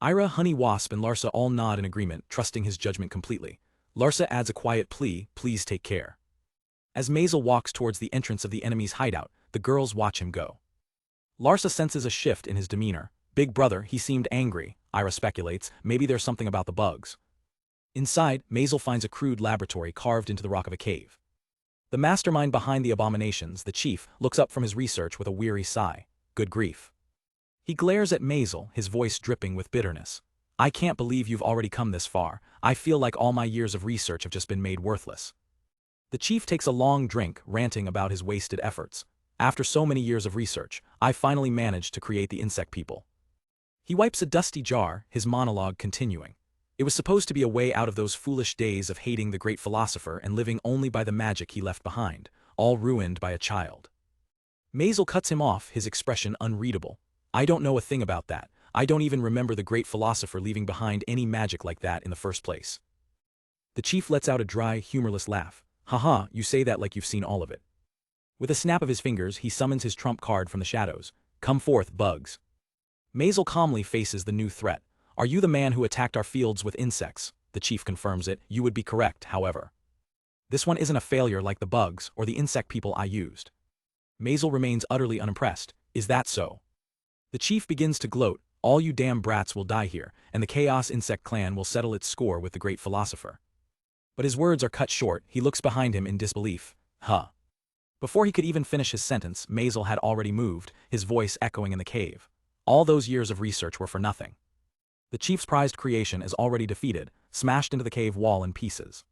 Ira, Honey Wasp, and Larsa all nod in agreement, trusting his judgment completely. Larsa adds a quiet plea, please take care. As Masel walks towards the entrance of the enemy's hideout, the girls watch him go. Larsa senses a shift in his demeanor. Big brother, he seemed angry, Ira speculates, maybe there's something about the bugs. Inside, Masel finds a crude laboratory carved into the rock of a cave. The mastermind behind the abominations, the chief, looks up from his research with a weary sigh. Good grief. He glares at Masel, his voice dripping with bitterness. I can't believe you've already come this far. I feel like all my years of research have just been made worthless. The chief takes a long drink, ranting about his wasted efforts. After so many years of research, I finally managed to create the insect people. He wipes a dusty jar, his monologue continuing. It was supposed to be a way out of those foolish days of hating the great philosopher and living only by the magic he left behind, all ruined by a child. Masel cuts him off, his expression unreadable. I don't know a thing about that. I don't even remember the great philosopher leaving behind any magic like that in the first place. The chief lets out a dry, humorless laugh. Haha, you say that like you've seen all of it. With a snap of his fingers, he summons his trump card from the shadows. Come forth, bugs. Masel calmly faces the new threat. Are you the man who attacked our fields with insects? The chief confirms it. You would be correct, however. This one isn't a failure like the bugs or the insect people I used. Masel remains utterly unimpressed. Is that so? The chief begins to gloat. All you damn brats will die here, and the Chaos Insect Clan will settle its score with the great philosopher. But his words are cut short. He looks behind him in disbelief. Huh. Before he could even finish his sentence, Masel had already moved, his voice echoing in the cave. All those years of research were for nothing. The chief's prized creation is already defeated, smashed into the cave wall in pieces.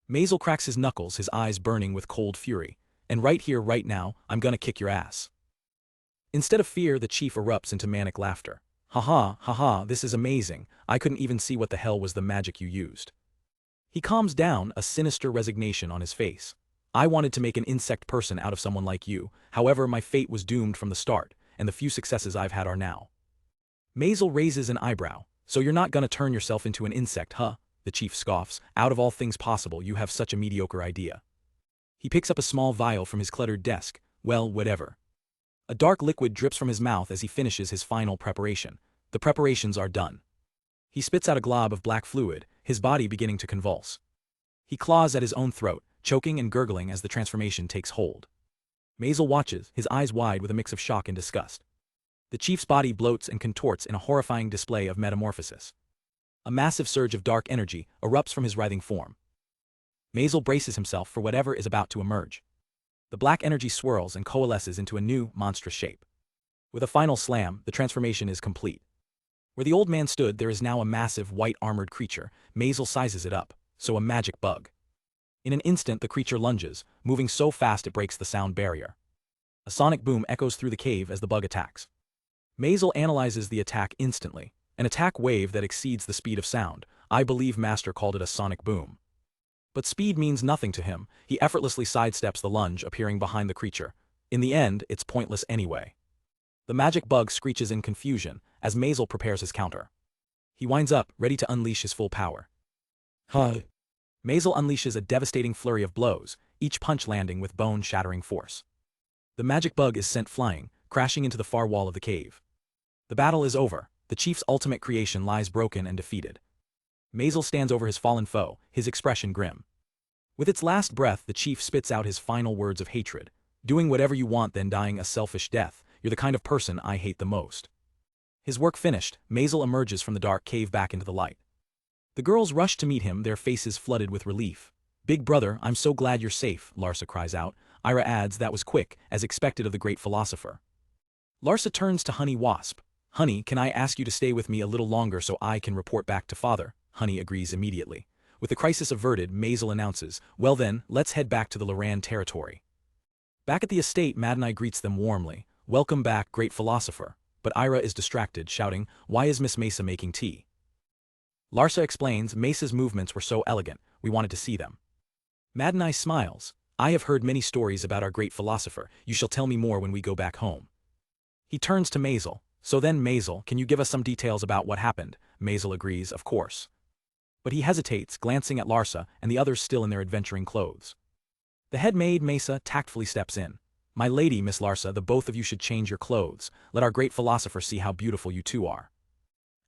Masel cracks his knuckles, his eyes burning with cold fury. And right here, right now, I'm gonna kick your ass. Instead of fear, the chief erupts into manic laughter. Haha, this is amazing. I couldn't even see what the hell was the magic you used. He calms down, a sinister resignation on his face. I wanted to make an insect person out of someone like you, however my fate was doomed from the start, and the few successes I've had are now. Masel raises an eyebrow. So you're not gonna turn yourself into an insect, huh? The chief scoffs. Out of all things possible, you have such a mediocre idea. He picks up a small vial from his cluttered desk. Well, whatever. A dark liquid drips from his mouth as he finishes his final preparation. The preparations are done. He spits out a glob of black fluid, his body beginning to convulse. He claws at his own throat, choking and gurgling as the transformation takes hold. Masel watches, his eyes wide with a mix of shock and disgust. The chief's body bloats and contorts in a horrifying display of metamorphosis. A massive surge of dark energy erupts from his writhing form. Masel braces himself for whatever is about to emerge. The black energy swirls and coalesces into a new, monstrous shape. With a final slam, the transformation is complete. Where the old man stood, there is now a massive, white-armored creature. Masel sizes it up, so a magic bug. In an instant, the creature lunges, moving so fast it breaks the sound barrier. A sonic boom echoes through the cave as the bug attacks. Masel analyzes the attack instantly, an attack wave that exceeds the speed of sound. I believe Master called it a sonic boom. But speed means nothing to him. He effortlessly sidesteps the lunge, appearing behind the creature. In the end, it's pointless anyway. The magic bug screeches in confusion as Masel prepares his counter. He winds up, ready to unleash his full power. Huh. Masel unleashes a devastating flurry of blows, each punch landing with bone-shattering force. The magic bug is sent flying, crashing into the far wall of the cave. The battle is over. The chief's ultimate creation lies broken and defeated. Masel stands over his fallen foe, his expression grim. With its last breath, the chief spits out his final words of hatred. Doing whatever you want, then dying a selfish death. You're the kind of person I hate the most. His work finished, Masel emerges from the dark cave back into the light. The girls rush to meet him, their faces flooded with relief. Big brother, I'm so glad you're safe, Larsa cries out. Ira adds, that was quick, as expected of the great philosopher. Larsa turns to Honey Wasp. Honey, can I ask you to stay with me a little longer so I can report back to father? Honey agrees immediately. With the crisis averted, Masel announces, well then, let's head back to the Loran territory. Back at the estate, Madnai greets them warmly. Welcome back, great philosopher. But Ira is distracted, shouting, why is Miss Mesa making tea? Larsa explains, Mesa's movements were so elegant, we wanted to see them. Madnai smiles. I have heard many stories about our great philosopher. You shall tell me more when we go back home. He turns to Masel. So then, Masel, can you give us some details about what happened? Masel agrees, of course. But he hesitates, glancing at Larsa and the others still in their adventuring clothes. The head maid, Mesa, tactfully steps in. My lady, Miss Larsa, the both of you should change your clothes. Let our great philosopher see how beautiful you two are.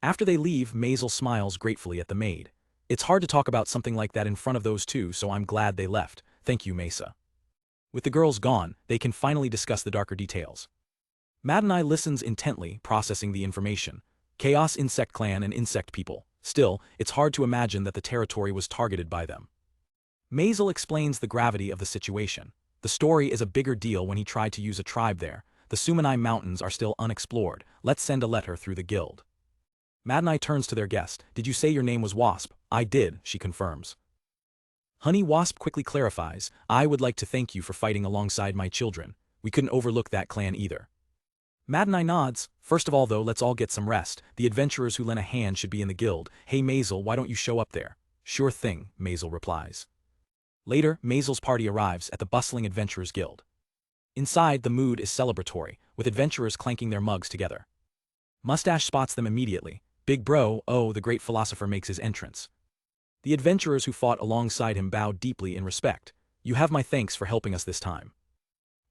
After they leave, Masel smiles gratefully at the maid. It's hard to talk about something like that in front of those two, so I'm glad they left. Thank you, Mesa. With the girls gone, they can finally discuss the darker details. Madnai listens intently, processing the information. Chaos Insect Clan and insect people. Still, it's hard to imagine that the territory was targeted by them. Masel explains the gravity of the situation. The story is a bigger deal when he tried to use a tribe there. The Sumanai Mountains are still unexplored. Let's send a letter through the guild. Madnai turns to their guest. Did you say your name was Wasp? I did, she confirms. Honey Wasp quickly clarifies, I would like to thank you for fighting alongside my children. We couldn't overlook that clan either. Madnai nods. First of all though, let's all get some rest. The adventurers who lent a hand should be in the guild. Hey Masel, why don't you show up there? Sure thing, Masel replies. Later, Masel's party arrives at the bustling Adventurers Guild. Inside, the mood is celebratory, with adventurers clanking their mugs together. Mustache spots them immediately. Big bro, oh, the great philosopher makes his entrance. The adventurers who fought alongside him bow deeply in respect. You have my thanks for helping us this time.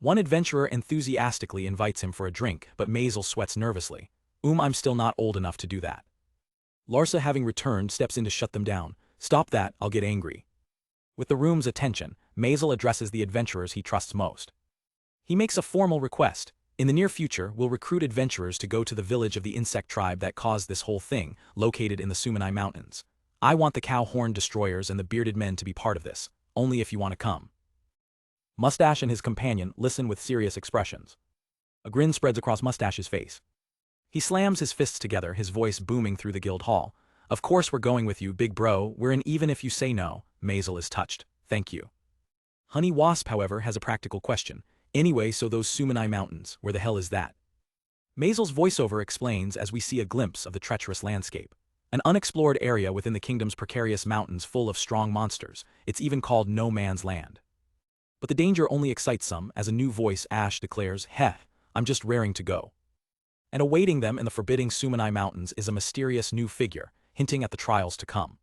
One adventurer enthusiastically invites him for a drink, but Masel sweats nervously. I'm still not old enough to do that. Larsa, having returned, steps in to shut them down. Stop that, I'll get angry. With the room's attention, Masel addresses the adventurers he trusts most. He makes a formal request. In the near future, we'll recruit adventurers to go to the village of the insect tribe that caused this whole thing, located in the Sumanai Mountains. I want the cow-horned destroyers and the bearded men to be part of this, only if you want to come. Mustache and his companion listen with serious expressions. A grin spreads across Mustache's face. He slams his fists together, his voice booming through the guild hall. Of course we're going with you, big bro, we're in even if you say no. Masel is touched. Thank you. Honey Wasp, however, has a practical question. Anyway, so those Sumanai Mountains, where the hell is that? Masel's voiceover explains as we see a glimpse of the treacherous landscape. An unexplored area within the kingdom's precarious mountains full of strong monsters. It's even called No Man's Land. But the danger only excites some, as a new voice, Ash, declares, heh, I'm just raring to go. And awaiting them in the forbidding Sumanai Mountains is a mysterious new figure, hinting at the trials to come.